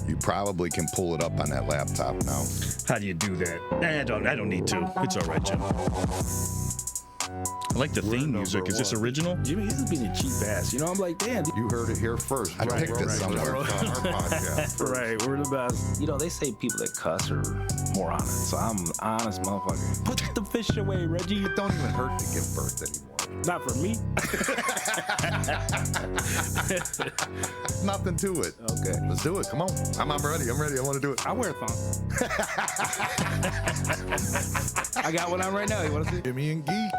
You probably can pull it up on that laptop now. How do you do that? I don't need to. It's all right, Jim. I like the theme music. Is this original? Jimmy, he's just being a cheap ass. You know, I'm like, damn. You heard it here first. I picked this somewhere on our podcast. Right, we're the best. You know, they say people that cuss are more honest. So I'm an honest motherfucker. Put the fish away, Reggie. It don't even hurt to give birth anymore. Not for me. Nothing to it. Okay. Let's do it. Come on. I'm ready. I'm ready. I want to do it. I wear a thong. I got one on right now. You want to see? Jimmy and Geek.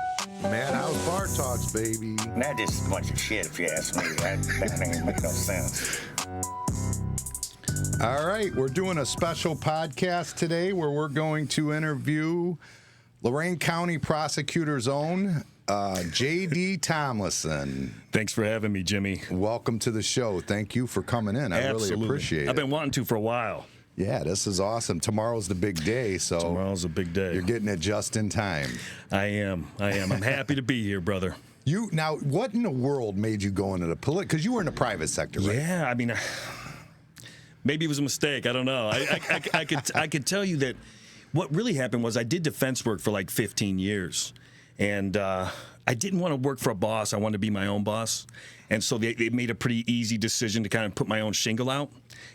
Madhouse Bar Talks, baby. That just a bunch of shit, if you ask me. That ain't make no sense. All right, we're doing a special podcast today where we're going to interview Lorain County Prosecutor's own JD Tomlinson. Thanks for having me, Jimmy. Welcome to the show. Thank you for coming in. I Absolutely. really appreciate it. I've been wanting to for a while. Yeah, this is awesome. Tomorrow's the big day, so Tomorrow's a big day. You're getting it just in time. I am. I'm happy to be here, brother. Now, what in the world made you go into the because you were in the private sector, right? Yeah, I mean, maybe it was a mistake. I don't know. I could tell you that what really happened was I did defense work for like 15 years, and I didn't want to work for a boss. I wanted to be my own boss. And so they made a pretty easy decision to kind of put my own shingle out.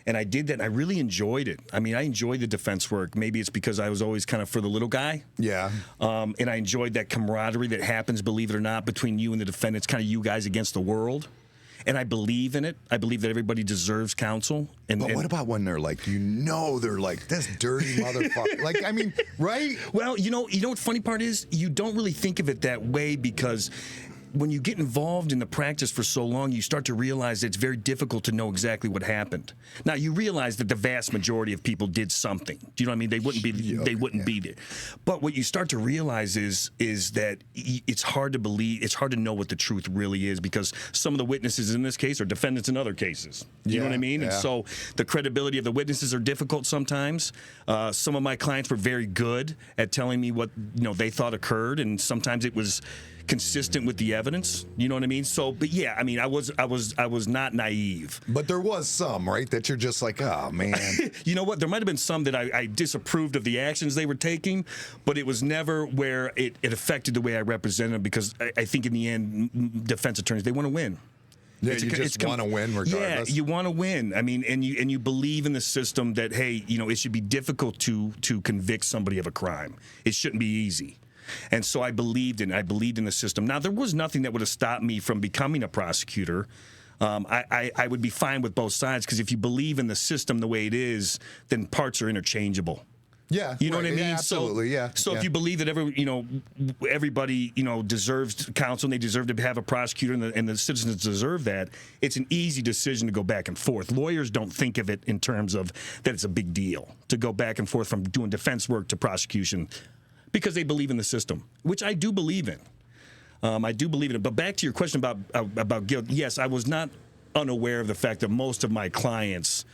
And I did that, and I really enjoyed it. I mean, I enjoyed the defense work. Maybe it's because I was always kind of for the little guy. Yeah. And I enjoyed that camaraderie that happens, believe it or not, between you and the defendant. It's kind of you guys against the world. And I believe in it. I believe that everybody deserves counsel. But what about when they're like, they're like, this dirty motherfucker? Like, I mean, right? Well, you know what the funny part is? You don't really think of it that way because when you get involved in the practice for so long, you start to realize that it's very difficult to know exactly what happened. Now, you realize that the vast majority of people did something. Do you know what I mean? They wouldn't be there. But what you start to realize is that it's hard to believe, it's hard to know what the truth really is because some of the witnesses in this case are defendants in other cases. You know what I mean? Yeah. And so the credibility of the witnesses are difficult sometimes. Some of my clients were very good at telling me what they thought occurred, and sometimes it was consistent with the evidence, you know what I mean? So, but yeah, I mean, I was not naive. But there was some, right, that you're just like, oh man. You know what? There might have been some that I disapproved of the actions they were taking, but it was never where it affected the way I represented them because I think in the end, defense attorneys, they want to win. Yeah, you just want to win regardless. Yeah, you want to win. I mean, and you believe in the system that, hey, it should be difficult to convict somebody of a crime. It shouldn't be easy. And so I believed in the system. Now, there was nothing that would have stopped me from becoming a prosecutor. I would be fine with both sides because if you believe in the system the way it is, then parts are interchangeable. Yeah, you know what I mean. Yeah, absolutely. So if you believe that everybody deserves counsel and they deserve to have a prosecutor and the citizens deserve that, it's an easy decision to go back and forth. Lawyers don't think of it in terms of that it's a big deal to go back and forth from doing defense work to prosecution. Because they believe in the system, which I do believe in. I do believe in it. But back to your question about guilt, yes, I was not unaware of the fact that most of my clients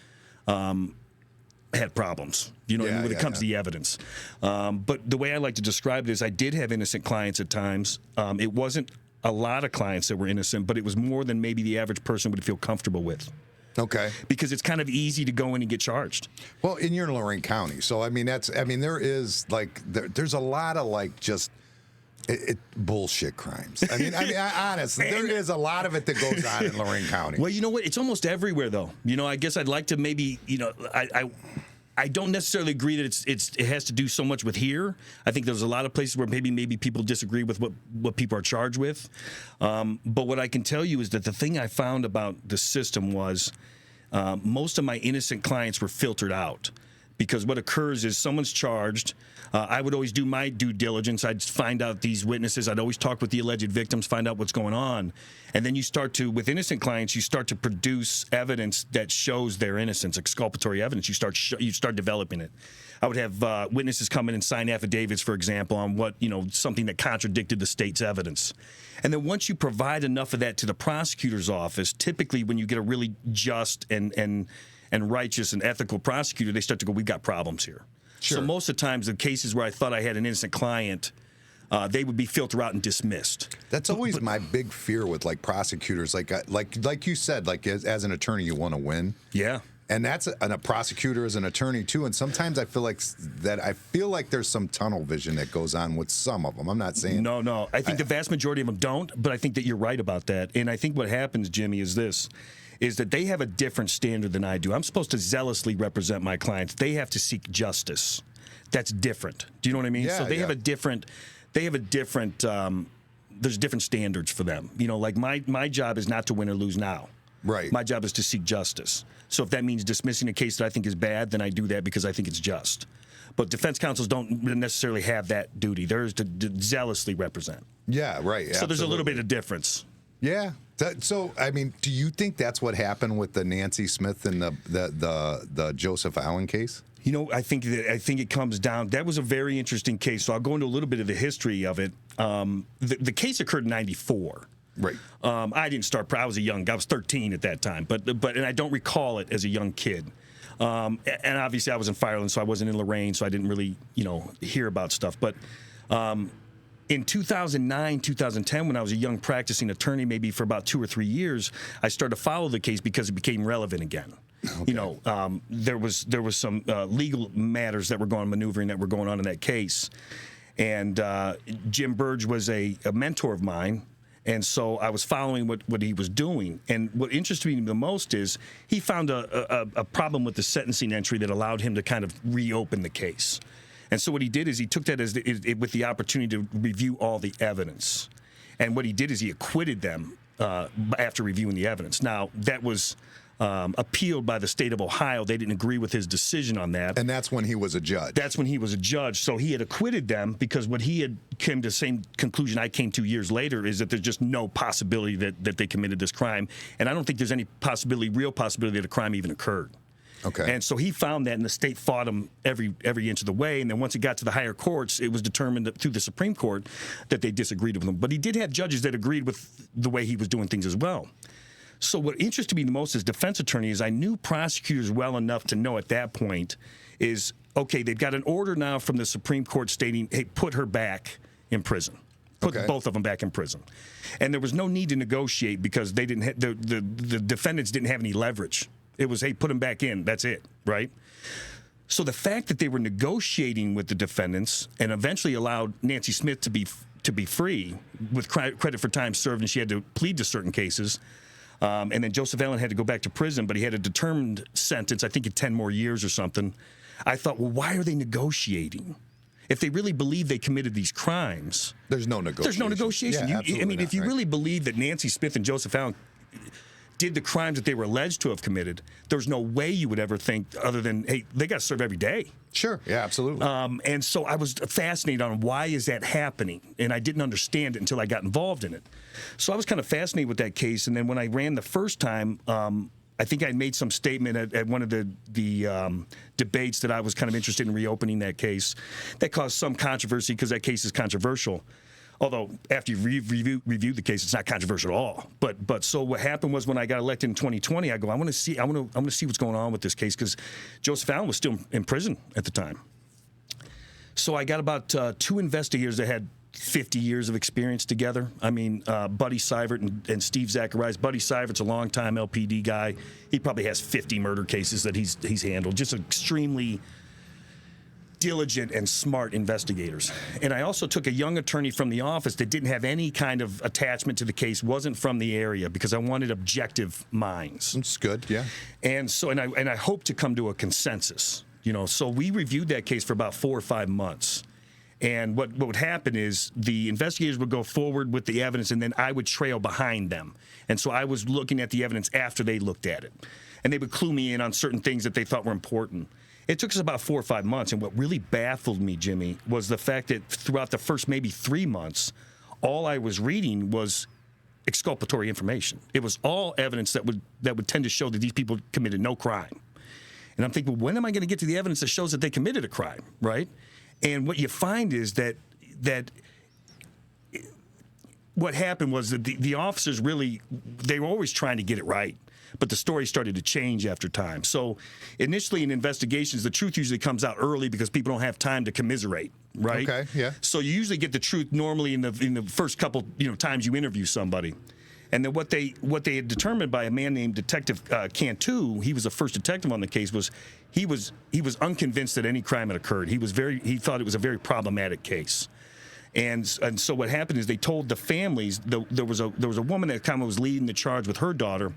had problems, when it comes to the evidence. But the way I like to describe it is I did have innocent clients at times. It wasn't a lot of clients that were innocent, but it was more than maybe the average person would feel comfortable with. Okay. Because it's kind of easy to go in and get charged. Well, and you're in Lorain County, so there is there's a lot of just bullshit crimes. Honestly, there is a lot of it that goes on in Lorain County. Well, you know what? It's almost everywhere, though. I guess I'd like to maybe, I don't necessarily agree that it has to do so much with here. I think there's a lot of places where maybe people disagree with what people are charged with. But what I can tell you is that the thing I found about the system was most of my innocent clients were filtered out. Because what occurs is someone's charged. I would always do my due diligence. I'd find out these witnesses. I'd always talk with the alleged victims, find out what's going on. And then with innocent clients, you start to produce evidence that shows their innocence, exculpatory evidence. You start developing it. I would have witnesses come in and sign affidavits, for example, on something that contradicted the state's evidence. And then once you provide enough of that to the prosecutor's office, typically when you get a really just and righteous and ethical prosecutor, they start to go, we've got problems here. Sure. So most of the times, the cases where I thought I had an innocent client, they would be filtered out and dismissed. That's always my big fear with prosecutors. Like you said, as an attorney, you want to win. Yeah. And that's a prosecutor as an attorney too. And sometimes I feel like there's some tunnel vision that goes on with some of them. I'm not saying No. I think the vast majority of them don't, but I think that you're right about that. And I think what happens, Jimmy, is that they have a different standard than I do. I'm supposed to zealously represent my clients. They have to seek justice. That's different. Do you know what I mean? Yeah, so they have a different. There's different standards for them. You know, like my job is not to win or lose now. Right. My job is to seek justice. So if that means dismissing a case that I think is bad, then I do that because I think it's just. But defense counsels don't necessarily have that duty. Theirs to zealously represent. Yeah, right. So there's a little bit of difference. Yeah. So, I mean, do you think that's what happened with the Nancy Smith and the Joseph Allen case? You know, I think it comes down. That was a very interesting case. So I'll go into a little bit of the history of it. The case occurred in '94. Right. I didn't start. I was 13 at that time. But and I don't recall it as a young kid. And obviously I was in Fireland, so I wasn't in Lorain, so I didn't really hear about stuff. But in 2009, 2010, when I was a young practicing attorney, maybe for about 2 or 3 years, I started to follow the case because it became relevant again. Okay. There was some legal matters that were maneuvering that were going on in that case. And Jim Burge was a mentor of mine. And so I was following what he was doing. And what interested me the most is he found a problem with the sentencing entry that allowed him to kind of reopen the case. And so what he did is he took that as with the opportunity to review all the evidence. And what he did is he acquitted them after reviewing the evidence. Now, that was appealed by the state of Ohio. They didn't agree with his decision on that. And that's when he was a judge. That's when he was a judge. So he had acquitted them because what he had came to the same conclusion I came 2 years later is that there's just no possibility that they committed this crime. And I don't think there's any real possibility that a crime even occurred. Okay. And so he found that, and the state fought him every inch of the way. And then once it got to the higher courts, it was determined that through the Supreme Court that they disagreed with him. But he did have judges that agreed with the way he was doing things as well. So what interested me the most as defense attorney is I knew prosecutors well enough to know at that point is, okay, they've got an order now from the Supreme Court stating, hey, put her back in prison. Put both of them back in prison. And there was no need to negotiate because they didn't the defendants didn't have any leverage. It was, hey, put them back in. That's it, right? So the fact that they were negotiating with the defendants and eventually allowed Nancy Smith to be free with credit for time served, and she had to plead to certain cases. And then Joseph Allen had to go back to prison, but he had a determined sentence, I think, of 10 more years or something. I thought, well, why are they negotiating? If they really believe they committed these crimes, there's no negotiation. There's no negotiation. Yeah, if you really believe that Nancy Smith and Joseph Allen did the crimes that they were alleged to have committed, there's no way you would ever think other than, hey, they got to serve every day. Sure. Yeah, absolutely. And so I was fascinated on why is that happening, and I didn't understand it until I got involved in it. So I was kind of fascinated with that case, and then when I ran the first time, I think I made some statement at one of the debates that I was kind of interested in reopening that case. That caused some controversy because that case is controversial. Although after you review the case, it's not controversial at all. But so what happened was when I got elected in 2020, I go, I want to see what's going on with this case because Joseph Allen was still in prison at the time. So I got about 2 investigators that had 50 years of experience together. I mean, Buddy Seivert and Steve Zacharias. Buddy Seivert's a longtime LPD guy. He probably has 50 murder cases that he's handled. Just extremely diligent and smart investigators. And I also took a young attorney from the office that didn't have any kind of attachment to the case, wasn't from the area, because I wanted objective minds. That's good, yeah. And so, and I hope to come to a consensus. So we reviewed that case for about 4 or 5 months. And what would happen is the investigators would go forward with the evidence, and then I would trail behind them. And so I was looking at the evidence after they looked at it. And they would clue me in on certain things that they thought were important. It took us about 4 or 5 months, and what really baffled me, Jimmy, was the fact that throughout the first maybe 3 months, all I was reading was exculpatory information. It was all evidence that would tend to show that these people committed no crime. And I'm thinking, well, when am I going to get to the evidence that shows that they committed a crime, right? And what you find is that what happened was that the officers they were always trying to get it right. But the story started to change after time. So initially in investigations, the truth usually comes out early because people don't have time to commiserate, right? Okay, yeah. So you usually get the truth normally in the first couple times you interview somebody. And then what they had determined by a man named Detective Cantu, he was the first detective on the case, was he was unconvinced that any crime had occurred. He thought it was a very problematic case. And so what happened is they told the families, there was a woman that kind of was leading the charge with her daughter,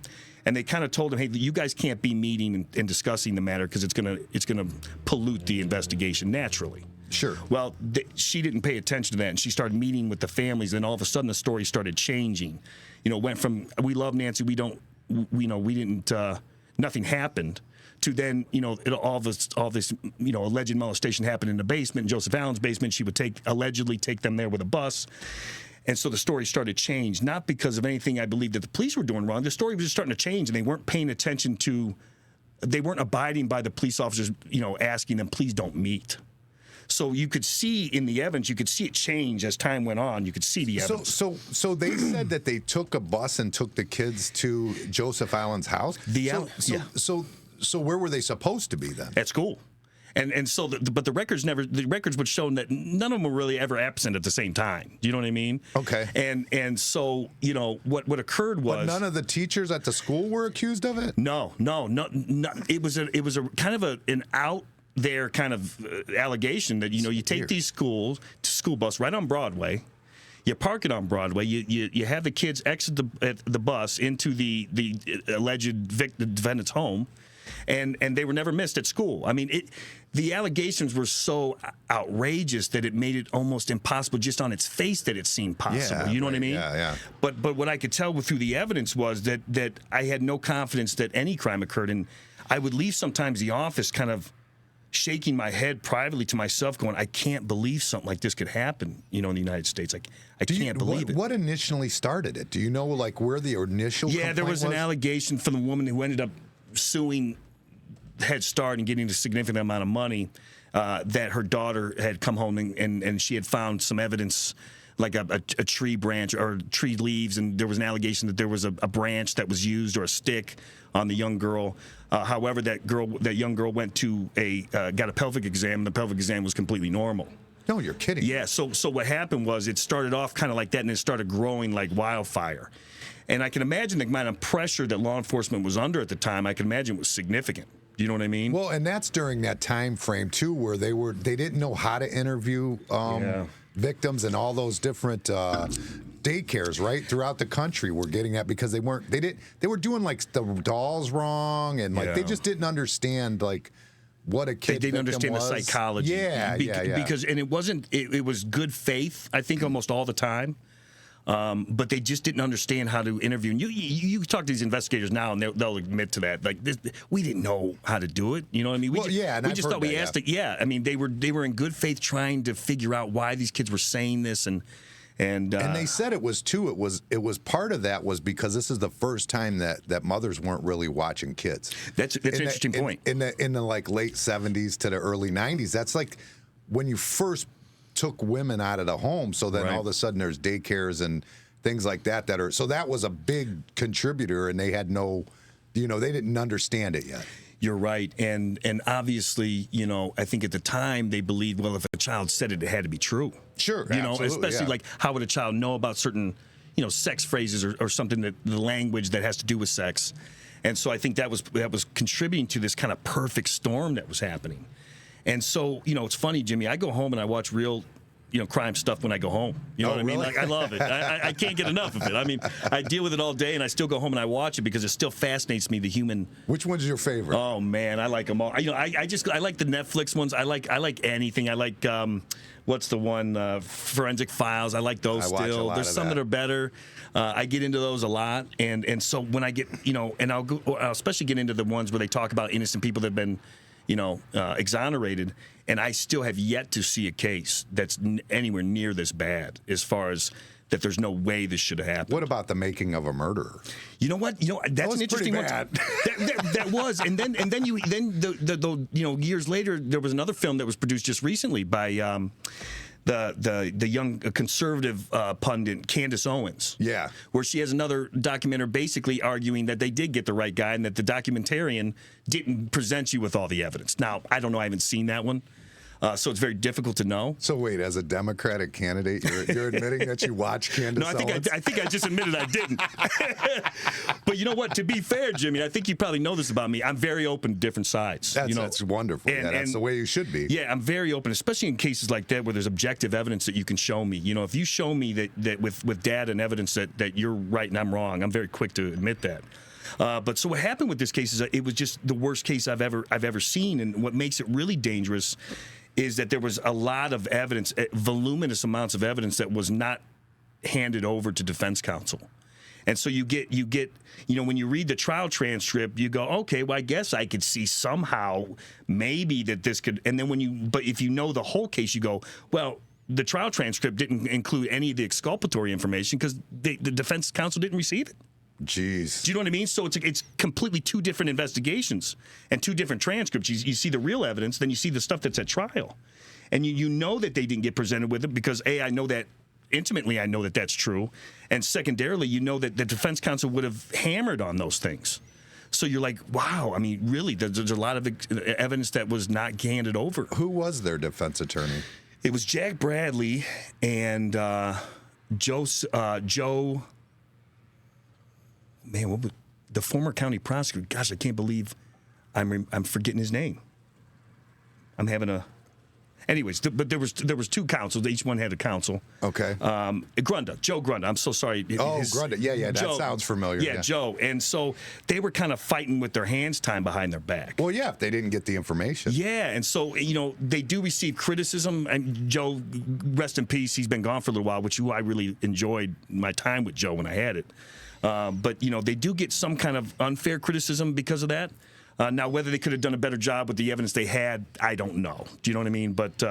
and they kind of told them, hey, you guys can't be meeting and discussing the matter because it's gonna pollute the investigation naturally. Sure. Well, she didn't pay attention to that, and she started meeting with the families, and all of a sudden the story started changing. Went from we love Nancy, we didn't, nothing happened, to then, all this, alleged molestation happened in the basement, in Joseph Allen's basement. She would allegedly take them there with a bus. And so the story started to change, not because of anything I believe that the police were doing wrong. The story was just starting to change, and they weren't paying attention they weren't abiding by the police officers, asking them, please don't meet. So you could see in the evidence, you could see it change as time went on. You could see the evidence. So they said that they took a bus and took the kids to Joseph Allen's house? So where were they supposed to be then? At school. And so, but the records would show that none of them were really ever absent at the same time. Do you know what I mean? Okay. And so, what occurred was. But none of the teachers at the school were accused of it? No. It was a kind of an out there kind of allegation that, you take these school bus right on Broadway. You park it on Broadway. You have the kids exit the bus into the alleged defendant's home. And they were never missed at school. I mean, the allegations were so outrageous that it made it almost impossible just on its face that it seemed possible. You know what I mean? Yeah. But what I could tell through the evidence was that I had no confidence that any crime occurred. And I would leave sometimes the office kind of shaking my head privately to myself going, I can't believe something like this could happen, in the United States. I can't believe it. What initially started it? Do you know, where the initial complaint there was an allegation from the woman who ended up suing Head Start and getting a significant amount of money, that her daughter had come home and she had found some evidence, like a tree branch or tree leaves, and there was an allegation that there was a branch that was used or a stick on the young girl. However, that young girl went to got a pelvic exam, and the pelvic exam was completely normal. No, you're kidding. Yeah, so what happened was it started off kind of like that, and it started growing like wildfire. And I can imagine the amount of pressure that law enforcement was under at the time. I can imagine was significant. Do you know what I mean? Well, and that's during that time frame too, where they didn't know how to interview victims, and all those different daycares right throughout the country were getting that because they were doing like the dolls wrong, and they just didn't understand what a kid. They didn't understand was. the psychology. Yeah. Because it was good faith, I think, almost all the time. But they just didn't understand how to interview. And you talk to these investigators now, and they'll admit to that. We didn't know how to do it. You know what I mean? And we just thought we asked it. Yeah, I mean, they were in good faith trying to figure out why these kids were saying this, and they said it was too. It was part of that was because this is the first time that mothers weren't really watching kids. That's an interesting point. In the late 70s to the early 90s, that's like when you first took women out of the home, so then all of a sudden there's daycares and things like that are so that was a big contributor, and they had no, they didn't understand it yet. You're right, and obviously, I think at the time they believed, well, if a child said it, it had to be true. Sure, especially like how would a child know about certain, sex phrases or something that the language that has to do with sex, and so I think that was contributing to this kind of perfect storm that was happening. And so, it's funny, Jimmy, I go home and I watch real, crime stuff when I go home. You know what I mean? Really? I love it. I can't get enough of it. I mean, I deal with it all day, and I still go home and I watch it because it still fascinates me, the human. Which one's your favorite? Oh man, I like them all. I like the Netflix ones. I like anything. I like what's the one, Forensic Files. I like those still. There's some that are better. I get into those a lot, and so when I get, and I'll especially get into the ones where they talk about innocent people that have been exonerated, and I still have yet to see a case that's anywhere near this bad as far as that there's no way this should have happened. What about The Making of a Murderer? You know what? That's an interesting one. That was, and then years later there was another film that was produced just recently by the young conservative pundit Candace Owens. Yeah. Where she has another documentary basically arguing that they did get the right guy and that the documentarian didn't present you with all the evidence. Now, I don't know. I haven't seen that one. So it's very difficult to know. So wait, as a Democratic candidate, you're admitting that you watch Candace No, I think I just admitted I didn't. But you know what? To be fair, Jimmy, I think you probably know this about me. I'm very open to different sides. That's wonderful. That's the way you should be. Yeah, I'm very open, especially in cases like that where there's objective evidence that you can show me. You know, if you show me that with data and evidence that you're right and I'm wrong, I'm very quick to admit that. But so what happened with this case is it was just the worst case I've ever seen, and what makes it really dangerous is that there was a lot of evidence, voluminous amounts of evidence that was not handed over to defense counsel. And so you get, when you read the trial transcript, you go, okay, well, I guess I could see somehow maybe that this could, and then but if you know the whole case, you go, well, the trial transcript didn't include any of the exculpatory information because the defense counsel didn't receive it. Jeez. Do you know what I mean? So it's completely two different investigations and two different transcripts. You see the real evidence, then you see the stuff that's at trial. And you know that they didn't get presented with it because, A, I know that intimately, I know that that's true. And secondarily, you know that the defense counsel would have hammered on those things. So you're like, wow, I mean, really, there's a lot of evidence that was not handed over. Who was their defense attorney? It was Jack Bradley and Joe... Man, what was the former county prosecutor? Gosh, I can't believe I'm forgetting his name. I'm having a. Anyways, but there was two counsels. Each one had a counsel. Okay. Joe Grunda. I'm so sorry. Grunda. Yeah. That sounds familiar. Yeah, Joe. And so they were kind of fighting with their hands tied behind their back. Well, yeah, if they didn't get the information. Yeah, and so they do receive criticism. And Joe, rest in peace. He's been gone for a little while, which I really enjoyed my time with Joe when I had it. But they do get some kind of unfair criticism because of that. Now, whether they could have done a better job with the evidence they had, I don't know. Do you know what I mean? But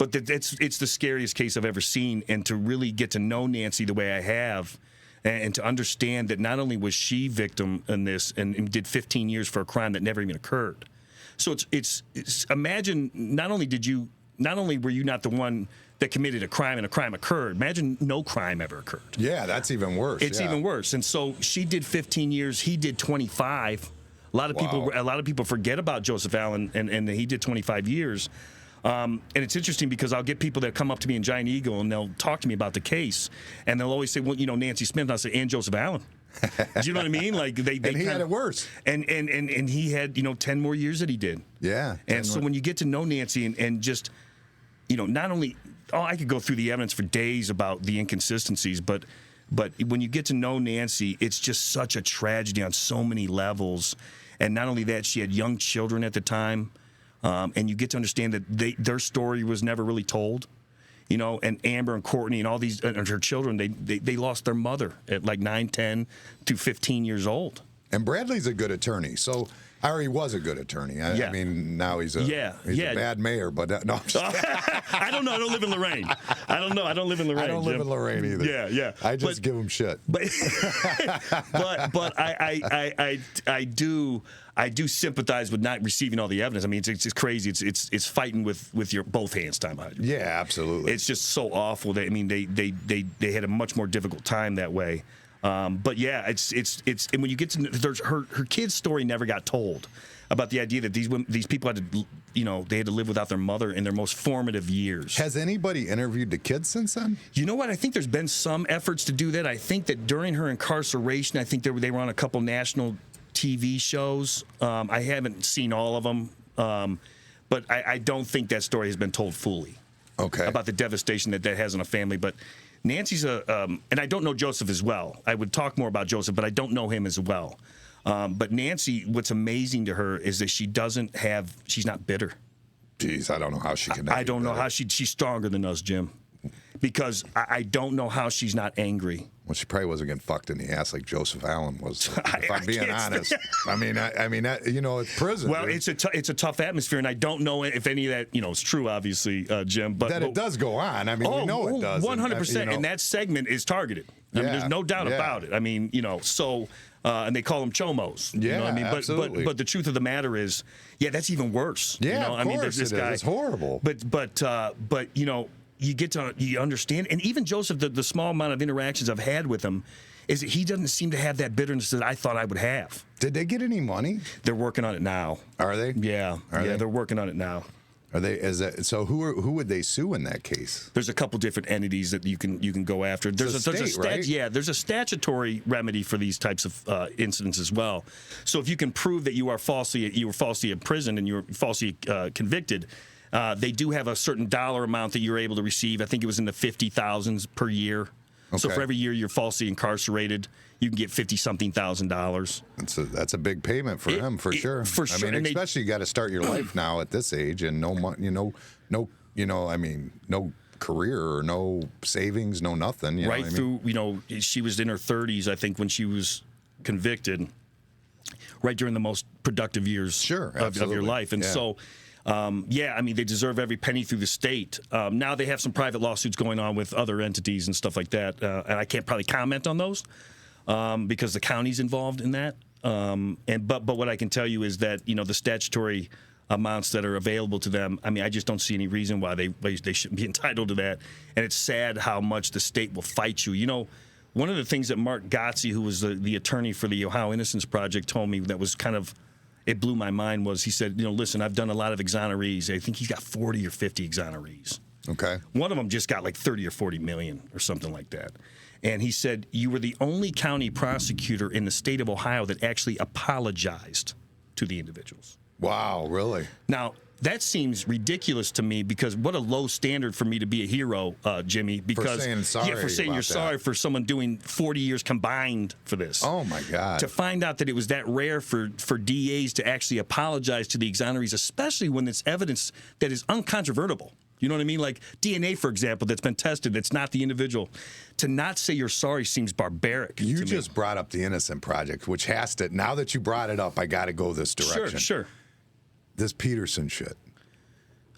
it's the scariest case I've ever seen. And to really get to know Nancy the way I have, and to understand that not only was she victim in this and did 15 years for a crime that never even occurred. So it's imagine not only were you not the one that committed a crime and a crime occurred. Imagine no crime ever occurred. Yeah, that's even worse. It's even worse. And so she did 15 years. He did 25. A lot of people forget about Joseph Allen, and he did 25 years. And it's interesting because I'll get people that come up to me in Giant Eagle and they'll talk to me about the case, and they'll always say, well, Nancy Smith. And I'll say, and Joseph Allen. Do you know what I mean? Like they and he had it worse. And he had 10 more years that he did. Yeah. And so when you get to know Nancy and just not only. Oh, I could go through the evidence for days about the inconsistencies, but when you get to know Nancy, it's just such a tragedy on so many levels. And not only that, she had young children at the time, and you get to understand that their story was never really told. And Amber and Courtney and all these and her children, they lost their mother at like 9, 10 to 15 years old. And Bradley's a good attorney, so. Or he was a good attorney. I mean, now he's a bad mayor, but no. I'm just I don't know. I don't live in Lorain. I don't know. I don't live in Lorain. I don't live in Lorain either. Yeah. I just give him shit. But I do sympathize with not receiving all the evidence. I mean, it's just crazy. It's fighting with your both hands tied behind you. Yeah, absolutely. It's just so awful. They had a much more difficult time that way. But yeah, it's and when you get to her kid's story never got told about the idea that these people had to they had to live without their mother in their most formative years. Has anybody interviewed the kids since then? You know what? I think there's been some efforts to do that. I think that during her incarceration, I think they were on a couple national TV shows. I haven't seen all of them, but I don't think that story has been told fully. Okay. About the devastation that has on a family, but. Nancy's and I don't know Joseph as well. I would talk more about Joseph, but I don't know him as well. But Nancy, what's amazing to her is that she's not bitter. Jeez, I don't know how she can. I don't know how she's stronger than us, Jim. Because I don't know how she's not angry. Well, she probably wasn't getting fucked in the ass like Joseph Allen was. If I'm being honest, I mean, it's prison. Well, it's a tough atmosphere, and I don't know if any of that is true. Obviously, Jim, but it does go on. I mean, we know it does. 100%, and that segment is targeted. I mean, there's no doubt about it. I mean, so. And they call them chomos. Yeah, you know what I mean? absolutely. But the truth of the matter is, that's even worse. Yeah, of course this guy. It's horrible. But you understand, and even Joseph, the small amount of interactions I've had with him, is that he doesn't seem to have that bitterness that I thought I would have. Did they get any money? They're working on it now. Are they? Yeah, they're working on it now. Are they? Is that so? Who would they sue in that case? There's a couple different entities that you can go after. There's right? Yeah, there's a statutory remedy for these types of incidents as well. So if you can prove that you were falsely imprisoned and you were falsely convicted, they do have a certain dollar amount that you're able to receive. I think it was in the 50,000s per year. Okay. So for every year you're falsely incarcerated, you can get $50-something thousand. That's a big payment for him, for sure. For sure. I mean, especially you got to start your life now at this age, and no career or no savings, no nothing. You right know what through, she was in her 30s, I think, when she was convicted. Right during the most productive years of your life, and so. They deserve every penny through the state. Now they have some private lawsuits going on with other entities and stuff like that, and I can't probably comment on those because the county's involved in that. But what I can tell you is that the statutory amounts that are available to them. I mean, I just don't see any reason why they shouldn't be entitled to that. And it's sad how much the state will fight you. One of the things that Mark Gotze, who was the attorney for the Ohio Innocence Project, told me that was kind of. It blew my mind was he said, listen, I've done a lot of exonerees. I think he's got 40 or 50 exonerees. Okay. One of them just got like 30 or 40 million or something like that. And he said, you were the only county prosecutor in the state of Ohio that actually apologized to the individuals. Wow, really? Now, that seems ridiculous to me because what a low standard for me to be a hero, Jimmy. Because for saying you're sorry for someone doing 40 years combined for this. Oh my God! To find out that it was that rare for DAs to actually apologize to the exonerees, especially when it's evidence that is uncontrovertible. You know what I mean? Like DNA, for example, that's been tested, that's not the individual. To not say you're sorry seems barbaric. You just brought up the Innocent Project, which has to. Now that you brought it up, I got to go this direction. Sure. This Peterson shit.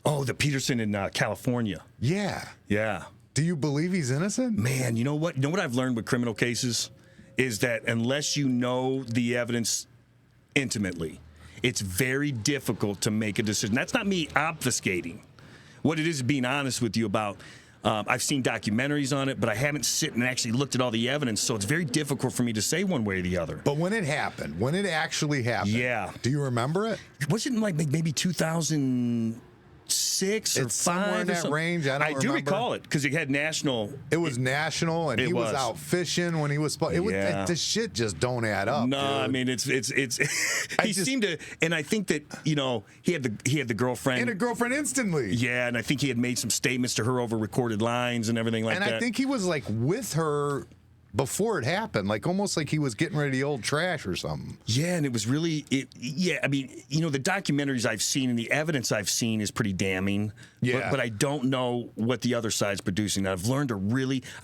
Oh, the Peterson in California. Yeah. Do you believe he's innocent? Man, you know what? You know what I've learned with criminal cases is that unless you know the evidence intimately, it's very difficult to make a decision. That's not me obfuscating. What it is being honest with you about. I've seen documentaries on it, but I haven't sit and actually looked at all the evidence, so it's very difficult for me to say one way or the other. But when it happened, when it actually happened, do you remember it? Wasn't it like maybe 2006 or 5 somewhere in that range. I do recall it because it had national. It was national, and he was out fishing when he was. The shit just don't add up. No, dude. I mean it's. He seemed to, and I think that he had the girlfriend and a girlfriend instantly. Yeah, and I think he had made some statements to her over recorded lines and everything like that. And I think he was like with her before it happened, like almost like he was getting rid of the old trash or something. Yeah, and it was really, I mean, the documentaries I've seen and the evidence I've seen is pretty damning. Yeah. But I don't know what the other side's producing. I've learned I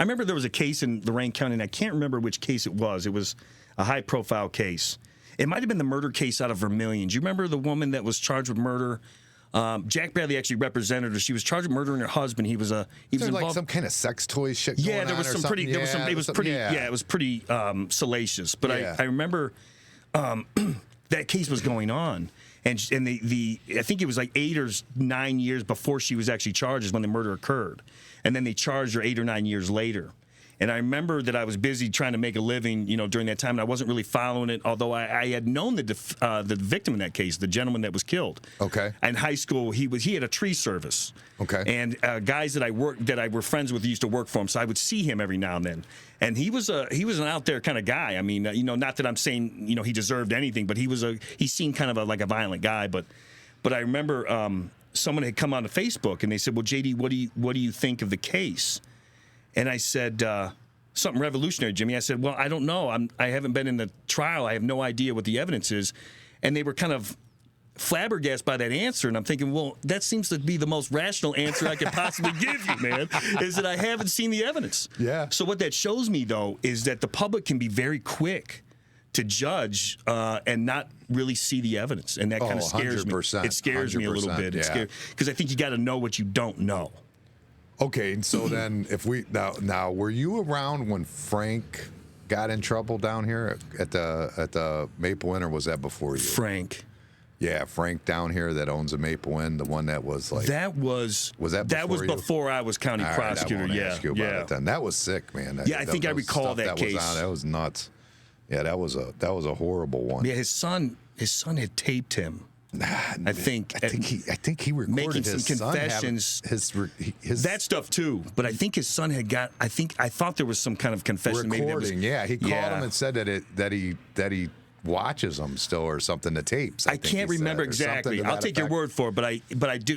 remember there was a case in Lorain County, and I can't remember which case it was. It was a high-profile case. It might have been the murder case out of Vermilion. Do you remember the woman that was charged with murder? Jack Bradley actually represented her. She was charged with murdering her husband. He was involved. Like some kind of sex toy shit. Going there was on some pretty. It was pretty salacious. But I remember that case was going on, and I think it was like 8 or 9 years before she was actually charged is when the murder occurred, and then they charged her 8 or 9 years later. And I remember that I was busy trying to make a living, during that time, and I wasn't really following it. Although I had known the victim in that case, the gentleman that was killed. Okay. In high school, he had a tree service. Okay. And guys that I were friends with used to work for him, so I would see him every now and then. And he was an out there kind of guy. I mean, not that I'm saying he deserved anything, but he seemed kind of like a violent guy. But I remember someone had come on to Facebook and they said, "Well, JD, what do you think of the case?" And I said, something revolutionary, Jimmy. I said, well, I don't know. I haven't been in the trial. I have no idea what the evidence is. And they were kind of flabbergasted by that answer. And I'm thinking, well, that seems to be the most rational answer I could possibly give you, man, is that I haven't seen the evidence. Yeah. So what that shows me, though, is that the public can be very quick to judge and not really see the evidence. And that kind of scares 100%, me. It scares me a little bit. Because I think you got to know what you don't know. Okay, so then if we now were you around when Frank got in trouble down here at the Maple Inn, or was that before you? Frank. Yeah, Frank down here that owns a Maple Inn, the one that was like that was before I was county prosecutor. Ask you about it then. That was sick, man. I think I recall that case. That was nuts. Yeah, that was a horrible one. Yeah, his son had taped him I think he recorded making his some son confessions. his that stuff too, but I think his son had got. I thought there was some kind of confession. recording. Maybe He called him and said that he watches them still or something. The tapes. I can't remember exactly. I'll take your word for it, but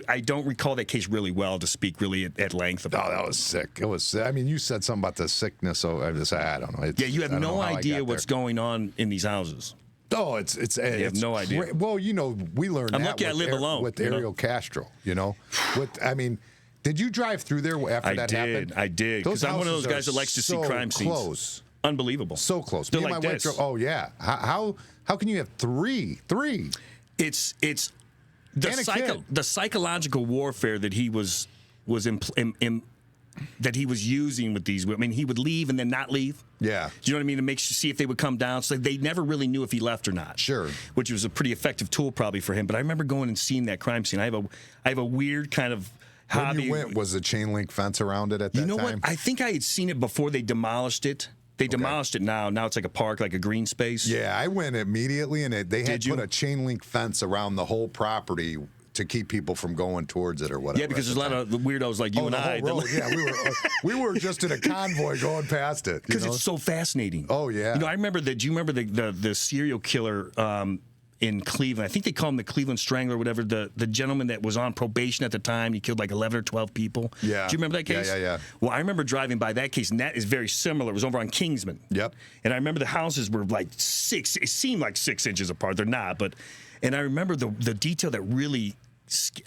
I don't recall that case really well to speak really at length about. Oh, that was sick. It was. I mean, you said something about the sickness. So I don't know. You have no idea what's going on in these houses. Oh, it's you have no idea. Well, we learned. I'm that lucky I live alone with Ariel Castro. Did you drive through there after that happened? I did. Because I'm one of those guys that likes to see crime scenes. Close. Unbelievable. So close. They're Me and like my wife this. drove. Oh yeah. How can you have three? It's the psychological warfare that he was that he was using with these. I mean, he would leave and then not leave. Yeah. Do you know what I mean? To make see if they would come down. So they never really knew if he left or not. Sure. Which was a pretty effective tool probably for him. But I remember going and seeing that crime scene. I have a weird kind of hobby. When you went, was the chain link fence around it at that time? You know what? I think I had seen it before they demolished it. They demolished it now. Now it's like a park, like a green space. Yeah, I went immediately, and they had put a chain link fence around the whole property to keep people from going towards it or whatever. Yeah, because there's a lot of weirdos like you and I. Yeah, we were just in a convoy going past it. Because it's so fascinating. Oh, yeah. I remember that. Do you remember the serial killer in Cleveland? I think they call him the Cleveland Strangler or whatever. The gentleman that was on probation at the time. He killed like 11 or 12 people. Yeah. Do you remember that case? Yeah. Well, I remember driving by that case, and that is very similar. It was over on Kingsman. Yep. And I remember the houses were like it seemed like 6 inches apart. They're not, but. And I remember the detail that really.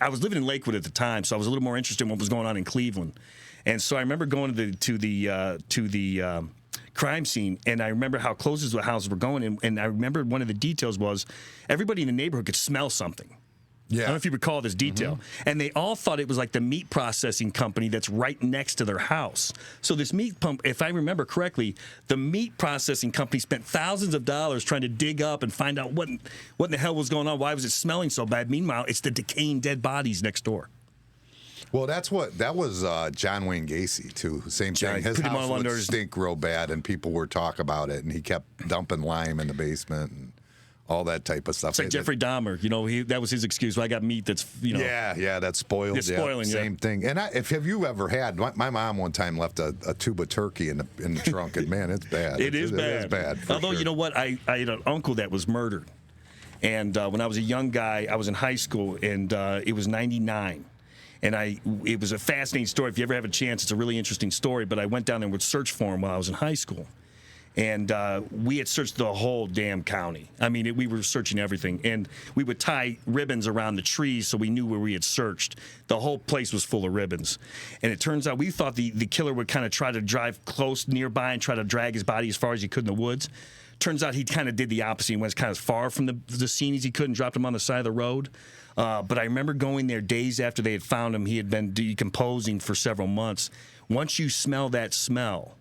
I was living in Lakewood at the time, so I was a little more interested in what was going on in Cleveland. And so I remember going to the crime scene, and I remember how close the houses were going. And I remember one of the details was everybody in the neighborhood could smell something. Yeah. I don't know if you recall this detail. Mm-hmm. And they all thought it was like the meat processing company that's right next to their house. So this meat pump, if I remember correctly, the meat processing company spent thousands of dollars trying to dig up and find out what in the hell was going on. Why was it smelling so bad? Meanwhile, it's the decaying dead bodies next door. Well, that was John Wayne Gacy too. Same thing. His house would stink real bad, and people would talk about it, and he kept dumping lime in the basement and all that type of stuff. It's like Jeffrey Dahmer. That was his excuse. Well, I got meat that's, Yeah, that's spoiled. It's spoiling, Same thing. And have you ever had, my mom one time left a tube of turkey in the trunk, and man, it's bad. It is bad. It is bad. Although, you know what? I had an uncle that was murdered. And when I was a young guy, I was in high school, and it was 99. And it was a fascinating story. If you ever have a chance, it's a really interesting story. But I went down there and would search for him while I was in high school. And we had searched the whole damn county. I mean, we were searching everything. And we would tie ribbons around the trees so we knew where we had searched. The whole place was full of ribbons. And it turns out we thought the killer would kind of try to drive close nearby and try to drag his body as far as he could in the woods. Turns out he kind of did the opposite. He went as kind of far from the scene as he could and dropped him on the side of the road. But I remember going there days after they had found him. He had been decomposing for several months. Once you smell that smell,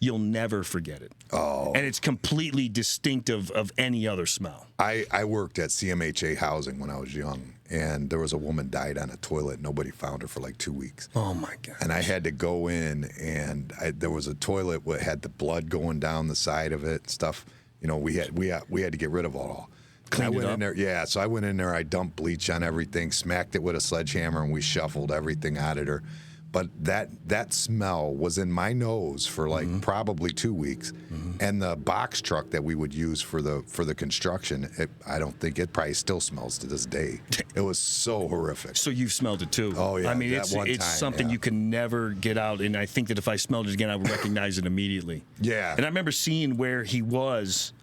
you'll never forget it. Oh. And it's completely distinctive of any other smell. I worked at CMHA housing when I was young, and there was a woman died on a toilet. Nobody found her for like 2 weeks. Oh, my God. And I had to go in, and there was a toilet that had the blood going down the side of it and stuff. We had to get rid of all. Cleaned it up? In there, yeah. So I went in there, I dumped bleach on everything, smacked it with a sledgehammer, and we shuffled everything out of her. But that smell was in my nose for like probably 2 weeks, and the box truck that we would use for the construction, I don't think it probably still smells to this day. It was so horrific. So you've smelled it too. Oh yeah, I mean, it's something you can never get out, and I think that if I smelled it again, I would recognize it immediately. Yeah. And I remember seeing where he was,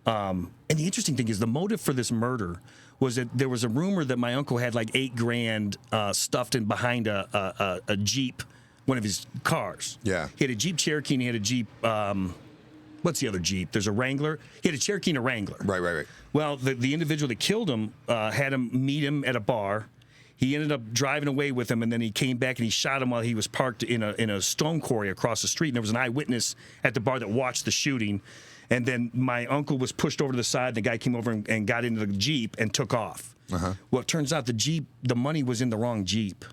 and the interesting thing is the motive for this murder was that there was a rumor that my uncle had like $8,000 stuffed in behind a Jeep, one of his cars. Yeah. He had a Jeep Cherokee and he had a Jeep, what's the other Jeep? There's a Wrangler. He had a Cherokee and a Wrangler. Right. Well, the individual that killed him had him meet him at a bar. He ended up driving away with him, and then he came back and he shot him while he was parked in a stone quarry across the street. And there was an eyewitness at the bar that watched the shooting. And then my uncle was pushed over to the side. The guy came over and got into the Jeep and took off. Well, it turns out the money was in the wrong Jeep.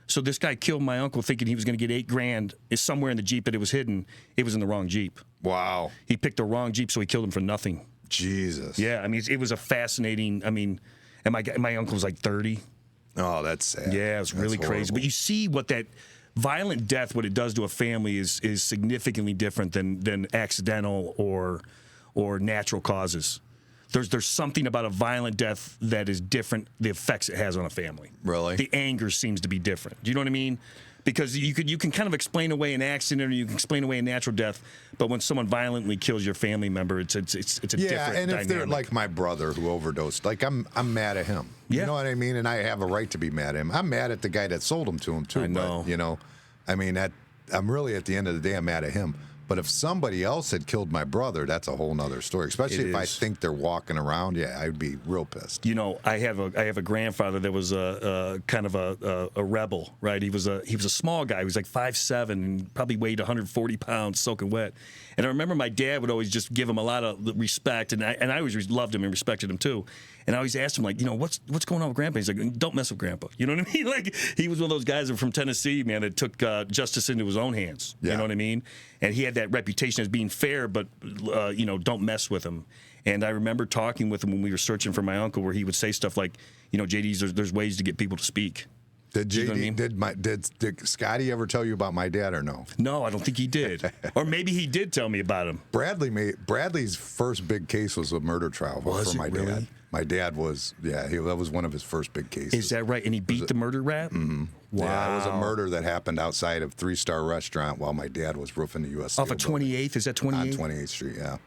So this guy killed my uncle thinking he was going to get $8,000 is somewhere in the Jeep, but it was hidden. It was in the wrong Jeep. Wow. He picked the wrong Jeep, so he killed him for nothing. Jesus. Yeah, I mean, it was a fascinating, and my uncle was like 30. Oh, that's sad. Yeah, it was really crazy. horrible. But you see what that violent death, what it does to a family, is significantly different than accidental or natural causes. There's something about a violent death that is different, the effects it has on a family. Really? The anger seems to be different. Do you know what I mean? Because you can kind of explain away an accident or you can explain away a natural death, but when someone violently kills your family member, it's a different Yeah, and if they're dynamic. like my brother who overdosed, like I'm mad at him. Yeah. You know what I mean? And I have a right to be mad at him. I'm mad at the guy that sold him to him too. I know. But, you know, I mean, I'm really at the end of the day, I'm mad at him. But if somebody else had killed my brother, that's a whole nother story. Especially if I think they're walking around, yeah, I'd be real pissed. You know, I have a grandfather that was a kind of a rebel, right? He was a small guy. He was like 5'7" and probably weighed 140 pounds, soaking wet. And I remember my dad would always just give him a lot of respect, and I always loved him and respected him too. And I always asked him, like, you know, what's going on with Grandpa? He's like, don't mess with Grandpa. You know what I mean? Like, he was one of those guys that from Tennessee, man, that took justice into his own hands. Yeah. You know what I mean? And he had that reputation as being fair, but you know, don't mess with him. And I remember talking with him when we were searching for my uncle, where he would say stuff like, you know, JD's, there's ways to get people to speak. Did You know JD, what I mean? did Scotty ever tell you about my dad or no? No, I don't think he did. Or maybe he did tell me about him. Bradley's first big case was a murder trial Was for my it really? dad. My dad was, that was one of his first big cases. Is that right? And he beat the murder rap? Mm-hmm. Wow. Yeah, it was a murder that happened outside of 3-Star Restaurant while my dad was roofing the U.S. Off of 28th? Is that 28th? On 28th Street, yeah.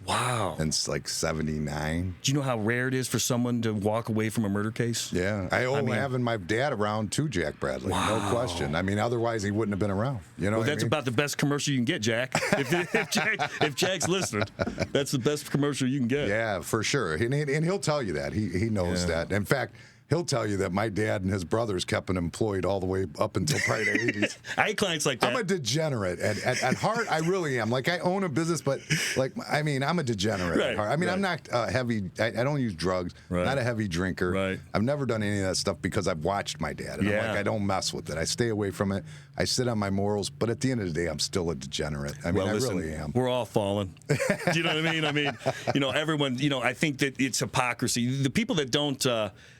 Wow. And it's like 79. Do you know how rare it is for someone to walk away from a murder case? Yeah. I owe having my dad around too, Jack Bradley. Wow. No question. I mean, otherwise he wouldn't have been around. You know Well, what that's I mean? about the best commercial you can get, Jack. If Jack's listening, that's the best commercial you can get. Yeah, for sure. And he'll tell you that. He knows that. In fact, he'll tell you that my dad and his brothers kept him employed all the way up until probably the 80s. I had clients like that. I'm a degenerate. At heart, I really am. Like, I own a business, but, like, I mean, I'm a degenerate at heart. I mean, I'm not heavy. I don't use drugs. Not a heavy drinker. Right. I've never done any of that stuff because I've watched my dad. And I'm like, I don't mess with it. I stay away from it. I sit on my morals. But at the end of the day, I'm still a degenerate. I mean, listen, I really am. We're all fallen. Do you know what I mean? I mean, you know, everyone, you know, I think that it's hypocrisy. The people that don't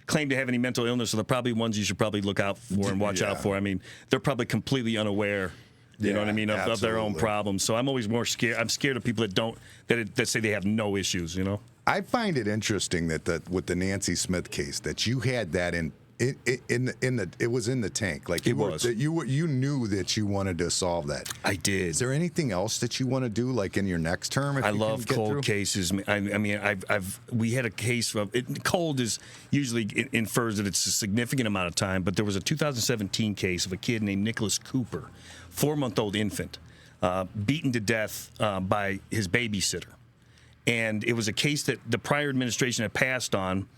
claim to have any mental illness are the probably ones you should probably look out for and watch out for. I mean, they're probably completely unaware, you know what I mean, of their own problems. So I'm always more scared. I'm scared of people that say they have no issues, you know? I find it interesting that with the Nancy Smith case, that you had that it was in the tank. Like you knew that you wanted to solve that. I did. Is there anything else that you want to do, like in your next term? I love cold cases. I mean, we had a case of cold is usually infers that it's a significant amount of time, but there was a 2017 case of a kid named Nicholas Cooper, 4-month-old infant, beaten to death by his babysitter, and it was a case that the prior administration had passed on.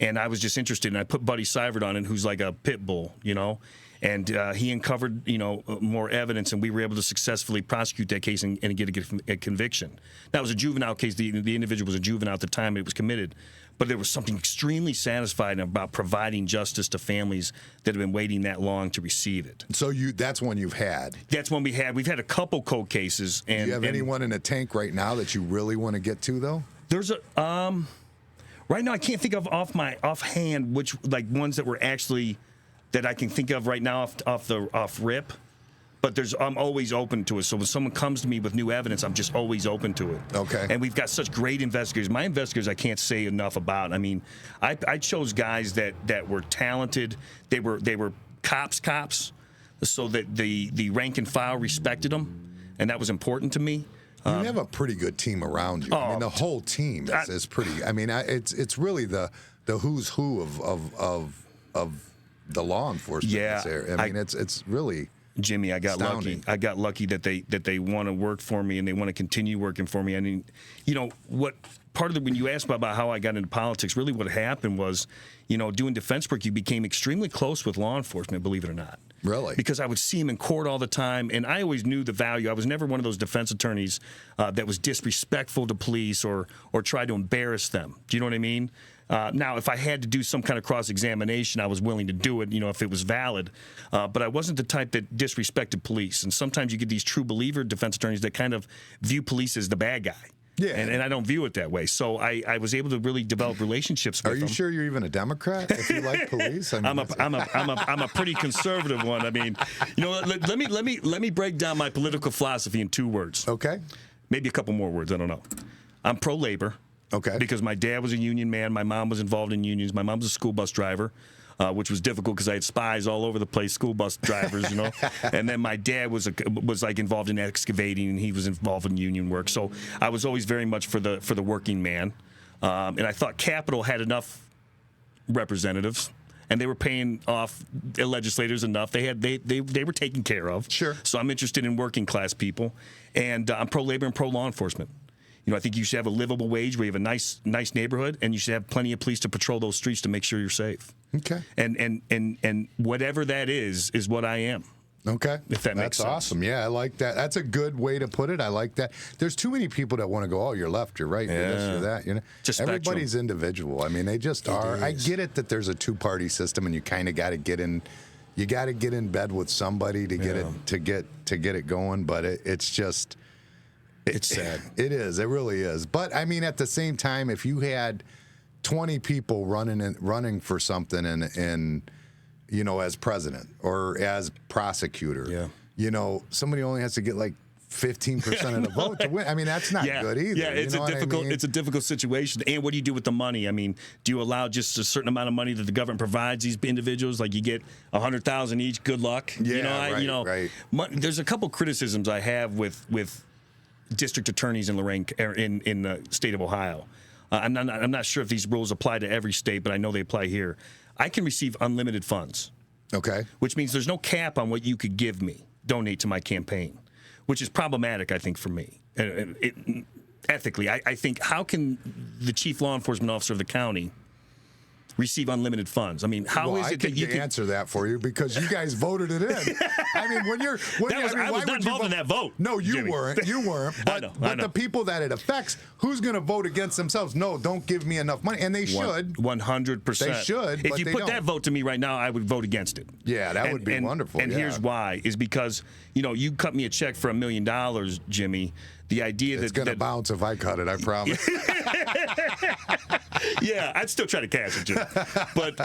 And I was just interested, and I put Buddy Seibert on it, who's like a pit bull, you know. And he uncovered, you know, more evidence, and we were able to successfully prosecute that case and get a conviction. That was a juvenile case. The individual was a juvenile at the time it was committed. But there was something extremely satisfying about providing justice to families that have been waiting that long to receive it. So that's one you've had. That's one we had. We've had a couple cold cases. And, do you have anyone in the tank right now that you really want to get to, though? There's a right now, I can't think of offhand which ones that were actually that I can think of right now off rip. But I'm always open to it. So when someone comes to me with new evidence, I'm just always open to it. Okay. And we've got such great investigators. My investigators, I can't say enough about. I mean, I chose guys that were talented. They were cops, so that the rank and file respected them, and that was important to me. You have a pretty good team around you. I mean, the whole team is pretty. I mean, it's really the who's who of the law enforcement. Yeah, I mean, it's really. Jimmy, I got astounding. lucky. I got lucky that they want to work for me and they want to continue working for me. I mean, you know what? Part of when you asked about how I got into politics, really what happened was, you know, doing defense work, you became extremely close with law enforcement. Believe it or not. Really? Because I would see him in court all the time, and I always knew the value. I was never one of those defense attorneys that was disrespectful to police or tried to embarrass them. Do you know what I mean? Now, if I had to do some kind of cross-examination, I was willing to do it, you know, if it was valid. But I wasn't the type that disrespected police. And sometimes you get these true believer defense attorneys that kind of view police as the bad guy. Yeah. And I don't view it that way. So I was able to really develop relationships with them. Are you sure you're even a Democrat if you like police? I mean, I'm a pretty conservative one. I mean, let me break down my political philosophy in 2 words. Okay. Maybe a couple more words. I don't know. I'm pro-labor. Okay. Because my dad was a union man. My mom was involved in unions. My mom was a school bus driver, which was difficult because I had spies all over the place, school bus drivers, And then my dad was like involved in excavating, and he was involved in union work. So I was always very much for the working man. And I thought Capitol had enough representatives, and they were paying off legislators enough. They were taken care of. Sure. So I'm interested in working class people, and I'm pro-labor and pro-law enforcement. I think you should have a livable wage where you have a nice neighborhood, and you should have plenty of police to patrol those streets to make sure you're safe. Okay. And whatever that is what I am. Okay. If that makes sense. That's awesome. Yeah, I like that. That's a good way to put it. I like that. There's too many people that want to go, oh, you're left, you're right, you're this, you're that. Just everybody's individual. I mean, they just are. I get it that there's a 2-party system, and you kind of got to get in. You got to get in bed with somebody to get it to get it going. But it's just. It's sad. It is. It really is. But I mean, at the same time, if you had 20 people running for something and as president or as prosecutor, somebody only has to get like 15% of the vote to win. I mean, that's not good either. Yeah, it's it's a difficult situation. And what do you do with the money? I mean, do you allow just a certain amount of money that the government provides these individuals? Like you get $100,000 each. Good luck. Yeah, right. There's a couple criticisms I have with district attorneys in Lorain in the state of Ohio. I'm not sure if these rules apply to every state, but I know they apply here. I can receive unlimited funds. Okay. Which means there's no cap on what you could donate to my campaign, which is problematic, I think, for me. Ethically, I think, how can the chief law enforcement officer of the county receive unlimited funds? I mean, how is it that you can answer that for you because you guys voted it in? I mean, I was not involved in that vote. No, you Jimmy. weren't. You weren't. But, I know. The people that it affects, who's going to vote against themselves? No, don't give me enough money, and they should. 100%. They should. If you put that vote to me right now, I would vote against it. Yeah, that would be wonderful. And here's why: is because you cut me a check for $1 million, Jimmy. The idea it's going to bounce if I cut it. I promise. Yeah, I'd still try to cash it, Jim. But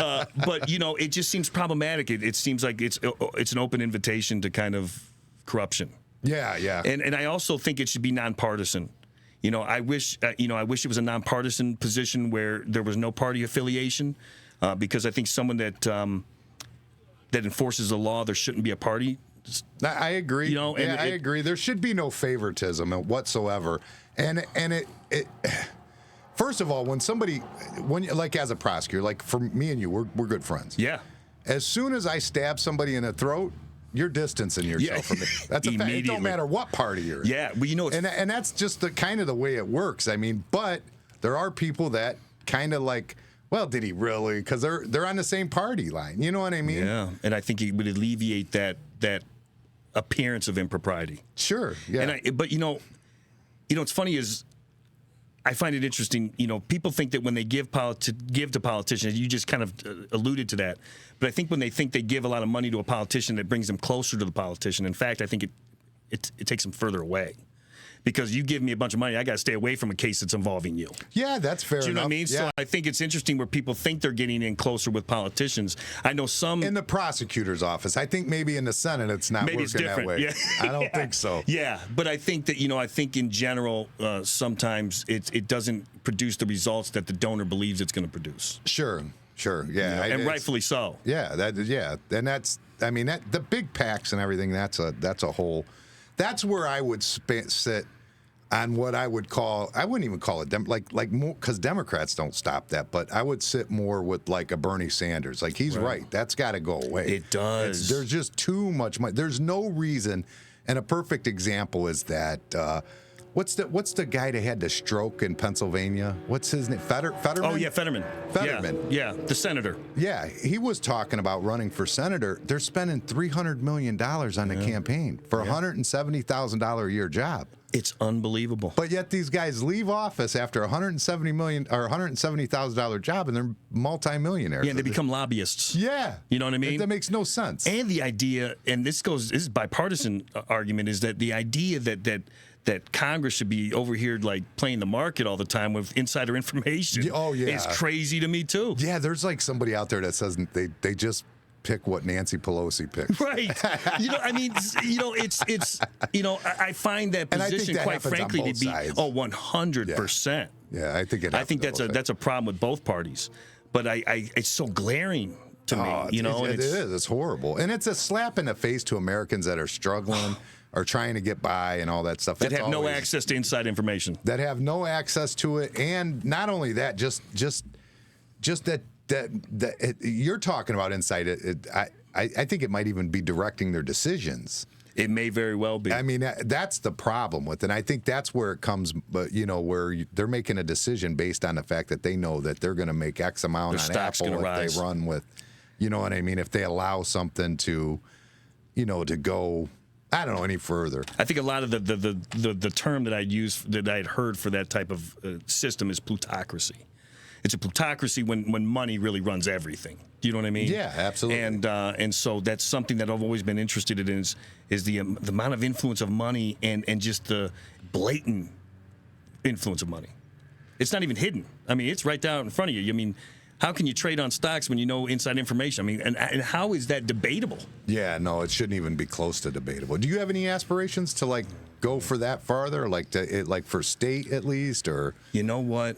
it just seems problematic. It seems like it's an open invitation to kind of corruption. Yeah. And I also think it should be nonpartisan. I wish it was a nonpartisan position where there was no party affiliation, because I think someone that enforces the law, there shouldn't be a party. I agree. I agree. There should be no favoritism whatsoever. And it first of all, when like as a prosecutor, like for me and you, we're good friends. Yeah. As soon as I stab somebody in the throat, you're distancing yourself from me. That's a fact. It don't matter what party you're in. Yeah, well, and that's just the kind of the way it works. I mean, but there are people that kind of like, well, did he really? Because they're on the same party line. You know what I mean? Yeah, and I think it would alleviate that appearance of impropriety. Sure. Yeah. But what's funny is, I find it interesting. People think that when they give to politicians, you just kind of alluded to that. But I think when they think they give a lot of money to a politician, that brings them closer to the politician. In fact, I think it takes them further away. Because you give me a bunch of money, I got to stay away from a case that's involving you. Yeah, that's fair enough. Do you know what I mean? Yeah. So I think it's interesting where people think they're getting in closer with politicians. I know some in the prosecutor's office. I think maybe in the Senate it's not working that way. Yeah. I don't think so. Yeah, but I think that I think in general sometimes it doesn't produce the results that the donor believes it's going to produce. Sure. Yeah, and rightfully so. Yeah, and that's the big PACs and everything. That's a whole. That's where I would sit on what I would call. I wouldn't even call it like more because Democrats don't stop that. But I would sit more with like a Bernie Sanders. Like he's right. That's got to go away. It does. There's just too much money. There's no reason. And a perfect example is that. What's the guy that had the stroke in Pennsylvania? What's his name? Fetterman? Oh, yeah, Fetterman. Yeah, the senator. Yeah, he was talking about running for senator. They're spending $300 million on the campaign for a $170,000 a year job. It's unbelievable. But yet these guys leave office after $170,000 job, and they're multimillionaires. Yeah, and they become lobbyists. Yeah. You know what I mean? That makes no sense. And the idea, and this is bipartisan argument, is that the idea that that Congress should be over here like playing the market all the time with insider information. Oh, yeah. It's crazy to me too. Yeah, there's like somebody out there that says they just pick what Nancy Pelosi picks. Right. I mean, I find that And I think position, that quite happens on frankly, to both be sides. 100%. Yeah, I think I think that's a problem with both parties, but it's so glaring to me. It is. It's horrible, and it's a slap in the face to Americans that are struggling or trying to get by and all that stuff. That have no access to inside information. That have no access to it, and not only that, just that you're talking about insight. I think it might even be directing their decisions. It may very well be. I mean, that's the problem with it. And I think that's where it comes, where they're making a decision based on the fact that they know that they're going to make X amount Their on stock's Apple gonna if rise. they run with, you know what I mean? If they allow something to, to go, I don't know, any further. I think a lot of the term that I'd heard for that type of system is plutocracy. It's a plutocracy when money really runs everything. Do you know what I mean? Yeah, absolutely. And so that's something that I've always been interested in is the amount of influence of money and just the blatant influence of money. It's not even hidden. I mean, it's right down in front of you. I mean, how can you trade on stocks when you know inside information? I mean, and how is that debatable? Yeah, no, it shouldn't even be close to debatable. Do you have any aspirations to go for that farther, for state at least, or? You know what?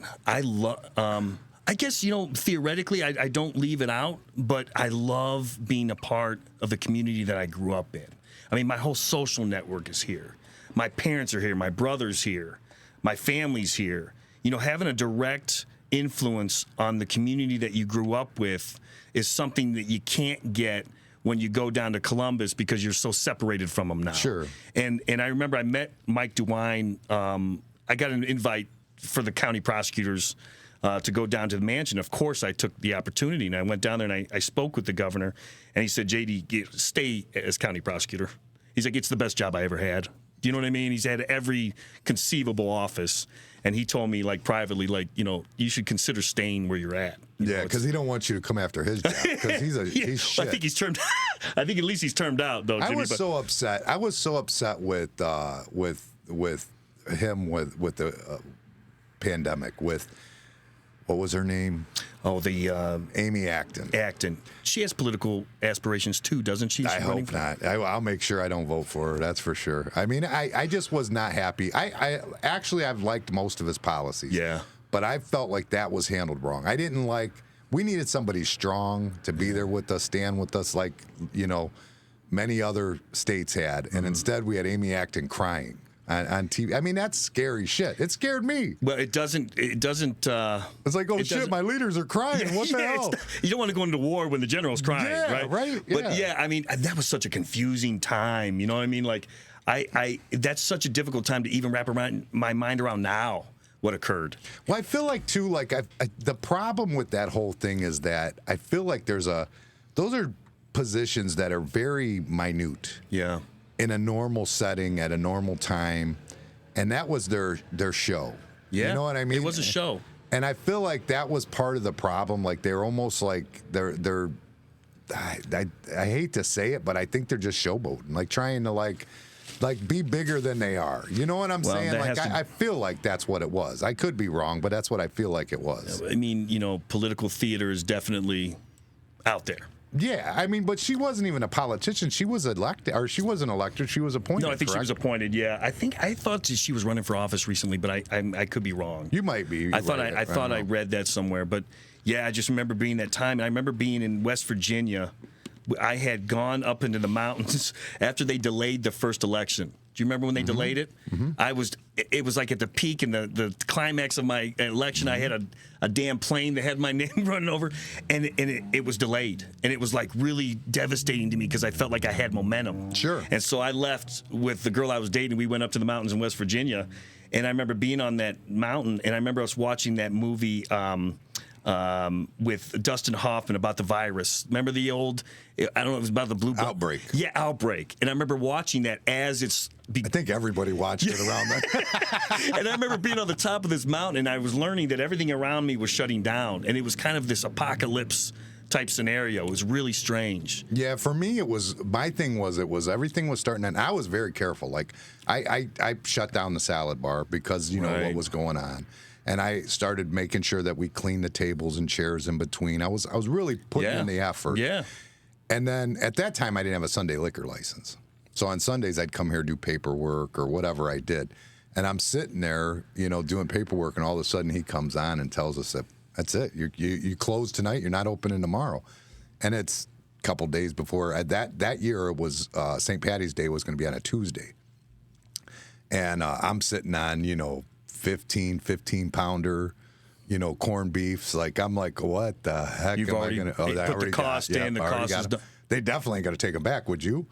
I guess, theoretically, I don't leave it out, but I love being a part of the community that I grew up in. I mean, my whole social network is here. My parents are here. My brother's here. My family's here. Having a direct influence on the community that you grew up with is something that you can't get when you go down to Columbus because you're so separated from them now. Sure. And I remember I met Mike DeWine. I got an invite for the county prosecutors to go down to the mansion. Of course, I took the opportunity, and I went down there, and I spoke with the governor, and he said, JD, stay as county prosecutor. He's like, it's the best job I ever had. Do you know what I mean? He's had every conceivable office, and he told me, privately, you should consider staying where you're at. Yeah, because he don't want you to come after his job, because he's shit. I think he's termed. I think at least he's termed out, though. I Jimmy, was so upset. I was so upset with him with the pandemic with. What was her name? Oh, Amy Acton. Acton. She has political aspirations too, doesn't she? I hope not. I'll make sure I don't vote for her. That's for sure. I mean, I just was not happy. I've liked most of his policies. Yeah. But I felt like that was handled wrong. I didn't like. We needed somebody strong to be there with us, stand with us, like many other states had, and instead we had Amy Acton crying on TV. I mean, that's scary shit. It scared me. Well, it doesn't. It's like, oh shit, my leaders are crying. What the hell? You don't want to go into war when the general's crying, yeah, right? But yeah, I mean, that was such a confusing time. You know what I mean? Like, that's such a difficult time to even wrap my mind around now. What occurred? Well, I feel like too, the problem with that whole thing is that I feel like those are positions that are very minute. Yeah. In a normal setting at a normal time, and that was their show. Yeah. You know what I mean? It was a show. And I feel like that was part of the problem. Like they're almost like they're I hate to say it, but I think they're just showboating, like trying to be bigger than they are. You know what I'm saying? Like I feel like that's what it was. I could be wrong, but that's what I feel like it was. I mean, political theater is definitely out there. Yeah, I mean, but she wasn't even a politician. She was elected, or she wasn't elected. She was appointed. No, I think correct? she was appointed. Yeah, I thought she was running for office recently, but I could be wrong. You might be. I thought I read that somewhere, but yeah, I just remember being that time, and I remember being in West Virginia. I had gone up into the mountains after they delayed the first election. Do you remember when they delayed it? Mm-hmm. It was like at the peak and the climax of my election. I had a damn plane that had my name running over, and it was delayed. And it was like really devastating to me because I felt like I had momentum. Sure. And so I left with the girl I was dating. We went up to the mountains in West Virginia, and I remember being on that mountain, and I remember us watching that movie with Dustin Hoffman about the virus. Remember the old, I don't know, it was about the blue Outbreak. Yeah, Outbreak. And I remember watching that as it's... I think everybody watched it around that. And I remember being on the top of this mountain, and I was learning that everything around me was shutting down. And it was kind of this apocalypse type scenario. It was really strange. Yeah, for me, my thing was everything was starting, and I was very careful. Like I shut down the salad bar because you know what was going on, and I started making sure that we cleaned the tables and chairs in between. I was really putting in the effort. Yeah. And then at that time, I didn't have a Sunday liquor license, so on Sundays I'd come here do paperwork or whatever I did, and I'm sitting there, you know, doing paperwork, and all of a sudden he comes on and tells us that. That's it. You close tonight. You're not opening tomorrow, and it's a couple days before that year. It was St. Patty's Day was going to be on a Tuesday, and I'm sitting on 15 pounder, corned beefs. Like I'm like, what the heck? You've am already I gonna, oh, put the cost in. The cost is done. They definitely got to take them back. Would you?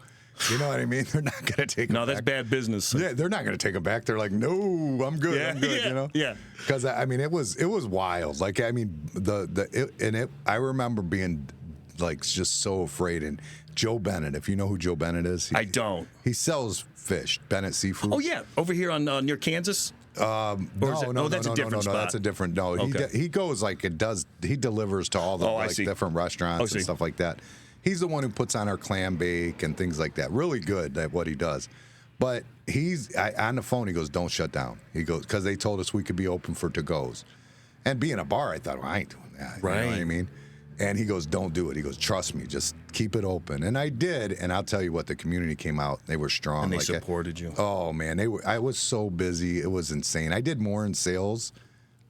You know what I mean? They're not going to take them back. No, that's bad business. Yeah, they're not going to take them back. They're like, no, I'm good. I'm good. Yeah. Because I mean, it was wild. Like I mean, I remember being like just so afraid. And Joe Bennett, if you know who Joe Bennett is, I don't. He sells fish, Bennett Seafood. Oh yeah, over here on near Kansas. No, that's a different spot. That's a different. No, Okay. He goes like it does. He delivers to all the different restaurants and stuff like that. He's the one who puts on our clam bake and things like that. Really good at what he does. But on the phone, he goes, don't shut down. He goes, because they told us we could be open for to-goes. And being a bar, I thought, well, I ain't doing that. Right. You know what I mean? And he goes, don't do it. He goes, trust me, just keep it open. And I did, and I'll tell you what, the community came out. They were strong. And they supported you. Oh, man. I was so busy. It was insane. I did more in sales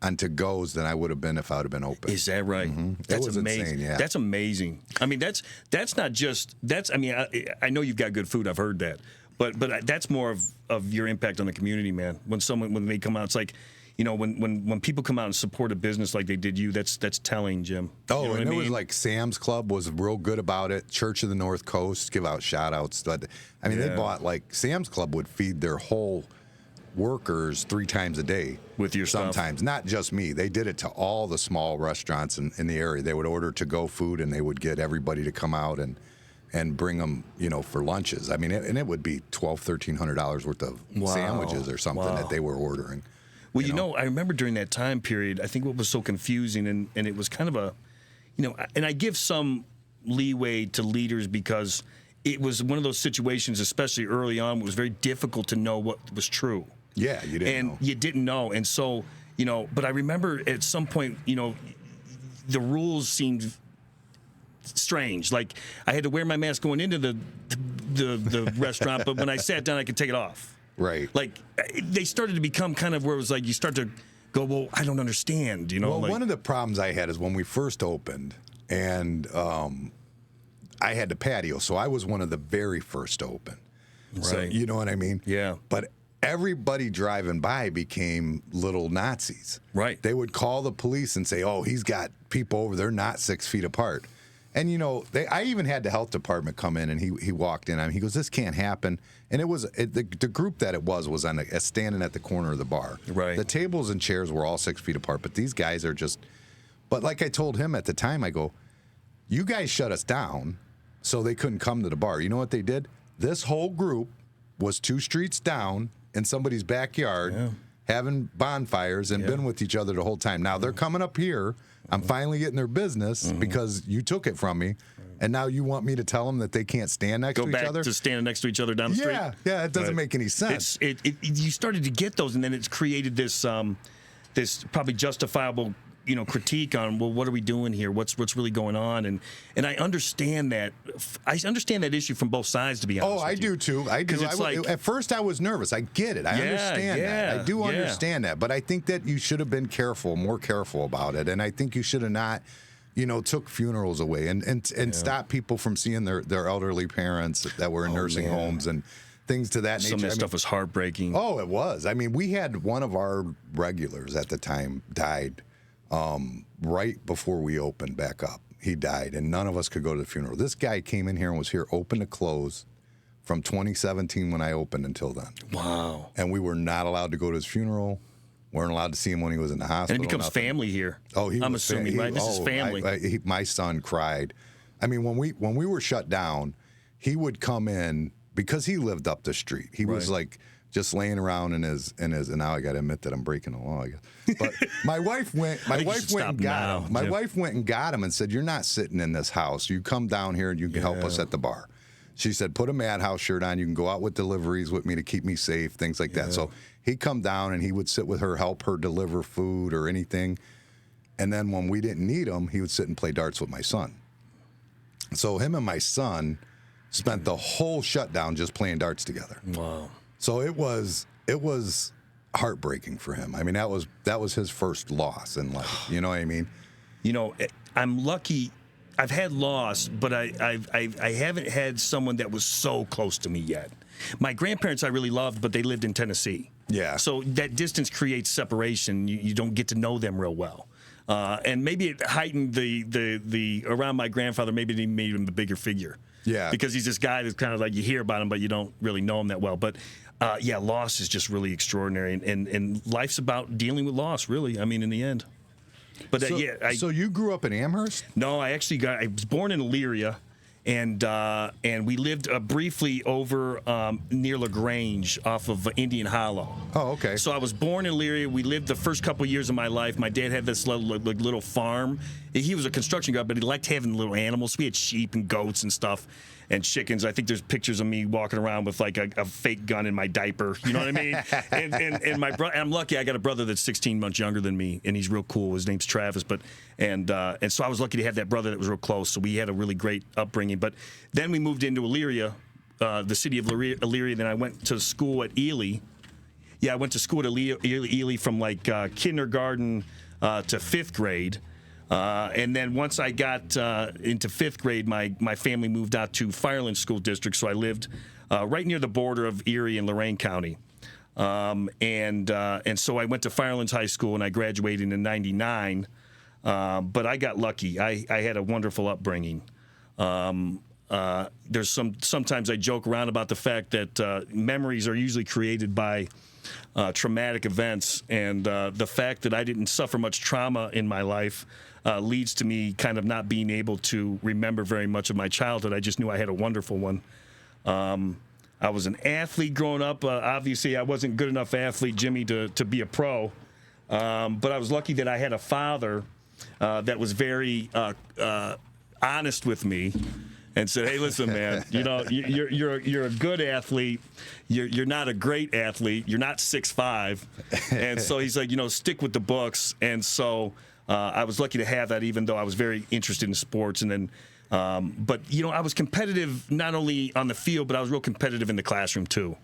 on to-goes than I would have been if I would have been open. Is that right? Mm-hmm. That's amazing. Insane, yeah. That's amazing. I mean, that's not just I mean, I know you've got good food. I've heard that, but that's more of your impact on the community, man. When they come out, it's like, when people come out and support a business like they did you, that's telling, Jim. Oh, you know and it what was like Sam's Club was real good about it. Church of the North Coast, give out shout outs. But I mean, they bought Sam's Club would feed their whole workers 3 times a day with your sometimes stuff. Not just me. They did it to all the small restaurants in the area. They would order to-go food, and they would get everybody to come out and bring them for lunches. I mean, it would be $1,200-$1,300 worth of sandwiches or something that they were ordering. Well, I remember during that time period, I think what was so confusing, and it was kind of and I give some leeway to leaders because it was one of those situations, especially early on, it was very difficult to know what was true. Yeah, you didn't know. You didn't know. And so, but I remember at some point, the rules seemed strange. Like I had to wear my mask going into the restaurant, but when I sat down, I could take it off. Right. Like they started to become kind of where it was like you start to go, well, I don't understand. Well, one of the problems I had is when we first opened, and I had the patio, so I was one of the very first to open. Right. So, you know what I mean? Yeah. But everybody driving by became little Nazis. Right. They would call the police and say, oh, he's got people over there not 6 feet apart. And, I even had the health department come in, and he walked in. He goes, this can't happen. And it was the group that it was on standing at the corner of the bar. Right. The tables and chairs were all 6 feet apart, but these guys are just. But like I told him at the time, I go, you guys shut us down so they couldn't come to the bar. You know what they did? This whole group was 2 streets down in somebody's backyard having bonfires and been with each other the whole time. Now they're coming up here. I'm finally getting their business because you took it from me. And now you want me to tell them that they can't stand next to each other? Go back to standing next to each other down the street? Yeah, it doesn't make any sense. You started to get those, and then it's created this this probably justifiable critique on, well, what are we doing here? What's really going on? And I understand that. I understand that issue from both sides, to be honest. Oh, I do too. I do. At first, I was nervous. I get it. I understand that. I do understand that. But I think that you should have been more careful about it. And I think you should have not, took funerals away and stopped people from seeing their elderly parents that were in nursing homes and things to that nature. Some of that stuff was heartbreaking. Oh, it was. I mean, we had one of our regulars at the time died. Right before we opened back up, he died, and none of us could go to the funeral. This guy came in here and was here open to close from 2017 when I opened until then. Wow. And we were not allowed to go to his funeral. Weren't allowed to see him when he was in the hospital. And it becomes family here. Oh, I'm assuming, right? This is family. My son cried. I mean, when we were shut down, he would come in because he lived up the street. He was like just laying around in his, and now I got to admit that I'm breaking the law, I guess. But my wife went and got him. My wife went and got him and said, "You're not sitting in this house. You come down here and you can help us at the bar." She said, "Put a Madhouse shirt on. You can go out with deliveries with me to keep me safe, things like that." So he'd come down and he would sit with her, help her deliver food or anything. And then when we didn't need him, he would sit and play darts with my son. So him and my son spent the whole shutdown just playing darts together. Wow. So it was heartbreaking for him. I mean, that was his first loss in life. You know what I mean? You know, I'm lucky. I've had loss, but I haven't had someone that was so close to me yet. My grandparents I really loved, but they lived in Tennessee. Yeah. So that distance creates separation. You don't get to know them real well. And maybe it heightened the around my grandfather. Maybe it made him a bigger figure. Yeah. Because he's this guy that's kind of like you hear about him, but you don't really know him that well. But loss is just really extraordinary, and life's about dealing with loss. Really, I mean, in the end. But so you grew up in Amherst? No, I was born in Elyria, and we lived briefly over near LaGrange off of Indian Hollow. Oh, okay. So I was born in Elyria. We lived the first couple years of my life. My dad had this little farm. He was a construction guy, but he liked having little animals. We had sheep and goats and stuff and chickens. I think there's pictures of me walking around with like a fake gun in my diaper. You know what I mean? and my brother. I'm lucky. I got a brother that's 16 months younger than me, and he's real cool. His name's Travis. And so I was lucky to have that brother that was real close. So we had a really great upbringing. But then we moved into Elyria, the city of Elyria. Then I went to school at Ely. Yeah, I went to school at Ely from like kindergarten to fifth grade. And then once I got into fifth grade, my family moved out to Fireland School District, so I lived right near the border of Erie and Lorain County. And so I went to Firelands High School, and I graduated in '99. But I got lucky. I had a wonderful upbringing. There's sometimes I joke around about the fact that memories are usually created by traumatic events, and the fact that I didn't suffer much trauma in my life leads to me kind of not being able to remember very much of my childhood. I just knew I had a wonderful one. I was an athlete growing up. Obviously, I wasn't good enough athlete, Jimmy, to be a pro. But I was lucky that I had a father that was very honest with me and said, "Hey, listen, man. You know, you're a good athlete. You're not a great athlete. You're not 6'5". And so he's like, stick with the books. And so I was lucky to have that, even though I was very interested in sports. And then, but I was competitive not only on the field, but I was real competitive in the classroom too.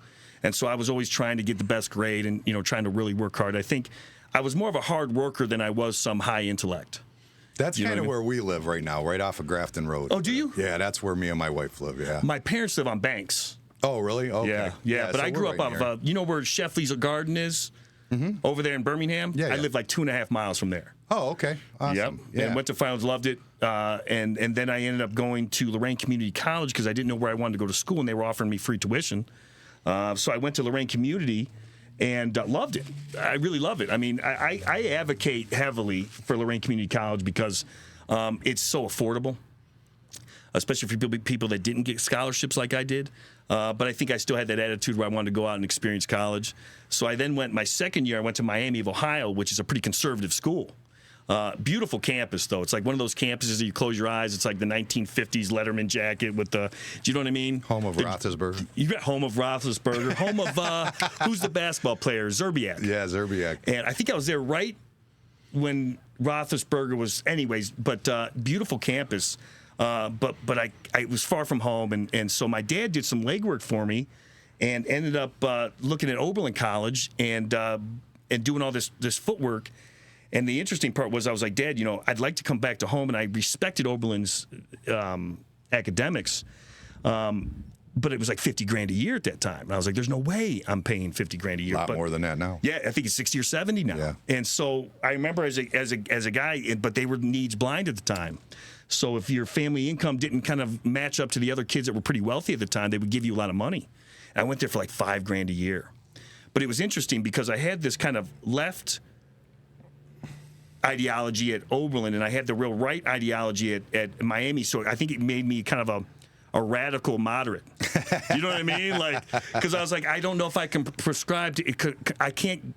And so I was always trying to get the best grade and trying to really work hard. I think I was more of a hard worker than I was some high intellect. That's kind of where we live right now, right off of Grafton Road. Oh, do you? Yeah, that's where me and my wife live, yeah. My parents live on Banks. Oh, really? Okay. Yeah. But so I grew up off of, where Sheffley's Garden is? Mm-hmm. Over there in Birmingham? Yeah. I live like 2.5 miles from there. Oh, okay. Awesome. Yep. Yeah. And went to finals, loved it. And then I ended up going to Lorain Community College because I didn't know where I wanted to go to school, and they were offering me free tuition. So I went to Lorain Community and loved it. I really love it. I mean, I advocate heavily for Lorain Community College because it's so affordable, especially for people that didn't get scholarships like I did. But I think I still had that attitude where I wanted to go out and experience college. So I then my second year, I went to Miami of Ohio, which is a pretty conservative school. Beautiful campus, though. It's like one of those campuses that you close your eyes. It's like the 1950s Letterman jacket with do you know what I mean? Home of Roethlisberger. You got home of Roethlisberger. Home of, who's the basketball player? Zerbiak. Yeah, Zerbiak. And I think I was there right when Roethlisberger was, anyways, but beautiful campus. But I was far from home, and so my dad did some legwork for me, and ended up looking at Oberlin College and doing all this footwork. And the interesting part was I was like, Dad, I'd like to come back to home, and I respected Oberlin's academics, but it was like $50,000 a year at that time. And I was like, there's no way I'm paying $50,000 a year. A lot more than that now. Yeah, I think it's 60 or 70 now. Yeah. And so I remember as a guy, but they were needs blind at the time. So if your family income didn't kind of match up to the other kids that were pretty wealthy at the time, they would give you a lot of money. And I went there for like $5,000 a year. But it was interesting because I had this kind of left ideology at Oberlin, and I had the real right ideology at Miami. So I think it made me kind of a radical moderate. You know what I mean? Like, because I was like, I don't know if I can prescribe to it. I can't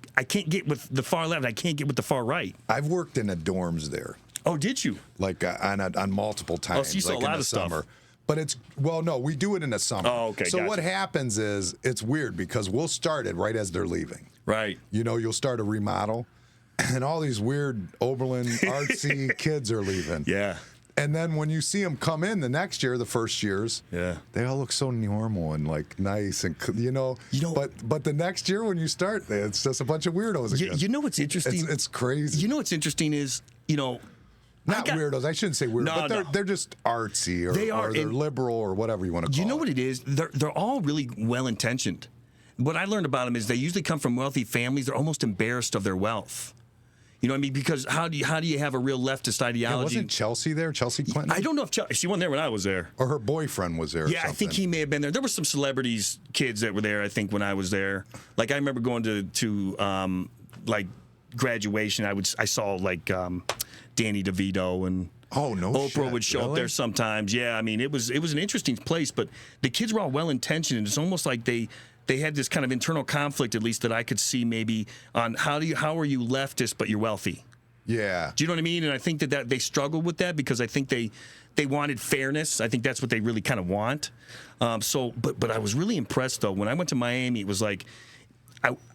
get with the far left. I can't get with the far right. I've worked in the dorms there. Oh, did you? Like on multiple times. Oh, so you saw like a lot in the of stuff. summer. But no, we do it in the summer. Oh, okay. So gotcha. what happens is it's weird because we'll start it right as they're leaving. Right. You know, you'll start a remodel, and all these weird Oberlin artsy kids are leaving. Yeah. And then when you see them come in the next year, the first years, they all look so normal and like nice and But the next year when you start, it's just a bunch of weirdos again. You know what's interesting? It's crazy. You know what's interesting is not weirdos. I shouldn't say weird, but they're just artsy or they're liberal or whatever you want to call it. You know what it is? They're all really well intentioned. What I learned about them is they usually come from wealthy families. They're almost embarrassed of their wealth. You know what I mean? Because how do you have a real leftist ideology? Yeah, wasn't Chelsea there? Chelsea Clinton? I don't know if she wasn't there when I was there. Or her boyfriend was there. Yeah, I think he may have been there. There were some celebrities, kids that were there, I think, when I was there. Like, I remember going to like, graduation. I saw, like, Danny DeVito and Oprah would show up there sometimes. Yeah, I mean, it was an interesting place, but the kids were all well-intentioned, and it's almost like they had this kind of internal conflict, at least that I could see maybe on how are you leftist but you're wealthy? Yeah. Do you know what I mean? And I think that they struggled with that because I think they wanted fairness. I think that's what they really kind of want. But I was really impressed though when I went to Miami. It was like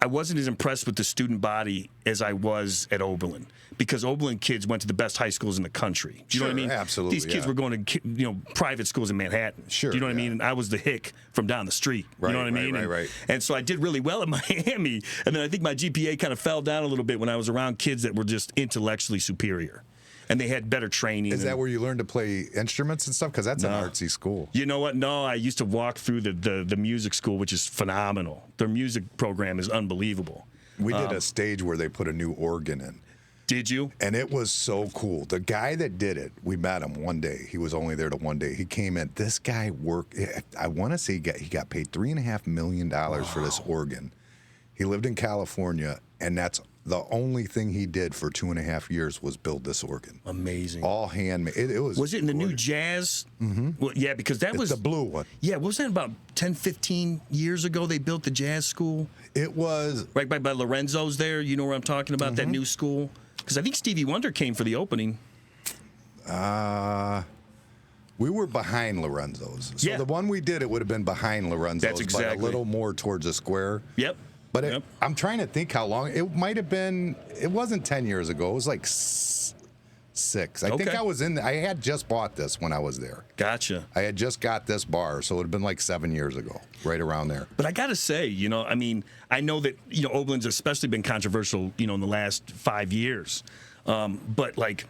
I wasn't as impressed with the student body as I was at Oberlin because Oberlin kids went to the best high schools in the country. Do you know what I mean? Absolutely. These kids were going to private schools in Manhattan. Sure. Do you know what I mean? And I was the hick from down the street. Right, you know what I mean? Right. And so I did really well in Miami, and then I think my GPA kind of fell down a little bit when I was around kids that were just intellectually superior. And they had better training. Is that where you learned to play instruments and stuff? Because that's an artsy school. You know what? No, I used to walk through the music school, which is phenomenal. Their music program is unbelievable. We did a stage where they put a new organ in. Did you? And it was so cool. The guy that did it, we met him one day. He was only there to one day. He came in. This guy worked. I want to say he got paid $3.5 million for this organ. He lived in California, and that's the only thing he did for 2.5 years was build this organ. Amazing. All handmade. It was. Was it in the new jazz? Mm-hmm. Well, yeah, because that was the blue one. Yeah, wasn't that about 10, 15 years ago they built the jazz school? It was right by Lorenzo's there. You know where I'm talking about? That new school. Because I think Stevie Wonder came for the opening. We were behind Lorenzo's. So the one we did, it would have been behind Lorenzo's. That's exactly. But a little more towards the square. Yep. But I'm trying to think how long. It might have been, it wasn't 10 years ago. It was like 6. I think I was I had just bought this when I was there. Gotcha. I had just got this bar, so it would have been like 7 years ago, right around there. But I got to say, I mean, I know that, Oberlin's especially been controversial, in the last 5 years. But, like,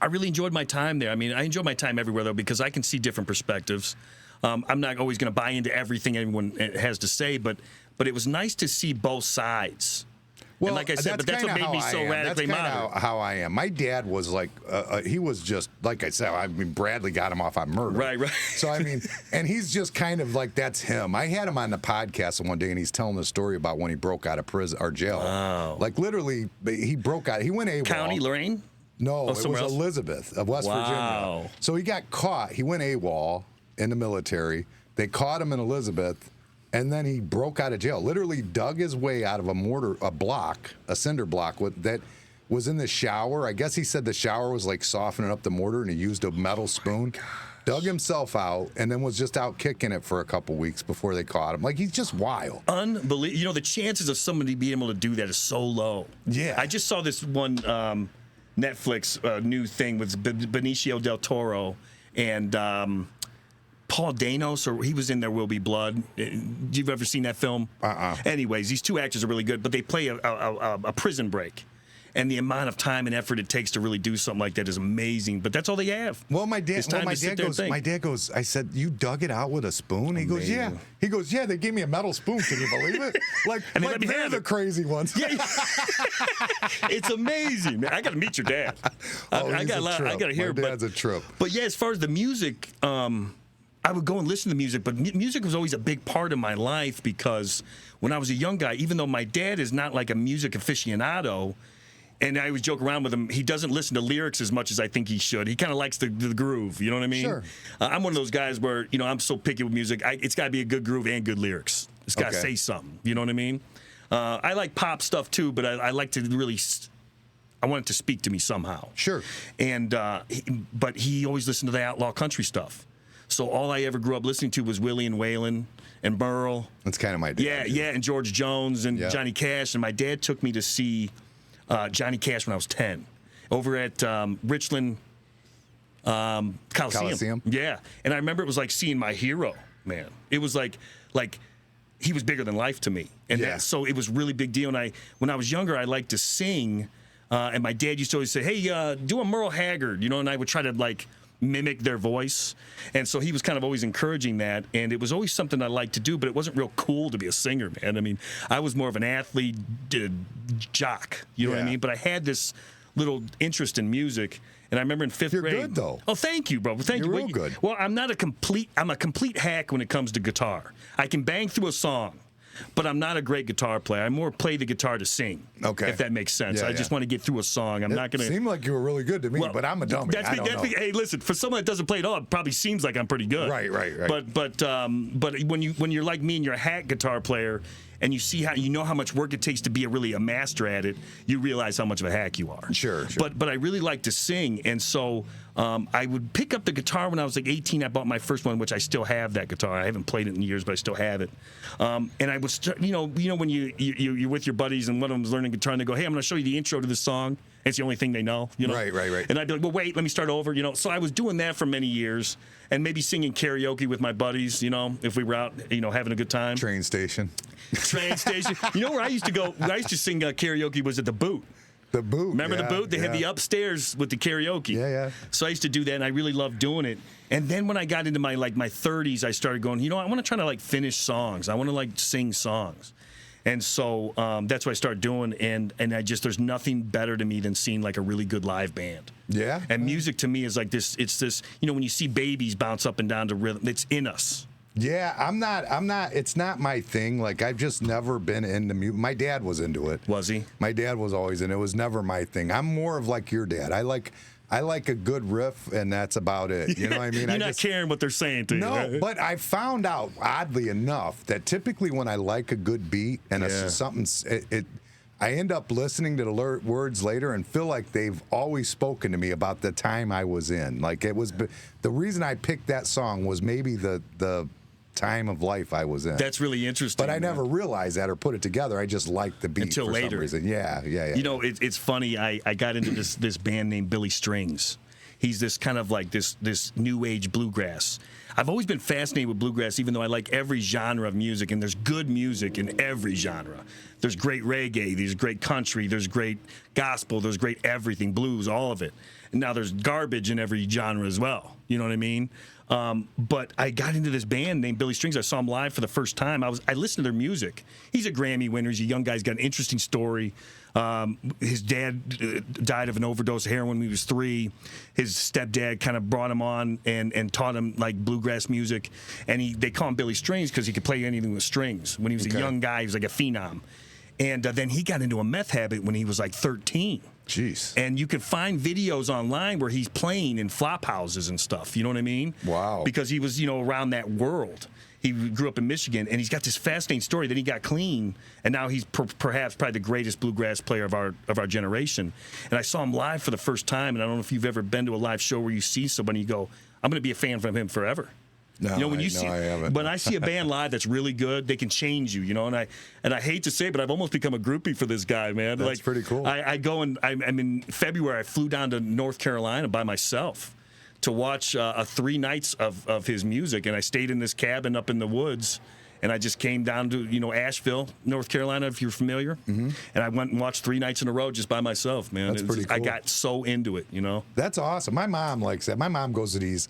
I really enjoyed my time there. I mean, I enjoy my time everywhere, though, because I can see different perspectives. I'm not always going to buy into everything anyone has to say, but it was nice to see both sides. Well, and like I said, that's what made me so radically moderate. That's how I am. My dad was like, he was just, like I said, I mean, Bradley got him off on murder. Right. So, I mean, and he's just kind of like, that's him. I had him on the podcast one day, and he's telling the story about when he broke out of prison or jail. Wow. Like, literally, he broke out. He went AWOL. County, Lorain? No, it was else? Elizabeth of West Virginia. So he got caught. He went AWOL in the military. They caught him in Elizabeth. And then he broke out of jail, literally dug his way out of a cinder block that was in the shower. I guess he said the shower was like softening up the mortar, and he used a metal spoon, dug himself out, and then was just out kicking it for a couple weeks before they caught him. Like, he's just wild. Unbelievable. The chances of somebody being able to do that is so low. Yeah. I just saw this one Netflix new thing with Benicio del Toro and Paul Danos, or he was in There Will Be Blood. You've ever seen that film? Anyways, these two actors are really good, but they play a prison break. And the amount of time and effort it takes to really do something like that is amazing. But that's all they have. Well, my dad goes, I said, you dug it out with a spoon? He goes, yeah. He goes, yeah, they gave me a metal spoon. Can you believe it? Like, and they're the crazy ones. Yeah. It's amazing, man. I got to meet your dad. I got to hear. My dad's a trip. But yeah, as far as the music, I would go and listen to music, but music was always a big part of my life because when I was a young guy, even though my dad is not like a music aficionado, And I always joke around with him. He doesn't listen to lyrics as much as I think he should. He kind of likes the groove. You know what I mean? Sure. I'm one of those guys where, I'm so picky with music. It's got to be a good groove and good lyrics. It's got to say something. You know what I mean? I like pop stuff too, but I like to really. I want it to speak to me somehow. Sure. And but he always listened to the outlaw country stuff. So all I ever grew up listening to was Willie and Waylon and Merle. That's kind of my dad. Yeah, and George Jones and Johnny Cash. And my dad took me to see Johnny Cash when I was 10 over at Richland Coliseum. Yeah. And I remember it was like seeing my hero, man. It was like he was bigger than life to me. And so it was really big deal. And when I was younger, I liked to sing. And my dad used to always say, hey, do a Merle Haggard, and I would try to mimic their voice. And so he was kind of always encouraging that. And it was always something I liked to do, but it wasn't real cool to be a singer, man. I mean, I was more of an athlete, jock, you know what I mean? But I had this little interest in music. And I remember in fifth grade. You're good, though. Oh, thank you, bro. Thank you. You're real good. Well, I'm a complete hack when it comes to guitar. I can bang through a song. But I'm not a great guitar player. I more play the guitar to sing. Okay. If that makes sense. I just want to get through a song. I'm not going to. Seemed like you were really good to me, but I'm a dummy. I don't know. Hey, listen. For someone that doesn't play at all, it probably seems like I'm pretty good. Right. But when you're like me and you're a hack guitar player, and you see how much work it takes to be a master at it, you realize how much of a hack you are. Sure. But I really like to sing, and so I would pick up the guitar when I was like 18. I bought my first one, which I still have that guitar. I haven't played it in years, but I still have it. And I was, when you're with your buddies and one of them's learning guitar, and they go, "Hey, I'm going to show you the intro to this song." It's the only thing they know, Right. And I'd be like, "Well, wait, let me start over." So I was doing that for many years, and maybe singing karaoke with my buddies. If we were out, having a good time. Train station. Where I used to go? I used to sing karaoke was at the Boot. The Boot. Remember the Boot? They had the upstairs with the karaoke. Yeah. So I used to do that, and I really loved doing it. And then when I got into my 30s, I started going, I want to try to finish songs. I want to sing songs. And so that's what I started doing. And there's nothing better to me than seeing a really good live band. Yeah. And music to me is like this. It's this. When you see babies bounce up and down to rhythm, it's in us. Yeah, I'm not, it's not my thing. I've just never been into music. My dad was into it. Was he? My dad was always in it. It was never my thing. I'm more of like your dad. I like a good riff, and that's about it. You know what I mean? You're not caring what they're saying to you. No, right? but I found out, oddly enough, that typically when I like a good beat and I end up listening to the words later and feel like they've always spoken to me about the time I was in. It was the reason I picked that song was maybe the time of life I was in. That's really interesting. But I never realized that or put it together. I just liked the beat until for later. Some reason. Yeah. It's funny. I got into this band named Billy Strings. He's this kind of this new age bluegrass. I've always been fascinated with bluegrass, even though I like every genre of music, and there's good music in every genre. There's great reggae, there's great country, there's great gospel, there's great everything, blues, all of it. And now there's garbage in every genre as well. You know what I mean? But I got into this band named Billy Strings. I saw him live for the first time. I listened to their music. He's a Grammy winner. He's a young guy. He's got an interesting story. His dad died of an overdose of heroin when he was 3. His stepdad kind of brought him on and taught him bluegrass music. And they call him Billy Strings because he could play anything with strings. When he was a young guy, he was like a phenom. And then he got into a meth habit when he was 13. Jeez. And you can find videos online where he's playing in flop houses and stuff. You know what I mean? Wow. Because he was, around that world. He grew up in Michigan, and he's got this fascinating story. Then he got clean, and now he's perhaps probably the greatest bluegrass player of our generation. And I saw him live for the first time, and I don't know if you've ever been to a live show where you see somebody and you go, I'm going to be a fan from him forever. No, I haven't. When I see a band live that's really good, they can change you, and I hate to say it, but I've almost become a groupie for this guy, man. That's pretty cool. I go and I'm in February. I flew down to North Carolina by myself to watch 3 nights of his music, and I stayed in this cabin up in the woods. And I just came down to, Asheville, North Carolina, if you're familiar. Mm-hmm. And I went and watched 3 nights in a row just by myself, man. That's pretty cool. I got so into it, That's awesome. My mom likes that. My mom goes to these,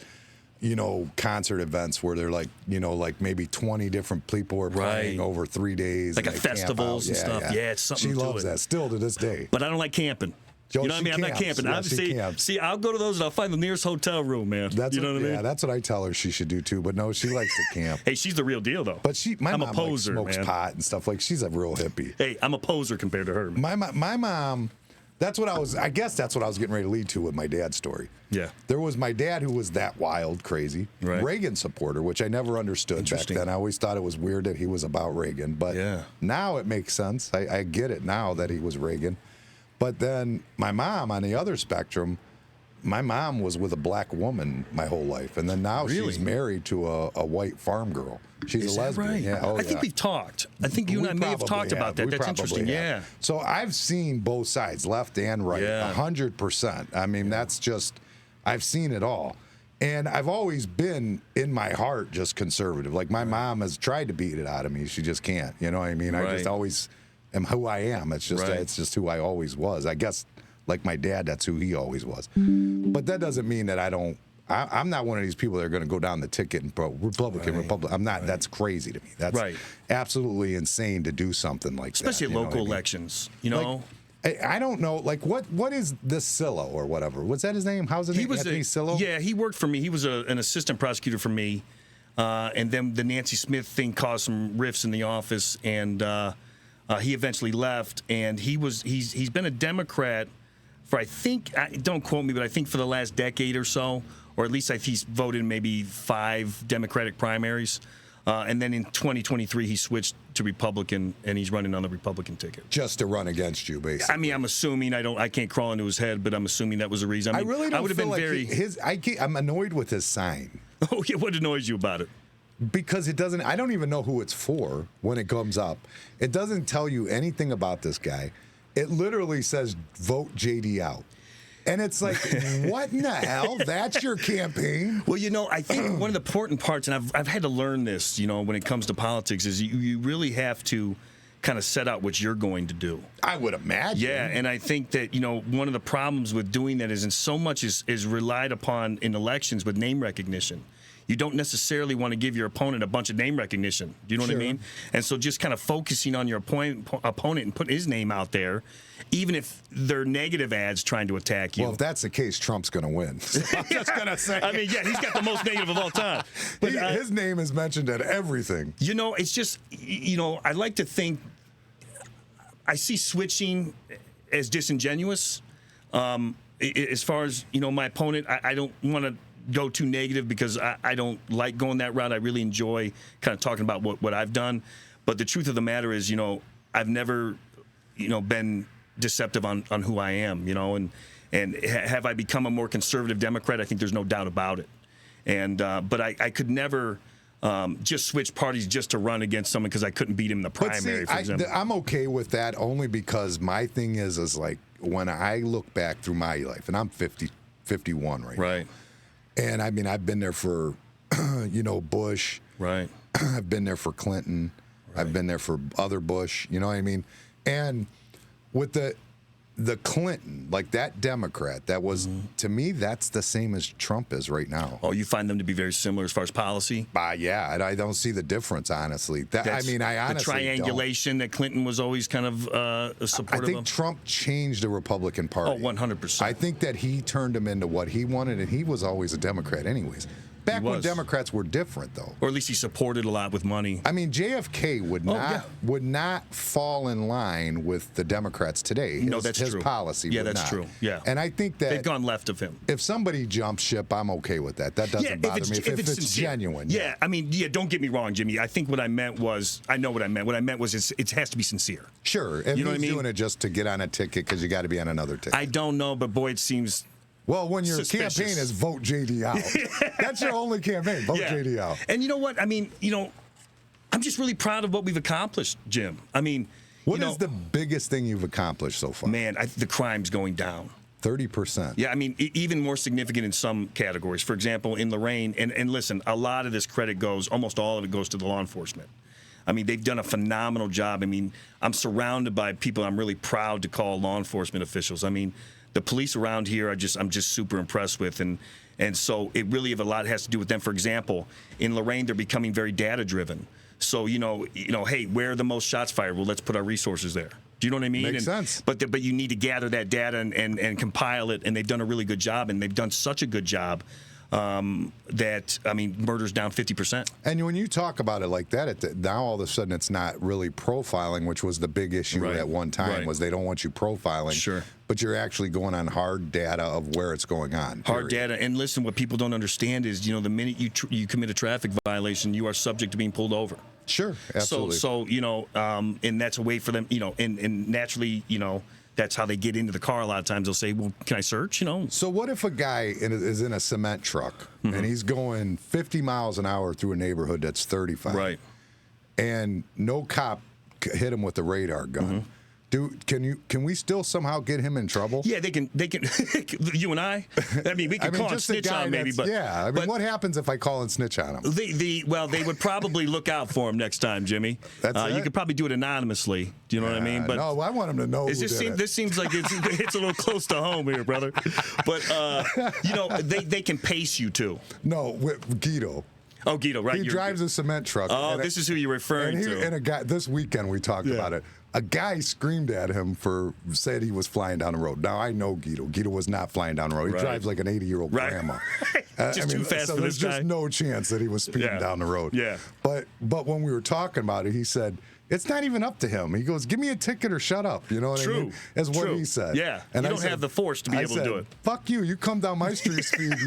concert events where they're maybe 20 different people are playing over 3 days. Like at festivals and stuff. Yeah, it's something she to loves it. that still to this day. But I don't like camping. You know what I mean? I'm not camping. See, I'll go to those and I'll find the nearest hotel room, man. You know what I mean? Yeah, that's what I tell her she should do too. But no, she likes to camp. Hey, she's the real deal though. But my mom a poser, smokes man. pot and stuff. She's a real hippie. Hey, I'm a poser compared to her. Man. My mom, That's what I guess that's what I was getting ready to lead to with my dad's story. Yeah. There was my dad who was that wild, crazy, Right. Reagan supporter, which I never understood back Interesting. then. I always thought it was weird that he was about Reagan. But Yeah. now it makes sense. I get it now that he was Reagan. But then my mom on the other spectrum, my mom was with a black woman my whole life. And then now Really? she's married to a white farm girl. She's Is a that lesbian. right? Yeah. Oh, I think yeah. we've talked. I think you and We I may have probably talked about that. We That's probably interesting. have. Yeah. So I've seen both sides, left and right, Yeah. 100%. I mean, that's just, I've seen it all. And I've always been, in my heart, just conservative. Like, my mom has tried to beat it out of me. She just can't. You know what I mean? I just Right. always am who I am. It's just, Right. it's just who I always was. I guess, like my dad, that's who he always was. But that doesn't mean that I'm not one of these people that are going to go down the ticket and go Republican. I'm not. That's crazy to me. That's Right. absolutely insane to do something like Especially that. at you know local what I mean? elections. You know. I don't know. Like, what is this Sillo or whatever? Was that his name? How's his name? Anthony Sillo? Yeah, he worked for me. He was an assistant prosecutor for me. And then the Nancy Smith thing caused some rifts in the office, and he eventually left. And he's been a Democrat for, I think, don't quote me, but I think for the last decade or so, or at least he's voted in maybe 5 Democratic primaries. And then in 2023, he switched to Republican, and he's running on the Republican ticket. Just to run against you, basically. I mean, I'm assuming I can't crawl into his head, but I'm assuming that was the reason. I mean, really don't would have feel been like very. I'm annoyed with his sign. Oh yeah, what annoys you about it? Because it doesn't, I don't even know who it's for when it comes up. It doesn't tell you anything about this guy. It literally says, vote JD out. And it's like, what in the hell? That's your campaign? Well, I think one of the important parts, and I've had to learn this, when it comes to politics, is you really have to kind of set out what you're going to do. I would imagine. Yeah, and I think that, one of the problems with doing that is, in so much is relied upon in elections with name recognition. You don't necessarily want to give your opponent a bunch of name recognition. Do you know what I mean? And so just kind of focusing on your opponent and putting his name out there, even if they're negative ads trying to attack you. Well, if that's the case, Trump's going to win. So I'm just going to say. I mean, yeah, he's got the most negative of all time. But his name is mentioned at everything. It's just, I like to think, I see switching as disingenuous. As far as, my opponent, I don't want to go too negative because I don't like going that route. I really enjoy kind of talking about what I've done. But the truth of the matter is, I've never, been deceptive on who I am, and have I become a more conservative Democrat? I think there's no doubt about it. And but I could never just switch parties just to run against someone because I couldn't beat him in the primary, for example. I'm okay with that only because my thing is like when I look back through my life, and I'm 51 right now. Right. And I mean, I've been there for, Bush. Right. I've been there for Clinton. Right. I've been there for other Bush. You know what I mean? And with the Clinton, like that Democrat, that was, to me, that's the same as Trump is right now. Oh, you find them to be very similar as far as policy? Yeah, and I don't see the difference, honestly. I honestly the triangulation that Clinton was always kind of supportive of? I think Trump changed the Republican Party. Oh, 100%. I think that he turned him into what he wanted, and he was always a Democrat anyways. Back when Democrats were different, though. Or at least he supported a lot with money. I mean, JFK would not fall in line with the Democrats today. That's his true. policy Yeah, would that's not. true. Yeah. And I think that they've gone left of him. If somebody jumps ship, I'm okay with that. That doesn't bother me. If it's genuine. Yeah, I mean, don't get me wrong, Jimmy. I think what I meant was, I know what I meant. What I meant was it has to be sincere. Sure. And you know what I mean? Doing it just to get on a ticket because you got to be on another ticket. I don't know, but boy, it seems... Well, when your suspicious. campaign is vote JD out, that's your only campaign, vote JD out. And you know what? I mean, I'm just really proud of what we've accomplished, Jim. I mean, what is the biggest thing you've accomplished so far? Man, the crime's going down. 30%. Yeah, I mean, even more significant in some categories. For example, in Lorain, and listen, a lot of this credit almost all of it goes to the law enforcement. I mean, they've done a phenomenal job. I mean, I'm surrounded by people I'm really proud to call law enforcement officials. I mean, the police around here, I'm just super impressed with, and so it really a lot has to do with them. For example, in Lorain, they're becoming very data driven. So hey, where are the most shots fired? Well, let's put our resources there. Do you know what I mean? Makes sense. But you need to gather that data and compile it, and they've done a really good job, and they've done such a good job that, I mean, murder's down 50%. And when you talk about it like that, now all of a sudden it's not really profiling, which was the big issue at one time, was they don't want you profiling. Sure. But you're actually going on hard data of where it's going on. Hard data. And listen, what people don't understand is, the minute you commit a traffic violation, you are subject to being pulled over. Sure, absolutely. So and that's a way for them, and naturally, that's how they get into the car. A lot of times they'll say, well, can I search, So what if a guy is in a cement truck and he's going 50 miles an hour through a neighborhood that's 35? Right. And no cop hit him with a radar gun. Can we still somehow get him in trouble? Yeah, they can. You and I mean, we can call and snitch on him maybe, but yeah. I mean, what happens if I call and snitch on him? They would probably look out for him next time, Jimmy. That's you could probably do it anonymously. Do you know what I mean? But no, I want him to know. This seems like it's a little close to home here, brother. But they can pace you too. No, with Guido. Oh, Guido, right? He drives a cement truck. Oh, this is who you're referring to. And a guy. This weekend we talked about it. A guy screamed at him said he was flying down the road. Now I know Guido. Guido was not flying down the road. He drives like an 80-year-old grandma. Just too fast for this guy. There's just no chance that he was speeding down the road. Yeah. But when we were talking about it, he said, it's not even up to him. He goes, give me a ticket or shut up. You know what I mean? That's what he said. Yeah. And you don't have the force to be able to do it. Fuck you. You come down my street speeding.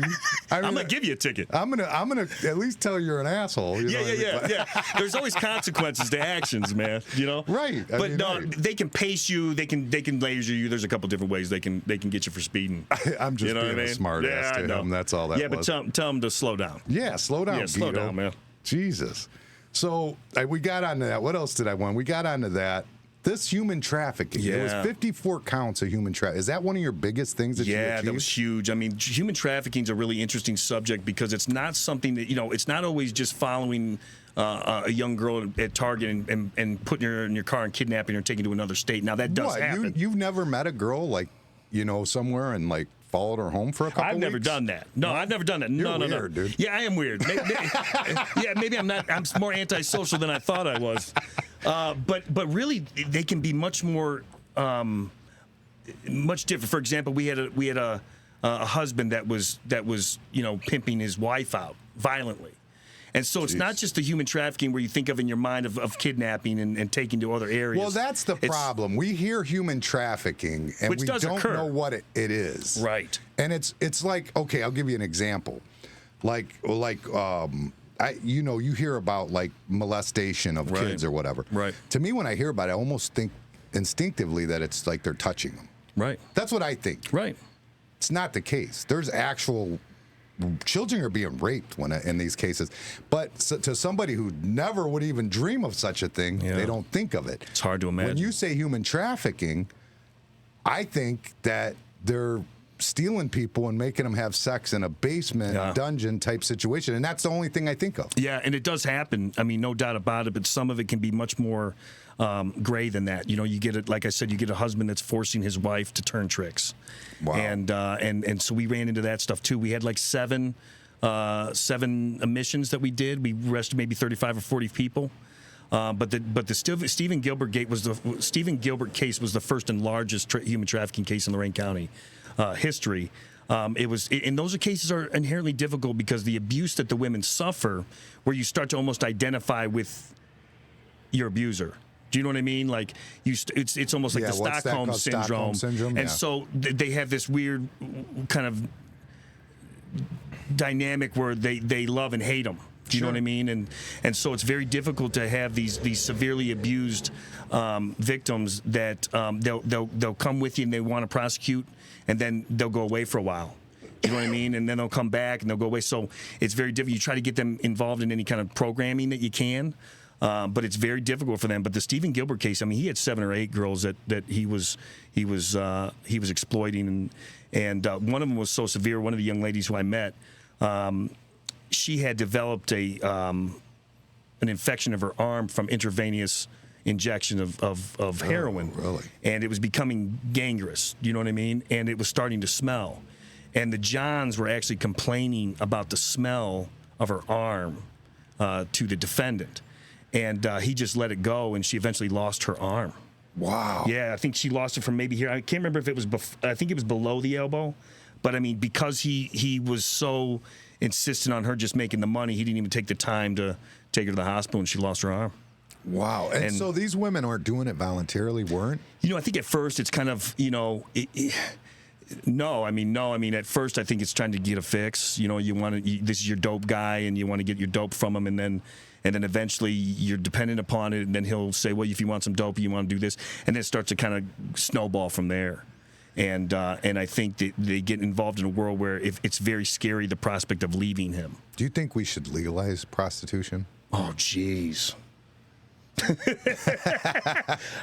I'm gonna give you a ticket. I'm gonna at least tell you're an asshole. Yeah. There's always consequences to actions, man. Right. They can pace you. They can laser you. There's a couple different ways they can get you for speeding. I'm just being a smart ass to him. That's all that was. Yeah, but tell him to slow down. Yeah, slow down. Yeah, slow down, man. Jesus. So we got onto that. What else did I want? We got onto that. This human trafficking. Yeah. It was 54 counts of human trafficking. Is that one of your biggest things that you achieved? Yeah, that was huge. I mean, human trafficking is a really interesting subject because it's not something that, it's not always just following a young girl at Target and putting her in your car and kidnapping her and taking her to another state. Now, that does happen. You've never met a girle, somewhere and, followed her home for a couple I've weeks? never done that. No, I've never done that. You're no. weird, dude. Yeah, I am weird. Maybe I'm not. I'm more antisocial than I thought I was. But really, they can be much more, much different. For example, we had a husband that was pimping his wife out violently. And so it's not just the human trafficking where you think of in your mind of kidnapping and taking to other areas. Well, that's the problem. We hear human trafficking, and we don't know what it is. Right. And it's like, okay, I'll give you an example. You hear about molestation of kids or whatever. Right. To me, when I hear about it, I almost think instinctively that it's like they're touching them. Right. That's what I think. Right. It's not the case. There's actual children are being raped in these cases, but to somebody who never would even dream of such a thing, they don't think of it. It's hard to imagine. When you say human trafficking, I think that they're stealing people and making them have sex in a basement, dungeon type situation, and that's the only thing I think of. Yeah, and it does happen. I mean, no doubt about it. But some of it can be much more gray than that. You get it. Like I said, you get a husband that's forcing his wife to turn tricks. Wow. And so we ran into that stuff too. We had seven emissions that we did. We arrested maybe 35 or 40 people. But the Stephen Gilbert case was the first and largest human trafficking case in Lorain County history. And those cases are inherently difficult because the abuse that the women suffer, where you start to almost identify with your abuser. Do you know what I mean? It's almost like the Stockholm syndrome. And so they have this weird kind of dynamic where they love and hate them. Do you know what I mean? And so it's very difficult to have these severely abused victims that they'll come with you and they want to prosecute, and then they'll go away for a while. You know what I mean? And then they'll come back and they'll go away. So it's very difficult. You try to get them involved in any kind of programming that you can, but it's very difficult for them. But the Stephen Gilbert case, I mean, he had 7 or 8 girls that he was exploiting, and one of them was so severe. One of the young ladies who I met, she had developed an infection of her arm from intravenous injection of heroin. Really? And it was becoming gangrenous, you know what I mean? And it was starting to smell. And the Johns were actually complaining about the smell of her arm to the defendant. And he just let it go, and she eventually lost her arm. Wow. Yeah, I think she lost it from maybe here. I can't remember if it was I think it was below the elbow. But, I mean, because he was so insisting on her just making the money. He didn't even take the time to take her to the hospital, and she lost her arm. Wow. And so these women aren't doing it voluntarily, weren't? I think at first it's kind of, no. I mean, at first I think it's trying to get a fix. You want to, this is your dope guy, and you want to get your dope from him, and then eventually you're dependent upon it, and then he'll say, well, if you want some dope, you want to do this, and then it starts to kind of snowball from there. And I think that they get involved in a world where if it's very scary, the prospect of leaving him. Do you think we should legalize prostitution? Oh, jeez.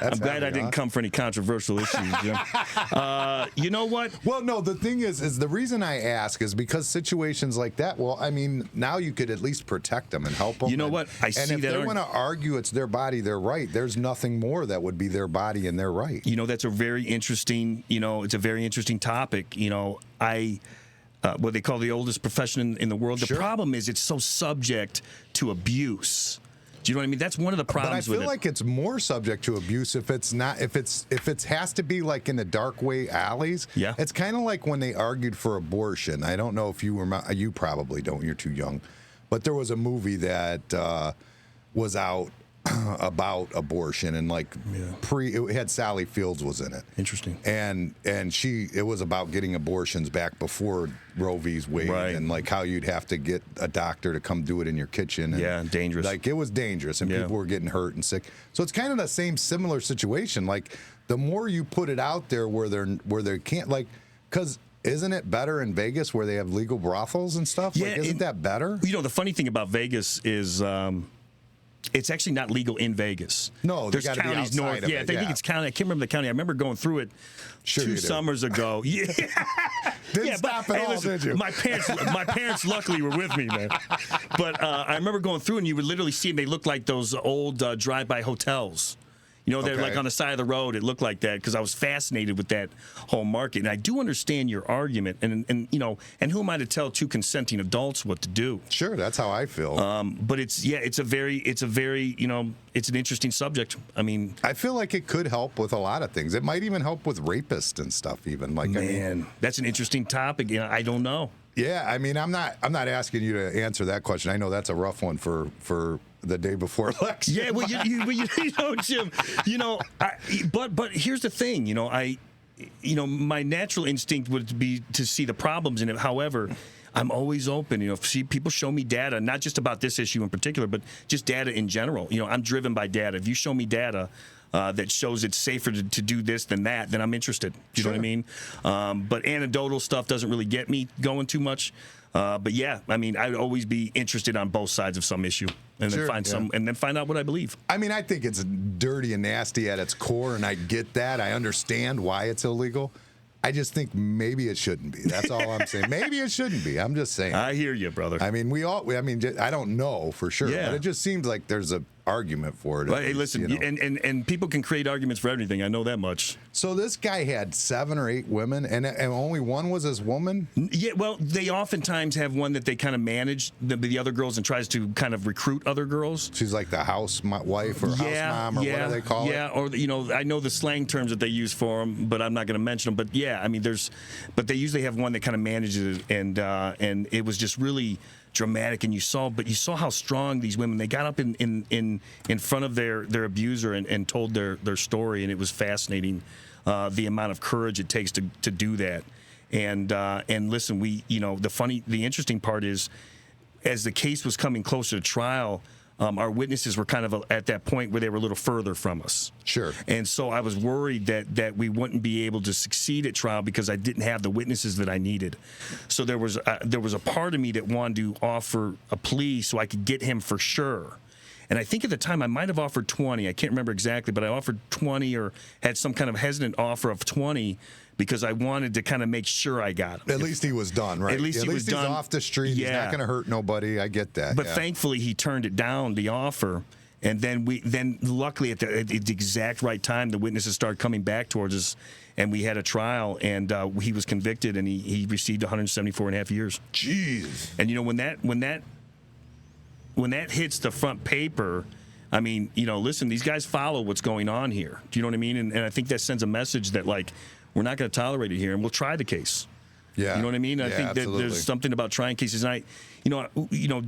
I'm glad I didn't come for any controversial issues, Jim. You know what? Well, no, the thing is the reason I ask is because situations like that, well, I mean, now you could at least protect them and help them. You know what? I see that. And if they want to argue it's their body, their right, there's nothing more that would be their body and their right. That's a very interesting, it's a very interesting topic. What they call the oldest profession in the world. The problem is it's so subject to abuse. Do you know what I mean? That's one of the problems with it. But I feel like it's more subject to abuse if it has to be like in the dark way alleys. Yeah. It's kind of like when they argued for abortion. I don't know if you probably don't. You're too young. But there was a movie that was out about abortion, and it had Sally Fields was in it. Interesting. And it was about getting abortions back before Roe v's Wade, right. And like how you'd have to get a doctor to come do it in your kitchen. And dangerous. Like it was dangerous, and people were getting hurt and sick. So it's kind of the similar situation. Like the more you put it out there where they can't, like, because isn't it better in Vegas where they have legal brothels and stuff? Yeah, isn't that better? The funny thing about Vegas is it's actually not legal in Vegas. No, there's counties north. Of it, I think it's county. I can't remember the county. I remember going through it 2 summers ago. Yeah, didn't stop at all, did you? My parents luckily were with me, man. But I remember going through, and you would literally see them. They looked like those old drive-by hotels. They're like on the side of the road. It looked like that because I was fascinated with that whole market. And I do understand your argument. And who am I to tell two consenting adults what to do? Sure, that's how I feel. But it's a very, it's an interesting subject. I mean, I feel like it could help with a lot of things. It might even help with rapists and stuff. Even that's an interesting topic. I don't know. Yeah, I mean, I'm not asking you to answer that question. I know that's a rough one for the day before election. Yeah, well, Jim, but here's the thing, my natural instinct would be to see the problems in it. However, I'm always open. If people show me data, not just about this issue in particular, but just data in general. I'm driven by data. If you show me data that shows it's safer to do this than that, then I'm interested. Do you know what I mean? But anecdotal stuff doesn't really get me going too much. But yeah, I mean, I'd always be interested on both sides of some issue, and then find out what I believe. I mean, I think it's dirty and nasty at its core, and I get that. I understand why it's illegal. I just think maybe it shouldn't be. That's all I'm saying. Maybe it shouldn't be. I'm just saying. I hear you, brother. I mean, I don't know for sure, but it just seems like there's a argument for it. Well, hey, listen, and people can create arguments for everything. I know that much. So this guy had 7 or 8 women, and only one was his woman? Yeah, well, they oftentimes have one that they kind of manage the other girls and tries to kind of recruit other girls. She's like the house wife or house mom, or what do they call it? Yeah, or I know the slang terms that they use for them, but I'm not going to mention them. But yeah, I mean, but they usually have one that kind of manages it, and it was just really dramatic, and you saw how strong these women, they got up in front of their abuser and told their story, and it was fascinating, the amount of courage it takes to do that. And listen, the interesting part is, as the case was coming closer to trial, our witnesses were kind of at that point where they were a little further from us. Sure. And so I was worried that we wouldn't be able to succeed at trial because I didn't have the witnesses that I needed. So there was a part of me that wanted to offer a plea so I could get him for sure. And I think at the time I might have offered 20. I can't remember exactly, but I offered 20 or had some kind of hesitant offer of 20 because I wanted to kind of make sure I got him. At least he was done, right? At least he was done. He's off the street. Yeah. He's not going to hurt nobody. I get that. But thankfully he turned it down, the offer. And then luckily at the exact right time, the witnesses started coming back towards us, and we had a trial, and he was convicted, and he received 174 and a half years. Jeez. And when that hits the front paper, I mean, listen, these guys follow what's going on here. Do you know what I mean? And I think that sends a message that, like, we're not going to tolerate it here, and we'll try the case. Yeah. You know what I mean? I Yeah, think that absolutely. there's something about trying cases. And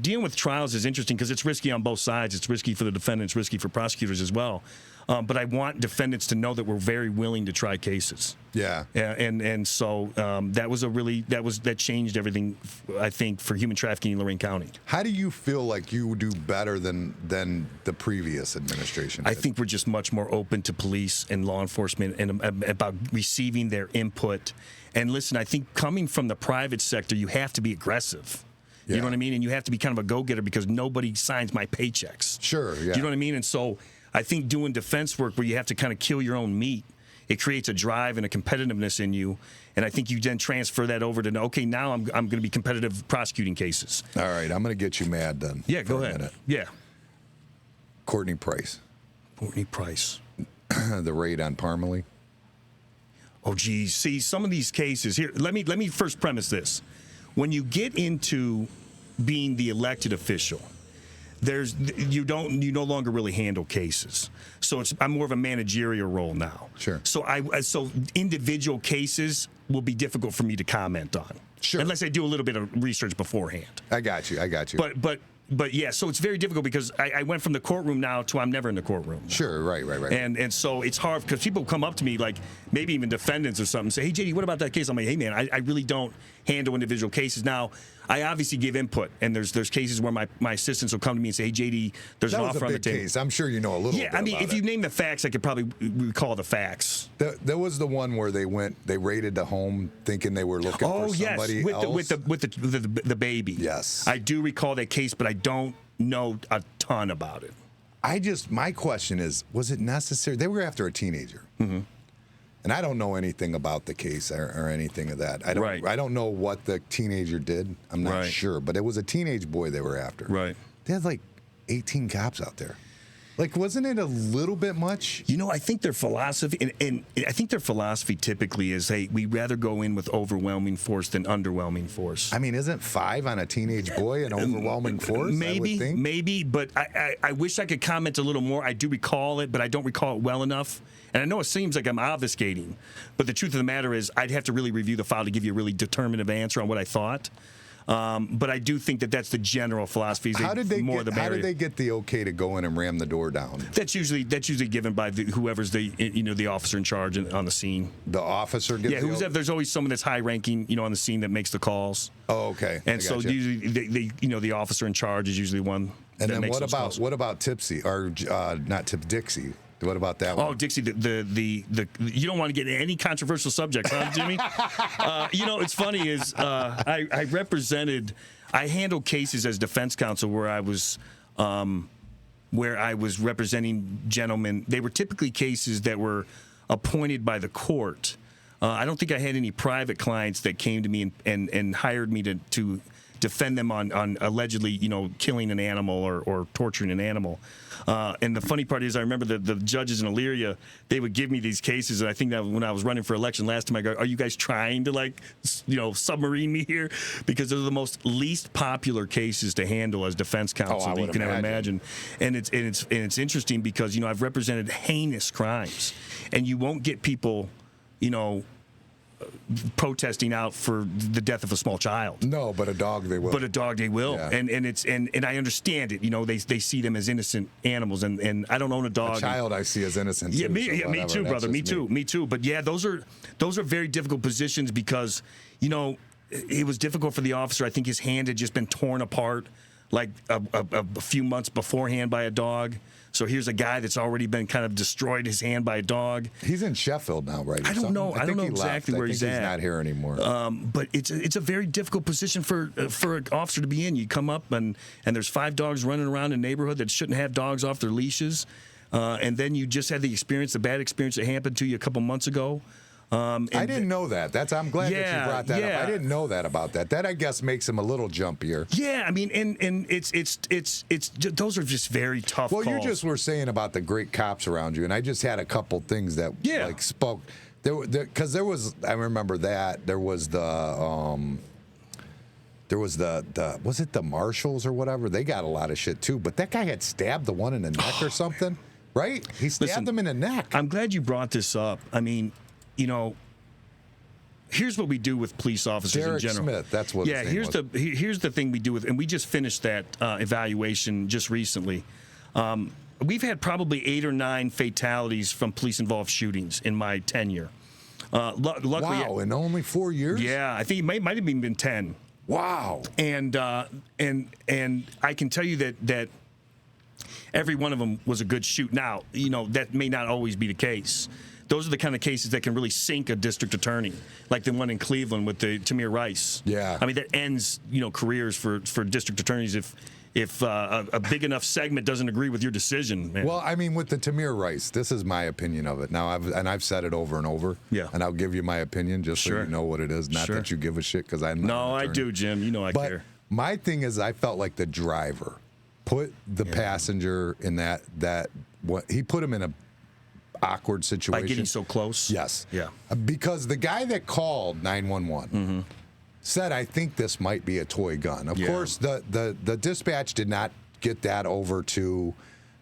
dealing with trials is interesting because it's risky on both sides. It's risky for the defendant. It's risky for prosecutors as well. But I want defendants to know that we're very willing to try cases. Yeah. And so that changed everything, I think, for human trafficking in Lorain County. How do you feel like you do better than the previous administration did? I think we're just much more open to police and law enforcement and about receiving their input. And listen, I think coming from the private sector, you have to be aggressive. You Yeah. know what I mean? And you have to be kind of a go-getter because nobody signs my paychecks. Sure, yeah. Do you know what I mean? And so I think doing defense work where you have to kind of kill your own meat, it creates a drive and a competitiveness in you. And I think you then transfer that over to, okay, now I'm going to be competitive prosecuting cases. All right, I'm going to get you mad then. Yeah, for go a ahead. minute. Yeah. Courtney Price, Courtney Price. the raid on Parmalee. Oh, geez. See, some of these cases here. Let me first premise this. When you get into being the elected official, you no longer really handle cases. So I'm more of a managerial role now. Sure. So individual cases will be difficult for me to comment on. Sure. Unless I do a little bit of research beforehand. I got you. But yeah, so it's very difficult because I went from the courtroom now to I'm never in the courtroom. Sure, right. And so it's hard because people come up to me, like maybe even defendants or something, say, hey, JD, what about that case? I'm like, hey, man, I really don't handle individual cases. Now, I obviously give input, and there's cases where my assistants will come to me and say, hey, JD, there's an offer on the table. Case. I'm sure you know a little bit Yeah, I mean, about if you name the facts, I could probably recall the facts. There was the one where they raided the home thinking they were looking for somebody else. With the baby. Yes. I do recall that case, but I don't know a ton about it. My question is, was it necessary? They were after a teenager. Mm-hmm. And I don't know anything about the case or anything of that. I don't know what the teenager did. I'm not sure. But it was a teenage boy they were after. Right. They had like 18 cops out there. Like, wasn't it a little bit much? You know, I think their philosophy, and I think their philosophy typically is, hey, we rather go in with overwhelming force than underwhelming force. I mean, isn't 5 on a teenage boy an overwhelming force? Maybe, but I wish I could comment a little more. I do recall it, but I don't recall it well enough. And I know it seems like I'm obfuscating, but the truth of the matter is I'd have to really review the file to give you a really determinative answer on what I thought. But I do think that that's the general philosophy. How did they get the okay to go in and ram the door down? That's usually given by whoever's the officer in charge on the scene. The officer gives there's always someone that's high ranking on the scene that makes the calls. Oh, okay. And so usually the officer in charge is usually one. And then what about Tipsy or not Dixie? What about that one? Oh, Dixie, the you don't want to get into any controversial subjects, huh, Jimmy? It's funny is I handled cases as defense counsel where I was representing gentlemen. They were typically cases that were appointed by the court. I don't think I had any private clients that came to me and hired me to defend them on allegedly, killing an animal or torturing an animal. And the funny part is I remember the judges in Elyria, they would give me these cases, and I think that when I was running for election last time, I go, are you guys trying to submarine me here? Because they're the most least popular cases to handle as defense counsel that you can ever imagine. And it's interesting because, I've represented heinous crimes, and you won't get people, protesting out for the death of a small child. No, but a dog they will. Yeah. And I understand it. They see them as innocent animals, and I don't own a dog. A child I see as innocent. Yeah, too, me too, brother. Me too. But yeah, those are very difficult positions because it was difficult for the officer. I think his hand had just been torn apart like a few months beforehand by a dog. So here's a guy that's already been kind of destroyed his hand by a dog. He's in Sheffield now, right? I don't know. I don't know exactly where he's at. He's not here anymore. But it's a very difficult position for an officer to be in. You come up and there's 5 dogs running around in a neighborhood that shouldn't have dogs off their leashes, and then you just had the bad experience that happened to you a couple months ago. I didn't know that. I'm glad that you brought that up. I didn't know that about that. That I guess makes him a little jumpier. Yeah, I mean, and it's those are just very tough. Well, calls. you just were saying about the great cops around you, and I just had a couple things that spoke. Because there was, I remember that there was the was it the marshals or whatever? They got a lot of shit too. But that guy had stabbed the one in the neck or something, right? He stabbed him in the neck. I'm glad you brought this up. I mean, here's what we do with police officers Derek in general. Smith, that's what. Yeah, his name was. here's the thing we do with, and we just finished that evaluation just recently. We've had probably 8 or 9 fatalities from police-involved shootings in my tenure. Luckily, Wow, in only 4 years? yeah, I think it might have even been 10. Wow. And I can tell you that every one of them was a good shoot. Now, that may not always be the case. Those are the kind of cases that can really sink a district attorney, like the one in Cleveland with the Tamir Rice. Yeah. I mean, that ends careers for district attorneys if a big enough segment doesn't agree with your decision. Man. Well, I mean, with the Tamir Rice, this is my opinion of it. Now, I've said it over and over. Yeah. And I'll give you my opinion just so Sure. you know what it is. Not Sure. that you give a shit, because I'm not. No, an I attorney. do, Jim. I But care. my thing is, I felt like the driver put the passenger in he put him in a awkward situation. By getting so close? Yes. Yeah. Because the guy that called 911 said, I think this might be a toy gun. Of Yeah. course, the dispatch did not get that over to.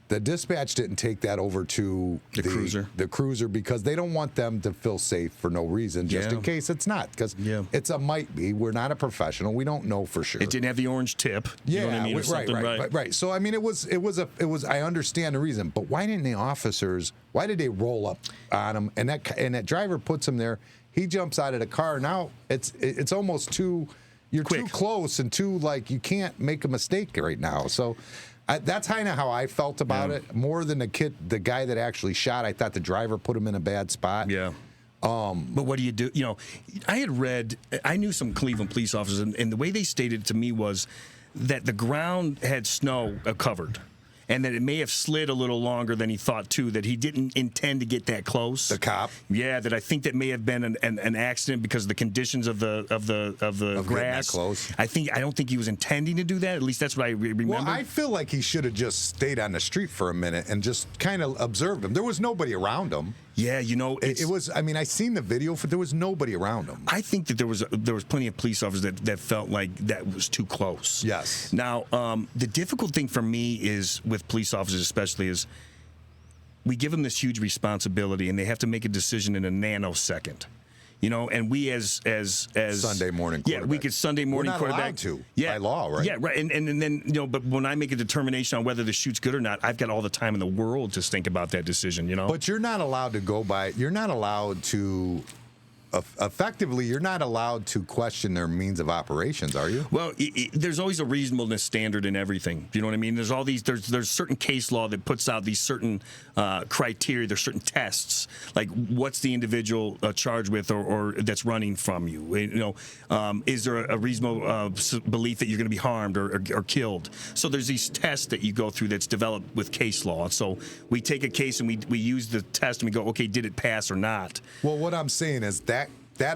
The dispatch didn't take that over to The cruiser. The cruiser, because they don't want them to feel safe for no reason, just Yeah. in case it's not. Because it's a might be. We're not a professional. We don't know for sure. It didn't have the orange tip. You know what I mean? Or something, right. So I mean, it was. I understand the reason, but why didn't the officers? Why did they roll up on him? And that driver puts him there. He jumps out of the car. Now it's almost too. You're Quick. too close and too you can't make a mistake right now. So. That's kind of how I felt about it. More than the guy that actually shot. I thought the driver put him in a bad spot. Yeah. But what do you do? I knew some Cleveland police officers, and the way they stated it to me was that the ground had snow covered, and that it may have slid a little longer than he thought too. That he didn't intend to get that close. The cop. Yeah, that I think that may have been an accident because of the conditions of the grass. that close. I don't think he was intending to do that. At least that's what I remember. Well, I feel like he should have just stayed on the street for a minute and just kind of observed him. There was nobody around him. Yeah, It was. I mean, I seen the video. There was nobody around him. I think that there was plenty of police officers that felt like that was too close. Yes. Now, the difficult thing for me is with police officers, especially, is we give them this huge responsibility, and they have to make a decision in a nanosecond. And we as Sunday morning yeah, we could Sunday morning We're not quarterback allowed to, yeah, by law, right? Yeah, right. And then but when I make a determination on whether the shoot's good or not, I've got all the time in the world to think about that decision. But you're not allowed to go by. You're not allowed to. Effectively, you're not allowed to question their means of operations, are you? Well, there's always a reasonableness standard in everything. You know what I mean? There's certain case law that puts out these certain criteria. There's certain tests, like what's the individual charged with or that's running from you. Is there a reasonable belief that you're going to be harmed or killed? So there's these tests that you go through that's developed with case law. So we take a case and we use the test and we go, okay, did it pass or not? Well, what I'm saying is that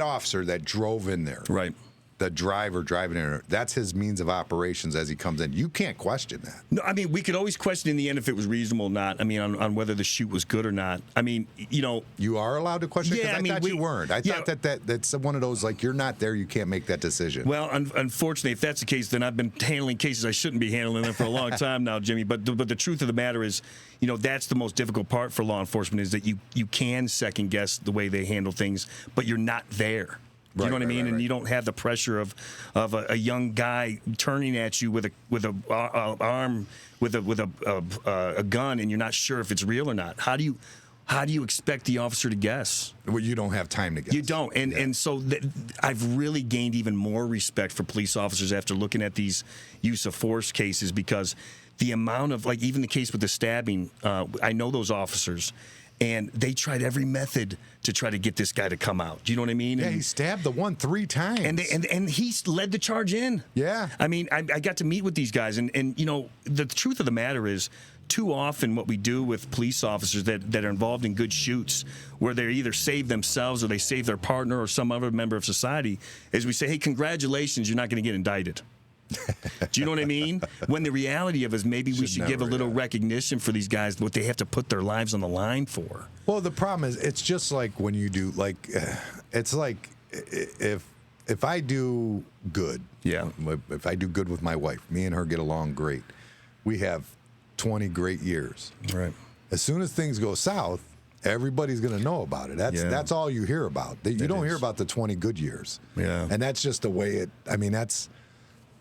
officer that drove in there, right? The driver driving in there, that's his means of operations as he comes in. You can't question that. No, I mean, we could always question in the end if it was reasonable or not. I mean, on whether the shoot was good or not. I mean, You are allowed to question it? Yeah, Because I thought you weren't. I thought that's one of those, you're not there, you can't make that decision. Well, unfortunately, if that's the case, then I've been handling cases I shouldn't be handling them for a long time now, Jimmy. But the truth of the matter is, that's the most difficult part for law enforcement is that you can second guess the way they handle things, but you're not there. You know what I mean? And you don't have the pressure of a young guy turning at you with a arm with a gun, and you're not sure if it's real or not. How do you expect the officer to guess? Well, you don't have time to guess. You don't, and so I've really gained even more respect for police officers after looking at these use of force cases, because the amount of even the case with the stabbing, I know those officers. And they tried every method to try to get this guy to come out. Do you know what I mean? Yeah, he stabbed the one 3 times. And he led the charge in. Yeah. I mean, I got to meet with these guys, and the truth of the matter is, too often what we do with police officers that are involved in good shoots, where they either save themselves or they save their partner or some other member of society, is we say, hey, congratulations, you're not going to get indicted. Do you know what I mean? When the reality of it is maybe we should give a little recognition for these guys, what they have to put their lives on the line for. Well, the problem is, it's just like when you do, it's like if I do good, if I do good with my wife, me and her get along great. We have 20 great years. Right. As soon as things go south, everybody's going to know about it. That's all you hear about. You don't hear about the 20 good years. Yeah. And that's just the way it, I mean, that's,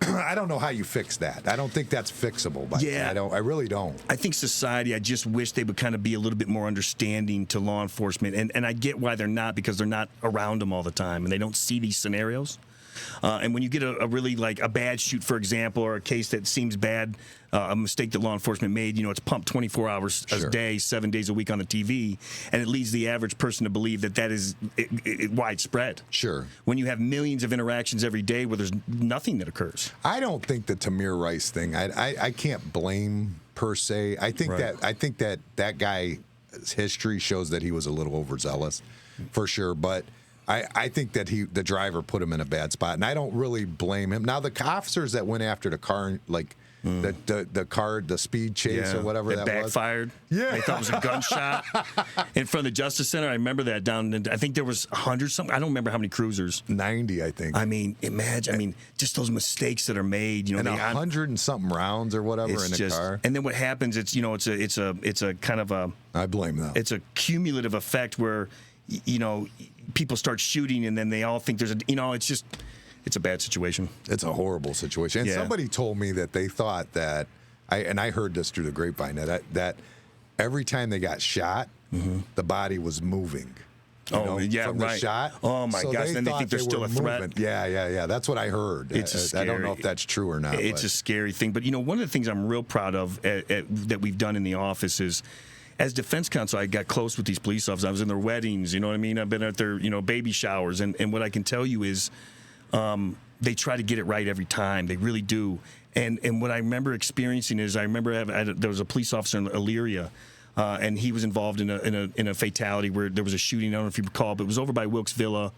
I don't know how you fix that. I don't think that's fixable. I really don't. I think society, I just wish they would kind of be a little bit more understanding to law enforcement. And I get why they're not, because they're not around them all the time and they don't see these scenarios. And when you get a really like a bad shoot, for example, or a case that seems bad, a mistake that law enforcement made, it's pumped 24 hours a day, 7 days a week on the TV, and it leads the average person to believe that is widespread. Sure. When you have millions of interactions every day where there's nothing that occurs. I don't think the Tamir Rice thing, I can't blame per se. I think that guy's history shows that he was a little overzealous, for sure, but I think that the driver put him in a bad spot, and I don't really blame him. Now, the officers that went after the car, like the speed chase or whatever that backfired. Yeah. They thought it was a gunshot in front of the Justice Center. I remember that I think there was 100 something. I don't remember how many cruisers. 90, I think. I mean, imagine. I mean, just those mistakes that are made. And 100 and something rounds or whatever in the car. And then what happens? It's it's a kind of a. I blame them. It's a cumulative effect where people start shooting, and then they all think there's it's a bad situation. It's a horrible situation. And somebody told me that they thought that, I heard this through the grapevine, that every time they got shot, the body was moving. From the shot. Oh my gosh! Then they think they're still a threat. Moving. Yeah. That's what I heard. I don't know if that's true or not. It's a scary thing. But one of the things I'm real proud of that we've done in the office is, as defense counsel, I got close with these police officers. I was in their weddings, you know what I mean? I've been at their, baby showers. And what I can tell you is they try to get it right every time. They really do. And what I remember experiencing is there was a police officer in Elyria, and he was involved in a fatality where there was a shooting. I don't know if you recall, but it was over by Wilkes Villa.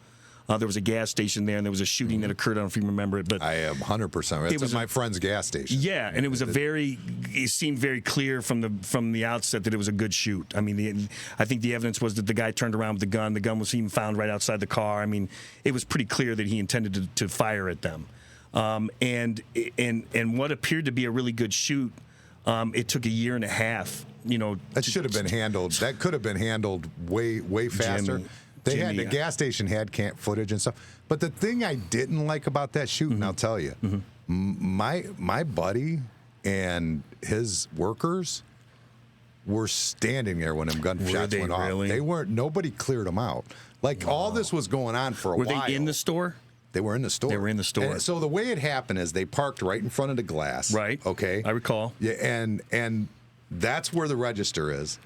There was a gas station there, and there was a shooting that occurred. I don't know if you remember it, but I am 100%. It was my friend's gas station. Yeah, and it seemed very clear from the outset that it was a good shoot. I mean, I think the evidence was that the guy turned around with the gun. The gun was even found right outside the car. I mean, it was pretty clear that he intended to fire at them. And what appeared to be a really good shoot, it took a year and a half. That should have been handled. That could have been handled way faster. The gas station had footage and stuff. But the thing I didn't like about that shooting, I'll tell you, my buddy and his workers were standing there when them gunshots went off. Really? They weren't. Nobody cleared them out. Like all this was going on for a while. Were they in the store? They were in the store. They were in the store. And so the way it happened is they parked right in front of the glass. Right. Okay. I recall. Yeah, and that's where the register is.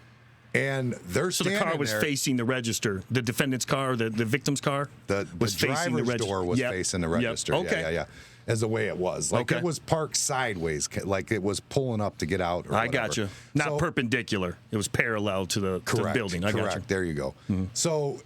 And they're standing there. So the car was facing the register. The defendant's car, the victim's car, was facing the register. Door was facing the register. Yep. Okay. Yeah. As the way it was. Like it was parked sideways, like it was pulling up to get out. Or I got you. Not perpendicular. It was parallel to the building. I got you. There you go. So,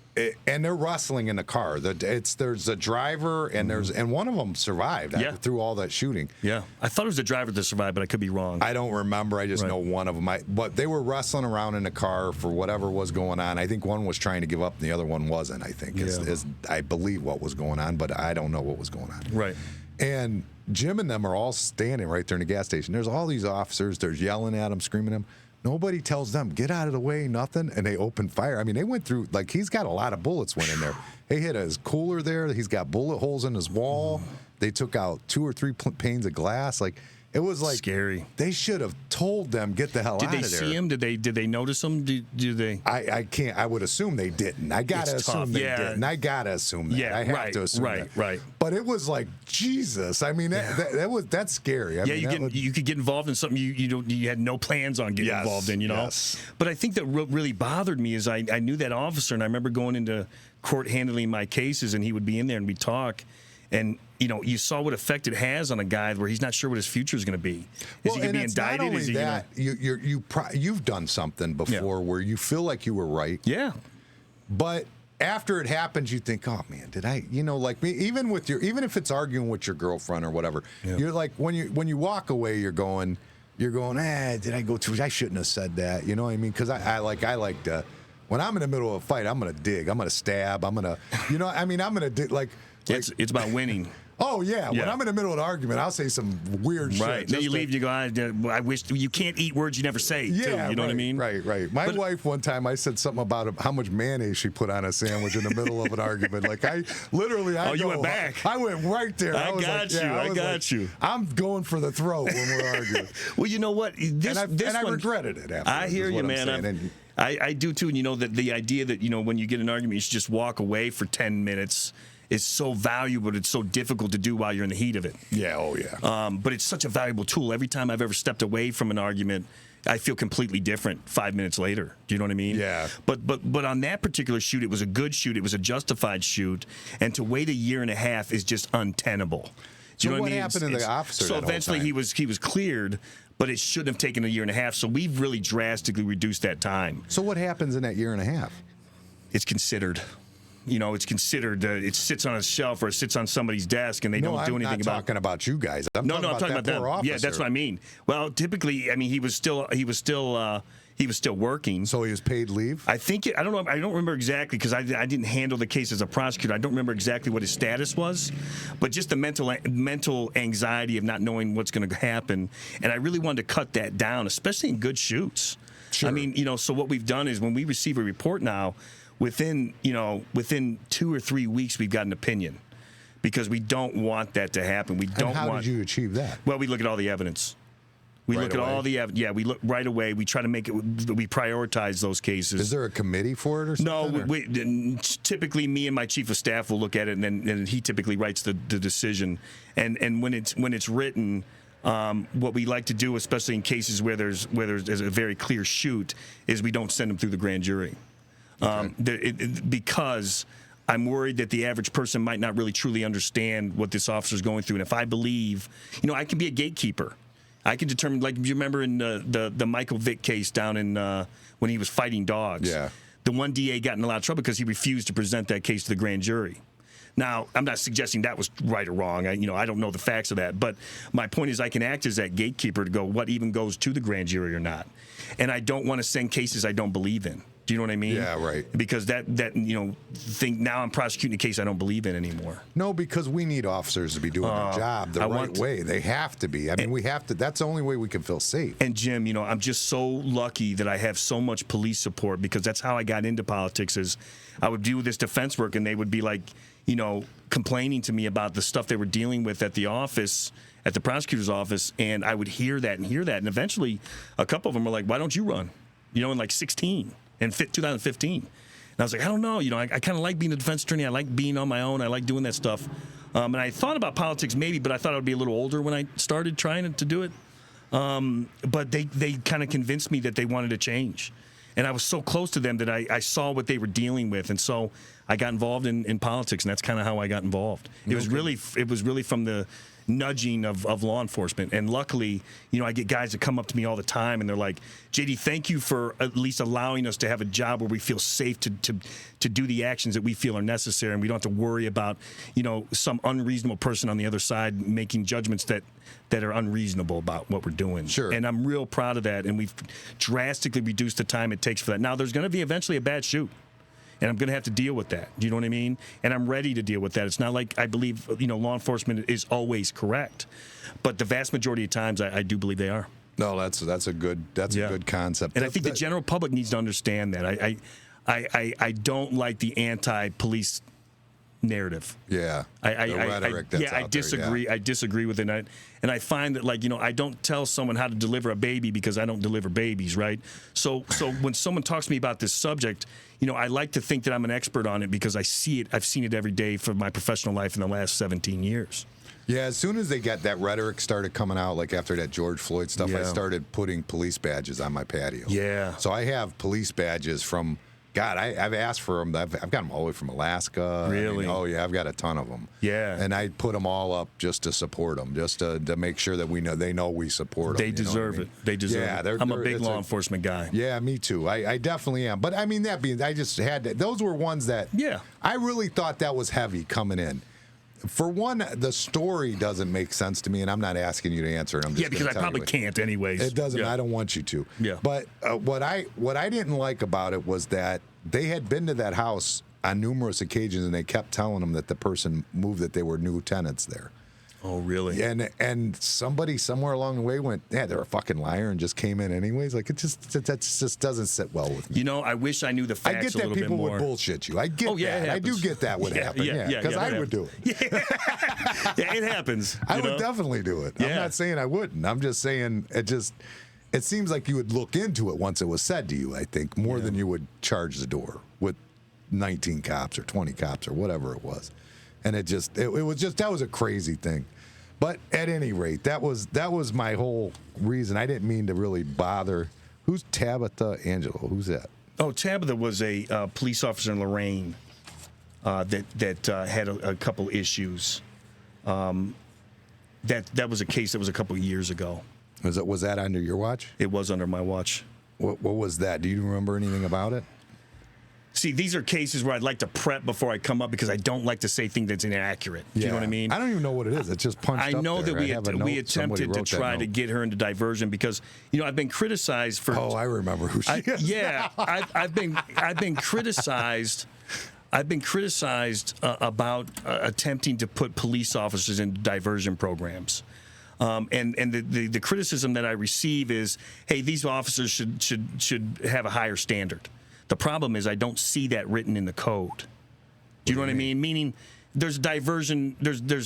and they're rustling in the car. There's a driver, and and one of them survived through all that shooting. Yeah. I thought it was the driver that survived, but I could be wrong. I don't remember. I just know one of them. But they were rustling around in the car for whatever was going on. I think one was trying to give up, and the other one wasn't, I think, is I believe what was going on, but I don't know what was going on. Right. And Jim and them are all standing right there in the gas station. There's all these officers. They're yelling at him, screaming at him. Nobody tells them, get out of the way, nothing. And they open fire. I mean, they went through, like, he's got a lot of bullets went in there. They hit his cooler there. He's got bullet holes in his wall. They took out 2 or 3 panes of glass. Like, it was like scary. They should have told them, get the hell out of there. Did they see him? Did they notice him? Do they? I can't. I would assume they didn't. I gotta assume they didn't. I gotta assume that. Yeah, I have to assume that. Right. But it was like Jesus. I mean, that's scary. I mean, you could get involved in something you had no plans on getting involved in. Yes. But I think that what really bothered me is I knew that officer, and I remember going into court handling my cases, and he would be in there and we'd talk. And, you saw what effect it has on a guy where he's not sure what his future is going to be. Is he going to be indicted? Not only that, you've done something before where you feel like you were right. Yeah. But after it happens, you think, oh man, did I? Like me. Even if it's arguing with your girlfriend or whatever, you're like when you walk away, you're going, did I go too? I shouldn't have said that. You know what I mean? Because I like to. When I'm in the middle of a fight, I'm gonna dig. I'm gonna stab. I'm gonna, I'm gonna dig. Like it's about winning. Oh, yeah. When I'm in the middle of an argument, I'll say some weird shit. Right. Then you leave and you go, I wish you can't eat words you never say. Yeah, too, you know what I mean? Right. My wife, one time, I said something about how much mayonnaise she put on a sandwich in the middle of an argument. Like, you went back. I went right there. I got you. I'm going for the throat when we're arguing. Well, you know what? I regretted it afterwards. I hear you, man. I do, too. And you know, that the idea that, you know, when you get an argument, you should just walk away for 10 minutes is so valuable. It's so difficult to do while you're in the heat of it. Yeah, oh yeah. But it's such a valuable tool. Every time I've ever stepped away from an argument, I feel completely different 5 minutes later. Do you know what I mean? Yeah. But on that particular shoot, it was a good shoot. It was a justified shoot. And to wait a year and a half is just untenable. Do you know what I mean? Happened to the officer? So eventually he was cleared, but it shouldn't have taken a year and a half. So we've really drastically reduced that time. So what happens in that year and a half? It's considered. You know, it's considered. It sits on a shelf or it sits on somebody's desk, and they don't do anything about it. I'm not talking about you guys. I'm talking about that poor officer. Yeah, that's what I mean. Well, typically, I mean, he was still working. So he was paid leave? I think I don't know. I don't remember exactly because I didn't handle the case as a prosecutor. I don't remember exactly what his status was, but just the mental anxiety of not knowing what's going to happen, and I really wanted to cut that down, especially in good shoots. Sure. I mean, you know, so what we've done is when we receive a report now, within 2 or 3 weeks, we've got an opinion because we don't want that to happen. How did you achieve that? Well, we look at all the evidence. We look at all the evidence. Yeah, we look right away. We try to make it. We prioritize those cases. Is there a committee for it or something? No, typically me and my chief of staff will look at it, and then he typically writes the decision. And when it's written, what we like to do, especially in cases where there's a very clear shoot, is we don't send them through the grand jury. Because I'm worried that the average person might not really truly understand what this officer is going through. And if I believe, you know, I can be a gatekeeper. I can determine, like you remember in the Michael Vick case down in when he was fighting dogs. Yeah. The one DA got in a lot of trouble because he refused to present that case to the grand jury. Now, I'm not suggesting that was right or wrong. I don't know the facts of that. But my point is I can act as that gatekeeper to go what even goes to the grand jury or not. And I don't want to send cases I don't believe in. Do you know what I mean? Yeah, right. Because that thing now I'm prosecuting a case I don't believe in anymore. No, because we need officers to be doing their job the right way. They have to be. I mean, we have to. That's the only way we can feel safe. And Jim, you know, I'm just so lucky that I have so much police support because that's how I got into politics. Is I would do this defense work and they would be like, you know, complaining to me about the stuff they were dealing with at the office, at the prosecutor's office, and I would hear that, and eventually a couple of them were like, "Why don't you run?" You know, in like 16. In 2015. And I was like, I don't know. You know, I kind of like being a defense attorney. I like being on my own. I like doing that stuff. And I thought about politics maybe, but I thought I would be a little older when I started trying to do it. But they kind of convinced me that they wanted to change. And I was so close to them that I saw what they were dealing with. And so I got involved in politics, and that's kind of how I got involved. It was really from the nudging of law enforcement. And luckily, you know, I get guys that come up to me all the time and they're like, JD, thank you for at least allowing us to have a job where we feel safe to do the actions that we feel are necessary, and we don't have to worry about, you know, some unreasonable person on the other side making judgments that are unreasonable about what we're doing. Sure. And I'm real proud of that, and we've drastically reduced the time it takes for that. Now, there's going to be eventually a bad shoot. And I'm going to have to deal with that. Do you know what I mean? And I'm ready to deal with that. It's not like I believe, you know, law enforcement is always correct, but the vast majority of times I do believe they are. No, that's a good concept. And I think the general public needs to understand that. I don't like the anti-police narrative. Yeah. I disagree. There, yeah. I disagree with it. And I find that, like, you know, I don't tell someone how to deliver a baby because I don't deliver babies, right? So when someone talks to me about this subject, you know, I like to think that I'm an expert on it because I see it. I've seen it every day for my professional life in the last 17 years. Yeah, as soon as they got that rhetoric started coming out, like after that George Floyd stuff, I started putting police badges on my patio. Yeah. So I have police badges from, God, I've asked for them. I've got them all the way from Alaska. Really? I mean, oh, yeah, I've got a ton of them. Yeah. And I put them all up just to support them, just to make sure that they know we support them. They deserve it. They deserve it. I'm a big law enforcement guy. Yeah, me too. I definitely am. But, I mean, I just had to, those were ones that I really thought that was heavy coming in. For one, the story doesn't make sense to me, and I'm not asking you to answer it. I'm just because I probably can't anyways. It doesn't. I don't want you to. Yeah. But what I didn't like about it was that they had been to that house on numerous occasions, and they kept telling them that the person moved, that they were new tenants there. Oh, really? And somebody somewhere along the way went, yeah, they're a fucking liar, and just came in anyways. Like, that just doesn't sit well with me. You know, I wish I knew the facts I get a that little people bit more. would bullshit you. I get that. I do get that would happen. Yeah, because I would do it. Yeah, it happens. I would definitely do it. I'm not saying I wouldn't. I'm just saying it seems like you would look into it once it was said to you, I think, more than you would charge the door with 19 cops or 20 cops or whatever it was. And it was just that was a crazy thing. But at any rate, that was my whole reason. I didn't mean to really bother. Who's Tabitha Angelo? Who's that? Oh, Tabitha was a police officer in Lorain that had a couple issues. That was a case that was a couple of years ago. Was that under your watch? It was under my watch. What was that? Do you remember anything about it? See, these are cases where I'd like to prep before I come up because I don't like to say things that's inaccurate. Do you know what I mean? I don't even know what it is. It's just punched up there. I know that we attempted to try to get her into diversion because, I've been criticized for. Oh, I remember who she is. Yeah, I've been criticized. I've been criticized about attempting to put police officers into diversion programs. And the criticism that I receive is, hey, these officers should have a higher standard. The problem is I don't see that written in the code. Do you know what I mean? Meaning there's diversion. There's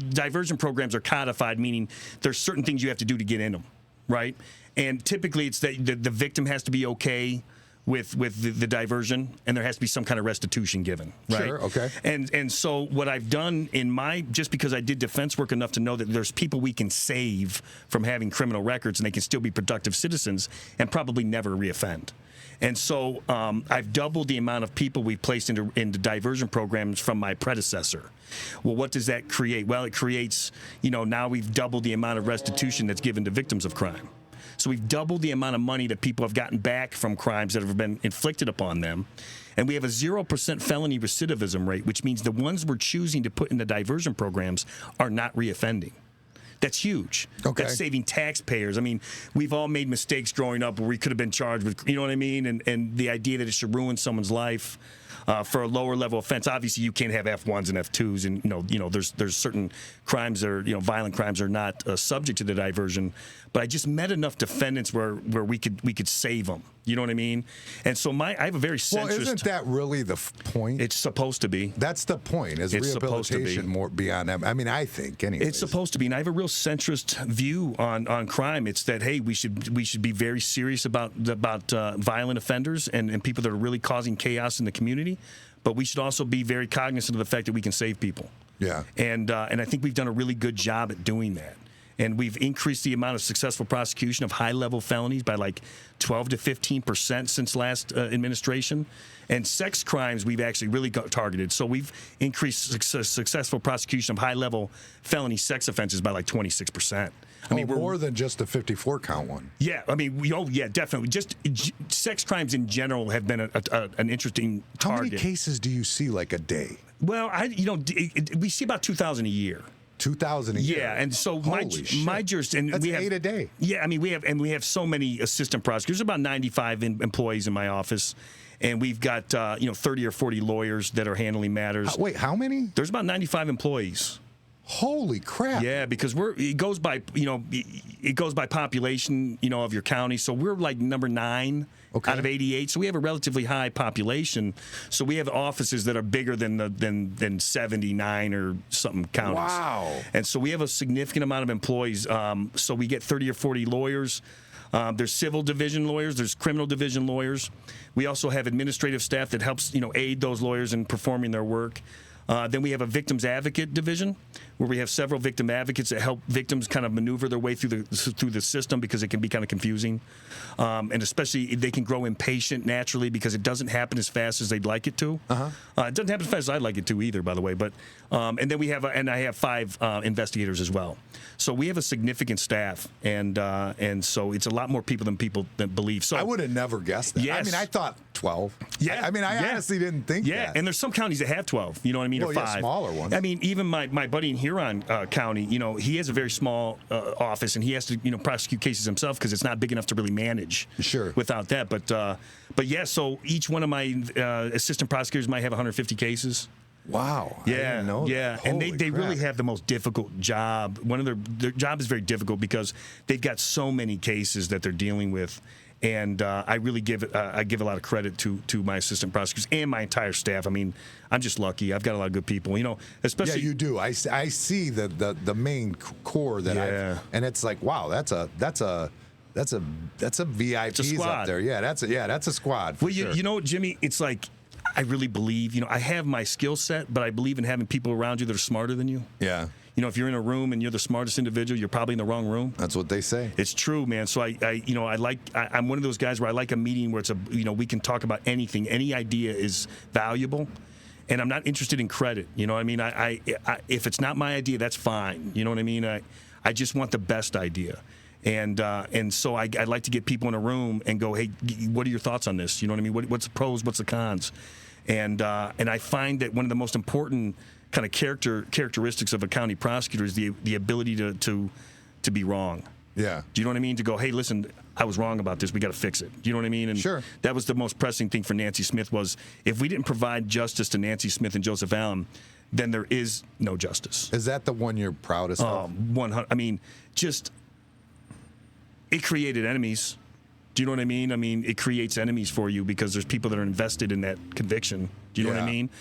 diversion programs are codified, meaning there's certain things you have to do to get in them, right? And typically it's that the victim has to be okay with the diversion, and there has to be some kind of restitution given, right? Sure, okay. And so what I've done just because I did defense work enough to know that there's people we can save from having criminal records, and they can still be productive citizens and probably never reoffend. And so I've doubled the amount of people we've placed into diversion programs from my predecessor. Well, what does that create? Well, it creates, now we've doubled the amount of restitution that's given to victims of crime. So we've doubled the amount of money that people have gotten back from crimes that have been inflicted upon them. And we have a 0% felony recidivism rate, which means the ones we're choosing to put in the diversion programs are not reoffending. That's huge. Okay. That's saving taxpayers. I mean, we've all made mistakes growing up where we could have been charged with, you know what I mean? And the idea that it should ruin someone's life for a lower level offense. Obviously, you can't have F1s and F2s, and there's certain crimes that are, violent crimes are not subject to the diversion. But I just met enough defendants where we could save them. You know what I mean? And so I have a very centrist. Well, isn't that really the point? It's supposed to be. That's the point. Is rehabilitation more beyond that? I mean, I think anyway. It's supposed to be, and I have a real centrist view on crime. It's that, hey, we should be very serious about violent offenders and people that are really causing chaos in the community, but we should also be very cognizant of the fact that we can save people. Yeah. And I think we've done a really good job at doing that. And we've increased the amount of successful prosecution of high-level felonies by like 12 to 15% since last administration. And sex crimes we've actually really got targeted. So we've increased successful prosecution of high-level felony sex offenses by like 26%. I mean, we're more than just the 54 count one. Yeah, I mean, definitely. Just sex crimes in general have been an interesting target. How many cases do you see like a day? Well, we see about 2,000 a year. 2,000 a year. Yeah, and so my jurisdiction. That's 8 a day. Yeah, I mean we have so many assistant prosecutors. There's about 95 employees in my office, and we've got 30 or 40 lawyers that are handling matters. Wait, how many? There's about 95 employees. Holy crap! Yeah, because it goes by population of your county. So we're like number 9 out of 88. So we have a relatively high population. So we have offices that are bigger than 79 or something counties. Wow! And so we have a significant amount of employees. So we get 30 or 40 lawyers. There's civil division lawyers. There's criminal division lawyers. We also have administrative staff that helps aid those lawyers in performing their work. Then we have a victims advocate division where we have several victim advocates that help victims kind of maneuver their way through the system because it can be kind of confusing. And especially they can grow impatient naturally because it doesn't happen as fast as they'd like it to. It doesn't happen as fast as I'd like it to either, by the way. But and then I have 5 investigators as well. So we have a significant staff, and so it's a lot more people than believe. So I would have never guessed that. Yes. I mean, I thought 12? Yeah. I mean, I honestly didn't think that. And there's some counties that have 12, you know what I mean, Well, or yeah, 5. smaller ones. I mean, even my buddy in Huron County, you know, he has a very small office, and he has to, you know, prosecute cases himself because it's not big enough to really manage without that. But yeah, so each one of my assistant prosecutors might have 150 cases. Wow. I didn't know that. And Holy they really crap. have the most difficult job. One of their job is very difficult because they've got so many cases that they're dealing with. And I really give a lot of credit to my assistant prosecutors and my entire staff. I mean, I'm just lucky. I've got a lot of good people, you know, especially. Yeah, you do. I see the main core that and it's like, wow, that's a VIPs up there. Yeah, that's a squad. For sure. You know, Jimmy, it's like, I really believe, you know, I have my skill set, but I believe in having people around you that are smarter than you. Yeah. You know, if you're in a room and you're the smartest individual, you're probably in the wrong room. That's what they say. It's true, man. So I'm one of those guys where I like a meeting where we can talk about anything. Any idea is valuable, and I'm not interested in credit. You know what I mean? I if it's not my idea, that's fine. You know what I mean? I just want the best idea. And so I'd like to get people in a room and go, hey, what are your thoughts on this? You know what I mean? What's the pros? What's the cons? And I find that one of the most important kind of characteristics of a county prosecutor is the ability to be wrong. Yeah. Do you know what I mean? To go, hey, listen, I was wrong about this. We got to fix it. Do you know what I mean? And sure. That was the most pressing thing for Nancy Smith was if we didn't provide justice to Nancy Smith and Joseph Allen, then there is no justice. Is that the one you're proudest of? 100. I mean, just it created enemies. Do you know what I mean? I mean, it creates enemies for you because there's people that are invested in that conviction. Do you know what I mean?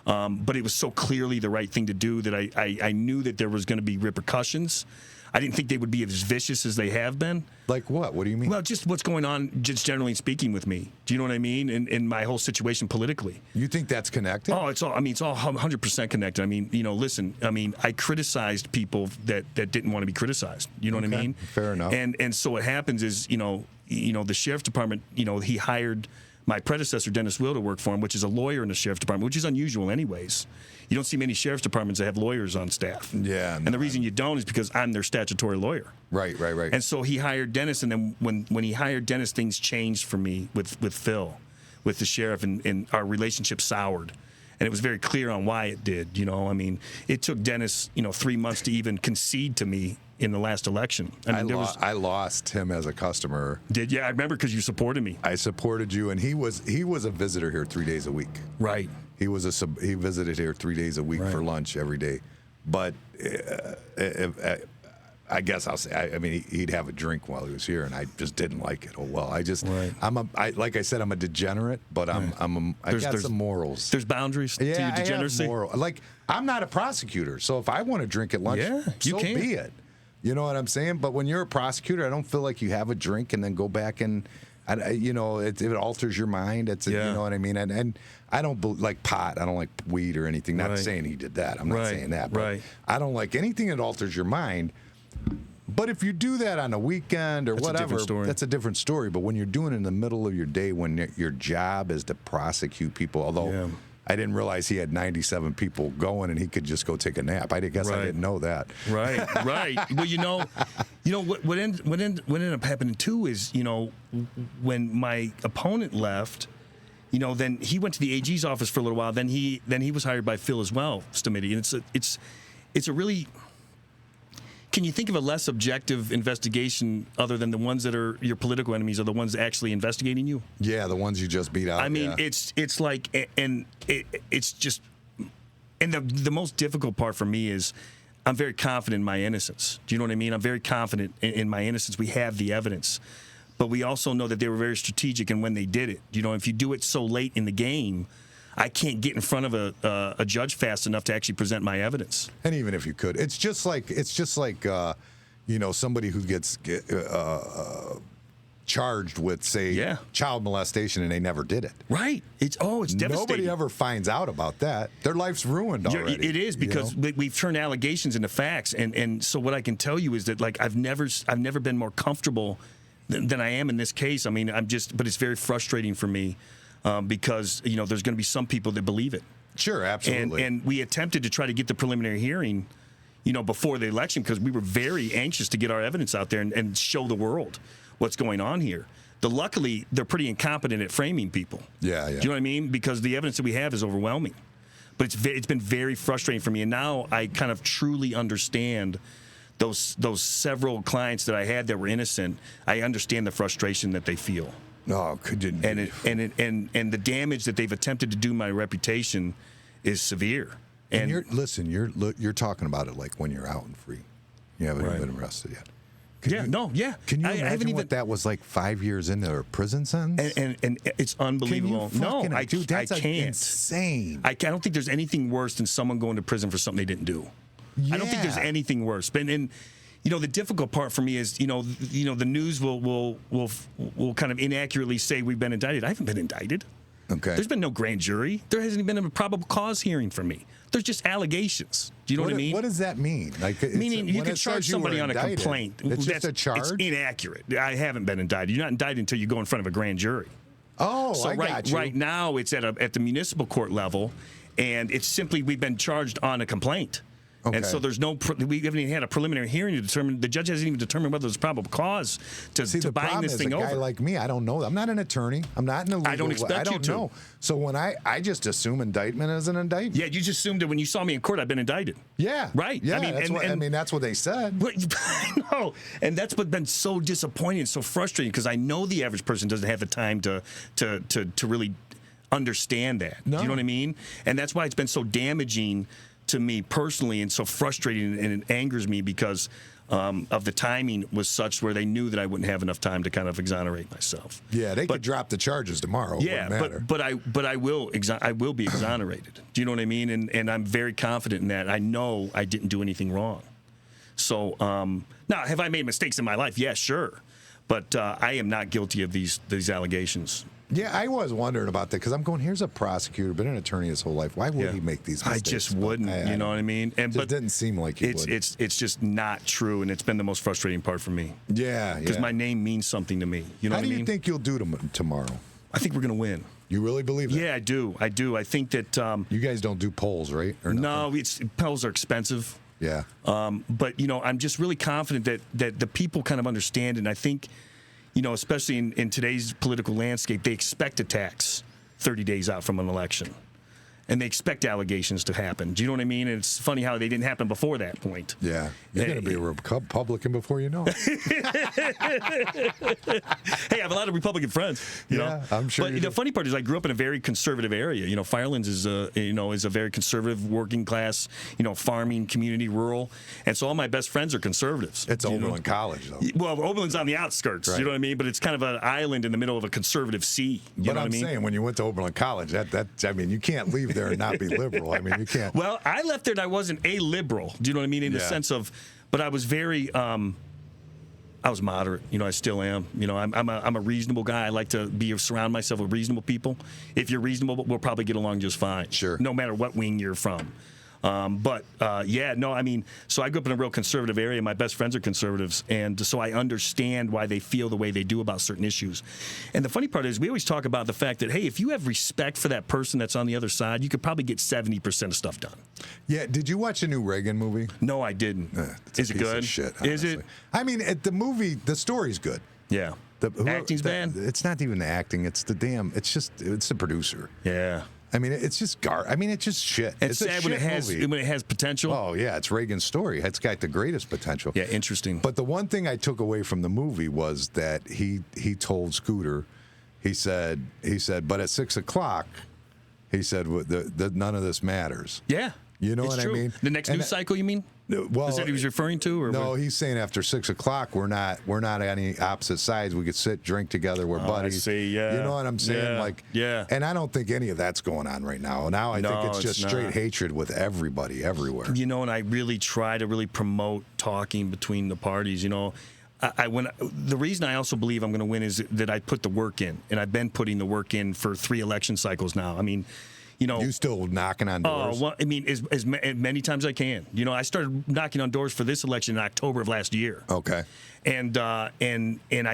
But it was so clearly the right thing to do that I knew that there was going to be repercussions. I didn't think they would be as vicious as they have been. Like what? What do you mean? Well, just what's going on, just generally speaking with me. Do you know what I mean? In my whole situation politically. You think that's connected? Oh, it's all 100% connected. I mean, you know, listen, I mean, I criticized people that didn't want to be criticized. You know what I mean? Fair enough. And so what happens is, you know, the sheriff's department, you know, he hired my predecessor, Dennis Will, to work for him, which is a lawyer in the sheriff's department, which is unusual anyways. You don't see many sheriff's departments that have lawyers on staff. Yeah. And the reason you don't is because I'm their statutory lawyer. Right. And so he hired Dennis, and then when he hired Dennis, things changed for me with Phil, with the sheriff, and our relationship soured. And it was very clear on why it did. You know, I mean, it took Dennis, 3 months to even concede to me in the last election. I mean, I lost him as a customer. Yeah, I remember because you supported me. I supported you, and he was a visitor here 3 days a week. Right. He visited here 3 days a week for lunch every day. But I guess I'll say, I mean, he'd have a drink while he was here, and I just didn't like it. Oh well, like I said, I'm a degenerate, but I got some morals. There's boundaries to your degeneracy. I have moral. Like, I'm not a prosecutor, so if I want to drink at lunch, so be it. You know what I'm saying? But when you're a prosecutor, I don't feel like you have a drink and then go back and, it alters your mind. You know what I mean? And I don't like pot. I don't like weed or anything. Not saying he did that. I'm not saying that. But I don't like anything that alters your mind. But if you do that on a weekend or whatever, that's a different story. But when you're doing it in the middle of your day, when your job is to prosecute people, although I didn't realize he had 97 people going and he could just go take a nap. I guess I didn't know that. Right. Well, what ended up happening too is, when my opponent left, then he went to the AG's office for a little while. Then he was hired by Phil as well, Stamidi. And it's a really. Can you think of a less objective investigation other than the ones that are your political enemies are the ones actually investigating you? Yeah, the ones you just beat out. I mean, it's like, and it's just, and the most difficult part for me is I'm very confident in my innocence. Do you know what I mean? I'm very confident in my innocence. We have the evidence. But we also know that they were very strategic in when they did it. If you do it so late in the game, I can't get in front of a judge fast enough to actually present my evidence. And even if you could, it's just like somebody who gets charged with, say, child molestation and they never did it. Right. It's devastating. Nobody ever finds out about that. Their life's ruined already. It is because we've turned allegations into facts, and so what I can tell you is that I've never been more comfortable than I am in this case. I mean, but it's very frustrating for me. Because there's going to be some people that believe it. Sure, absolutely. And we attempted to try to get the preliminary hearing, before the election because we were very anxious to get our evidence out there and show the world what's going on here. Luckily, they're pretty incompetent at framing people. Yeah. Do you know what I mean? Because the evidence that we have is overwhelming. But it's been very frustrating for me, and now I kind of truly understand those several clients that I had that were innocent. I understand the frustration that they feel. Oh, could you? And the damage that they've attempted to do my reputation is severe. And you're talking about it like when you're out and free. You haven't even been arrested yet. Can you imagine what that was like 5 years into a prison sentence? And it's unbelievable. I can't. Insane. I don't think there's anything worse than someone going to prison for something they didn't do. Yeah. I don't think there's anything worse. And the difficult part for me is, the news will kind of inaccurately say we've been indicted. I haven't been indicted. Okay. There's been no grand jury. There hasn't even been a probable cause hearing for me. There's just allegations. Do you know what I mean? What does that mean? Meaning you can charge somebody on a complaint. It's just a charge? It's inaccurate. I haven't been indicted. You're not indicted until you go in front of a grand jury. Oh, so I got you. Right now it's at the municipal court level, and it's simply we've been charged on a complaint. Okay. And so there's we haven't even had a preliminary hearing to determine. The judge hasn't even determined whether there's probable cause to bind this thing over. A guy like me, I don't know. I'm not an attorney. I'm not in a legal. I don't expect you to. Know. So when I just assume indictment is an indictment. Yeah, you just assumed that when you saw me in court, I've been indicted. Yeah. Right. Yeah. That's what they said. I know, and that's what's been so disappointing and so frustrating because I know the average person doesn't have the time to really understand that. No. Do you know what I mean? And that's why it's been so damaging to me personally and so frustrating, and it angers me because of the timing was such where they knew that I wouldn't have enough time to kind of exonerate myself. Yeah, they could drop the charges tomorrow. Yeah, but I will be exonerated. Do you know what I mean? And I'm very confident in that. I know I didn't do anything wrong. So now, have I made mistakes in my life? Yeah, sure. But I am not guilty of these alagations. Yeah, I was wondering about that because I'm going, here's a prosecutor, been an attorney his whole life. Why would he make these mistakes? I just wouldn't, you know what I mean? But it didn't seem like he would. It's just not true, and it's been the most frustrating part for me. Yeah, because my name means something to me. You know what I mean? How do you think you'll do tomorrow? I think we're going to win. You really believe that? Yeah, I do. I think that... you guys don't do polls, right? Or no, polls are expensive. Yeah. But, I'm just really confident that the people kind of understand, and I think... especially in today's political landscape, they expect attacks 30 days out from an election. And they expect allegations to happen. Do you know what I mean? And it's funny how they didn't happen before that point. Yeah. You're going to be a Republican before you know it. Hey, I have a lot of Republican friends. You know? I'm sure. But the funny part is I grew up in a very conservative area. Firelands is a very conservative, working class, farming community, rural. And so all my best friends are conservatives. It's Oberlin College, though. Well, Oberlin's on the outskirts. Right. You know what I mean? But it's kind of an island in the middle of a conservative sea. You know what I mean? Saying when you went to Oberlin College, you can't leave there and not be liberal. I mean, you can't. Well, I left there and I wasn't a liberal. Do you know what I mean? In the sense of, but I was very, I was moderate. I still am. I'm a reasonable guy. I like to surround myself with reasonable people. If you're reasonable, we'll probably get along just fine. Sure. No matter what wing you're from. So I grew up in a real conservative area. My best friends are conservatives, and so I understand why they feel the way they do about certain issues. And the funny part is we always talk about the fact that, hey, if you have respect for that person that's on the other side, you could probably get 70% of stuff done. Yeah. Did you watch the new Reagan movie? No, I didn't. Is it good? Shit, is it? I mean, the movie, the story's good. Yeah. The acting's bad? It's not even the acting. It's the producer. Yeah. I mean, it's just it's just shit. It's sad when it has potential. Oh yeah, it's Reagan's story. It's got the greatest potential. Yeah, interesting. But the one thing I took away from the movie was that he told Scooter, he said, but at 6 o'clock, he said, none of this matters. Yeah. You know what true. I mean? The next news cycle, you mean? Well, is that what he was referring to? Or no, he's saying after 6 o'clock, we're not on any opposite sides. We could sit, drink together. We're buddies. I see, yeah. You know what I'm saying? Yeah. And I don't think any of that's going on right now. Now I think it's just straight hatred with everybody, everywhere. And I really try to promote talking between the parties. The reason I also believe I'm going to win is that I put the work in, and I've been putting the work in for 3 election cycles now. I mean, you still knocking on doors? Oh, well, I mean, as many times as I can. I started knocking on doors for this election in October of last year. Okay. And I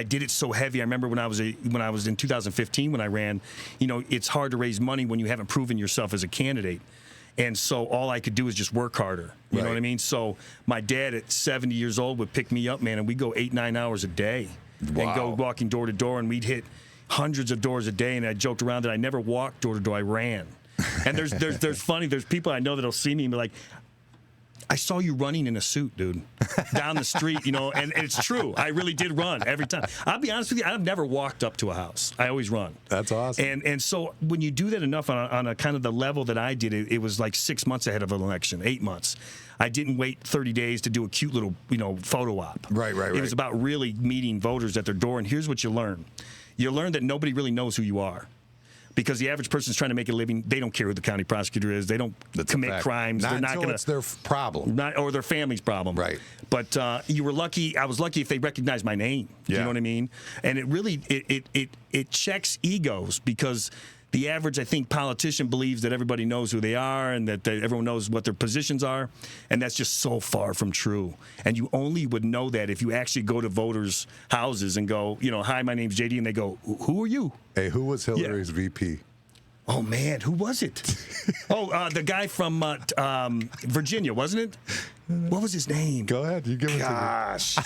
did it so heavy. I remember when I was in 2015 when I ran. It's hard to raise money when you haven't proven yourself as a candidate. And so all I could do is just work harder. You know what I mean? So my dad at 70 years old would pick me up, man, and we go 8-9 hours a day. and go walking door to door, and we'd hit hundreds of doors a day. And I joked around that I never walked door to door; I ran. And there's funny. There's people I know that'll see me and be like, I saw you running in a suit, dude, down the street, and it's true. I really did run every time. I'll be honest with you, I've never walked up to a house. I always run. That's awesome. And so when you do that enough on a kind of the level that I did, it was like 6 months ahead of an election, 8 months. I didn't wait 30 days to do a cute little, photo op. Right. It was about really meeting voters at their door, and here's what you learn. You learn that nobody really knows who you are. Because the average person's trying to make a living, they don't care who the county prosecutor is. They don't commit crimes. They're not going to. It's their problem, or their family's problem. Right. But you were lucky. I was lucky if they recognized my name. Yeah. You know what I mean? And it really it checks egos, because the average, I think, politician believes that everybody knows who they are and that everyone knows what their positions are, and that's just so far from true. And you only would know that if you actually go to voters' houses and go, hi, my name's JD, and they go, who are you? Hey, who was Hillary's VP? Oh, man, who was it? The guy from Virginia, wasn't it? What was his name? Go ahead. You give it to me. Gosh.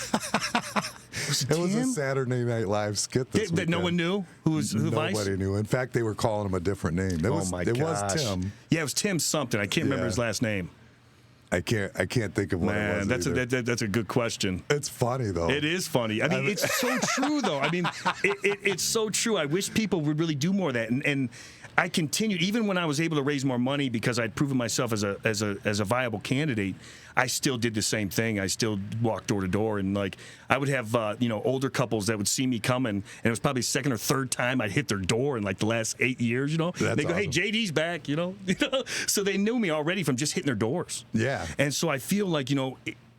It was a Saturday Night Live skit this weekend. That no one knew? Who Vice? Nobody knew. In fact, they were calling him a different name. It was Tim. Yeah, it was Tim something. I can't remember his last name. I can't think of what it was. That's a good question. It's funny though. It is funny. I mean, it's so true though. I mean, it's so true. I wish people would really do more of that. And I continued, even when I was able to raise more money because I'd proven myself as a viable candidate. I still did the same thing. I still walked door to door, and like I would have older couples that would see me coming, and it was probably second or third time I'd hit their door in like the last 8 years. They go, awesome. "Hey, JD's back," So they knew me already from just hitting their doors. Yeah. And so I feel like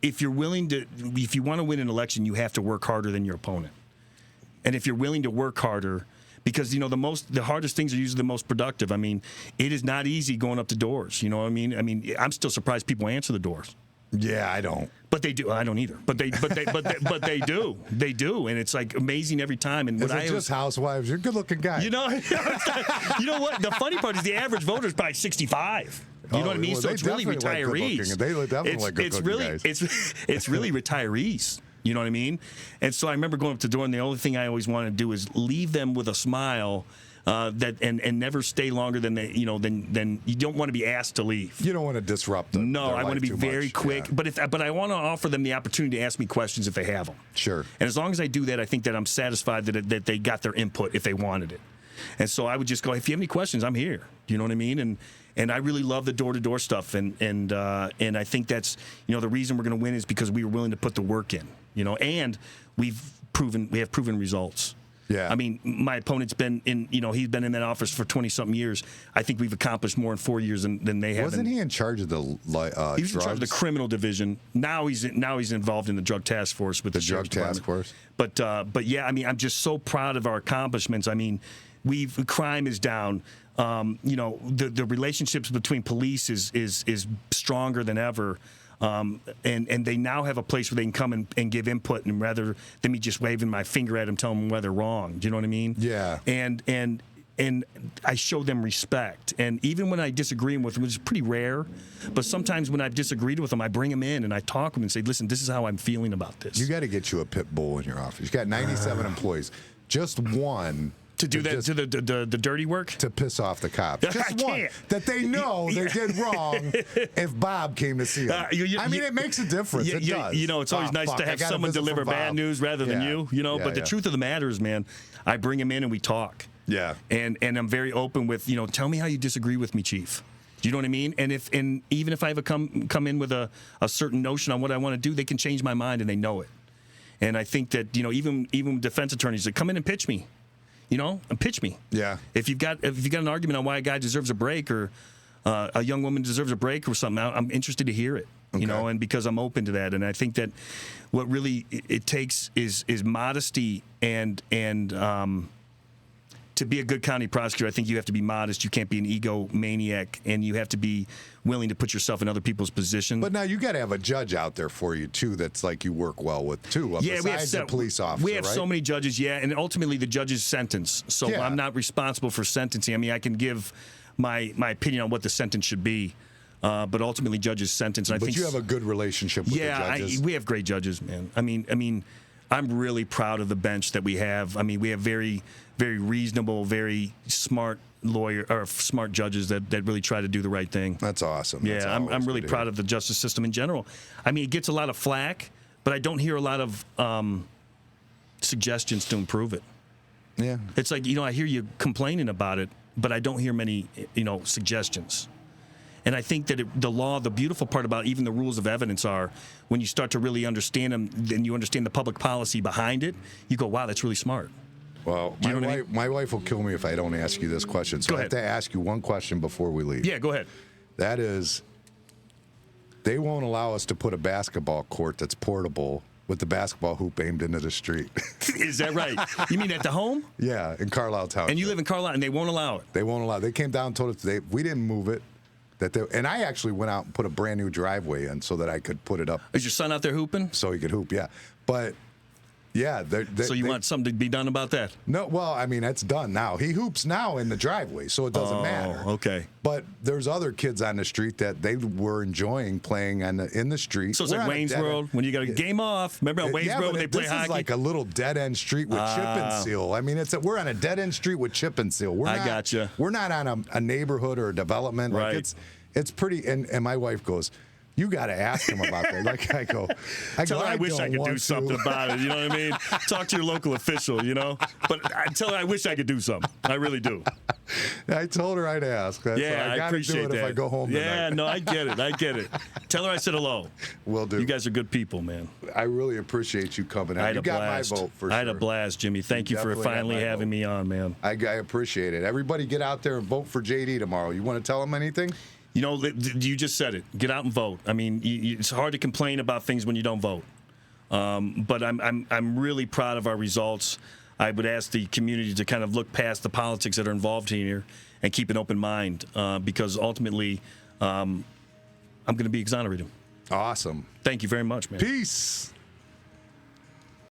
if you want to win an election, you have to work harder than your opponent, and if you're willing to work harder. Because the hardest things are usually the most productive. I mean, it is not easy going up to doors. You know what I mean? I mean, I'm still surprised people answer the doors. Yeah, I don't. But they do. I don't either. But they do. They do, and it's like amazing every time. And is it just housewives? You're a good-looking guy. You know what? The funny part is the average voter is probably 65. You know what I mean? Well, so it's really retirees. They definitely like good-looking guys. It's really retirees. You know what I mean? And so I remember going up to the door, and the only thing I always wanted to do is leave them with a smile, and never stay longer than than you don't want to be asked to leave. You don't want to disrupt them. No, I want to be very quick. Yeah. But I want to offer them the opportunity to ask me questions if they have them. Sure. And as long as I do that, I think that I'm satisfied that they got their input if they wanted it. And so I would just go, if you have any questions, I'm here. You know what I mean? And I really love the door-to-door stuff, and I think that's the reason we're going to win is because we were willing to put the work in, and we have proven results. Yeah. I mean, my opponent's been in, he's been in that office for 20-something years. I think we've accomplished more in 4 years than they have. Wasn't he in charge of the He was in charge of the criminal division. Now he's involved in the drug task force with the drug task force. But yeah, I mean, I'm just so proud of our accomplishments. I mean, crime is down. The relationships between police is stronger than ever. And they now have a place where they can come and give input, and rather than me just waving my finger at them, telling them why they're wrong. Do you know what I mean? Yeah. And I show them respect. And even when I disagree with them, which is pretty rare, but sometimes when I've disagreed with them, I bring them in and I talk to them and say, listen, this is how I'm feeling about this. You got to get you a pit bull in your office. You got 97 employees. Just one. To do that, to the dirty work? To piss off the cops. Just one. That they know they did wrong if Bob came to see them. It makes a difference. It does. It's always nice to have someone deliver bad news rather than you, but the truth of the matter is, man, I bring him in and we talk. Yeah. And I'm very open with, tell me how you disagree with me, Chief. Do you know what I mean? And even if I have come in with a certain notion on what I want to do, they can change my mind and they know it. And I think that, even defense attorneys that come in and pitch me. And pitch me. Yeah. If you've got an argument on why a guy deserves a break or a young woman deserves a break or something, I'm interested to hear it. Okay. And because I'm open to that, and I think that what really it takes is modesty and to be a good county prosecutor, I think you have to be modest. You can't be an egomaniac, and you have to be willing to put yourself in other people's positions. But now you got to have a judge out there for you too. That's like you work well with too. Besides the police officer, we have so many judges. Yeah, and ultimately the judges sentence. So I'm not responsible for sentencing. I mean, I can give my opinion on what the sentence should be. But ultimately, judges sentence. And I think you have a good relationship with the judges. We have great judges, man. I mean, I'm really proud of the bench that we have. I mean, we have very, very reasonable, very smart smart judges that really try to do the right thing. That's awesome. Yeah, I'm really proud of the justice system in general. I mean, it gets a lot of flack, but I don't hear a lot of suggestions to improve it. Yeah. It's like, I hear you complaining about it, but I don't hear many, suggestions. And I think that the law, the beautiful part about even the rules of evidence are when you start to really understand them, then you understand the public policy behind it, you go, wow, that's really smart. Well, my wife will kill me if I don't ask you this question. So I have to ask you one question before we leave. Yeah, go ahead. That is, they won't allow us to put a basketball court that's portable with the basketball hoop aimed into the street. Is that right? You mean at the home? Yeah, in Carlisle Township. And you live in Carlisle, and they won't allow it? They won't allow it. They came down and told us we didn't move it. And I actually went out and put a brand new driveway in so that I could put it up. Is your son out there hooping? So he could hoop, yeah. But, yeah. So you want something to be done about that? No, well, I mean, it's done now. He hoops now in the driveway, so it doesn't matter. Okay. But there's other kids on the street that they were enjoying playing in the street. So it's like Wayne's World, when you got a game off. Remember on Wayne's World when they play hockey? This is like a little dead-end street with chip and seal. I mean, we're on a dead-end street with chip and seal. Gotcha. We're not on a neighborhood or a development. Right. Like it's pretty, and my wife goes, you got to ask him about that. Like I go, tell her I wish I could do something about it. You know what I mean? Talk to your local official, But I tell her I wish I could do something. I really do. I told her I'd ask. I appreciate do it that. if I go home tonight. Yeah, no, I get it. Tell her I said hello. Will do. You guys are good people, man. I really appreciate you coming out. You got my vote for sure. I had a blast, Jimmy. Thank you for finally having me on, man. I appreciate it. Everybody get out there and vote for JD tomorrow. You want to tell him anything? You just said it. Get out and vote. I mean, it's hard to complain about things when you don't vote. But I'm really proud of our results. I would ask the community to kind of look past the politics that are involved here and keep an open mind because ultimately I'm going to be exonerated. Awesome. Thank you very much, man. Peace.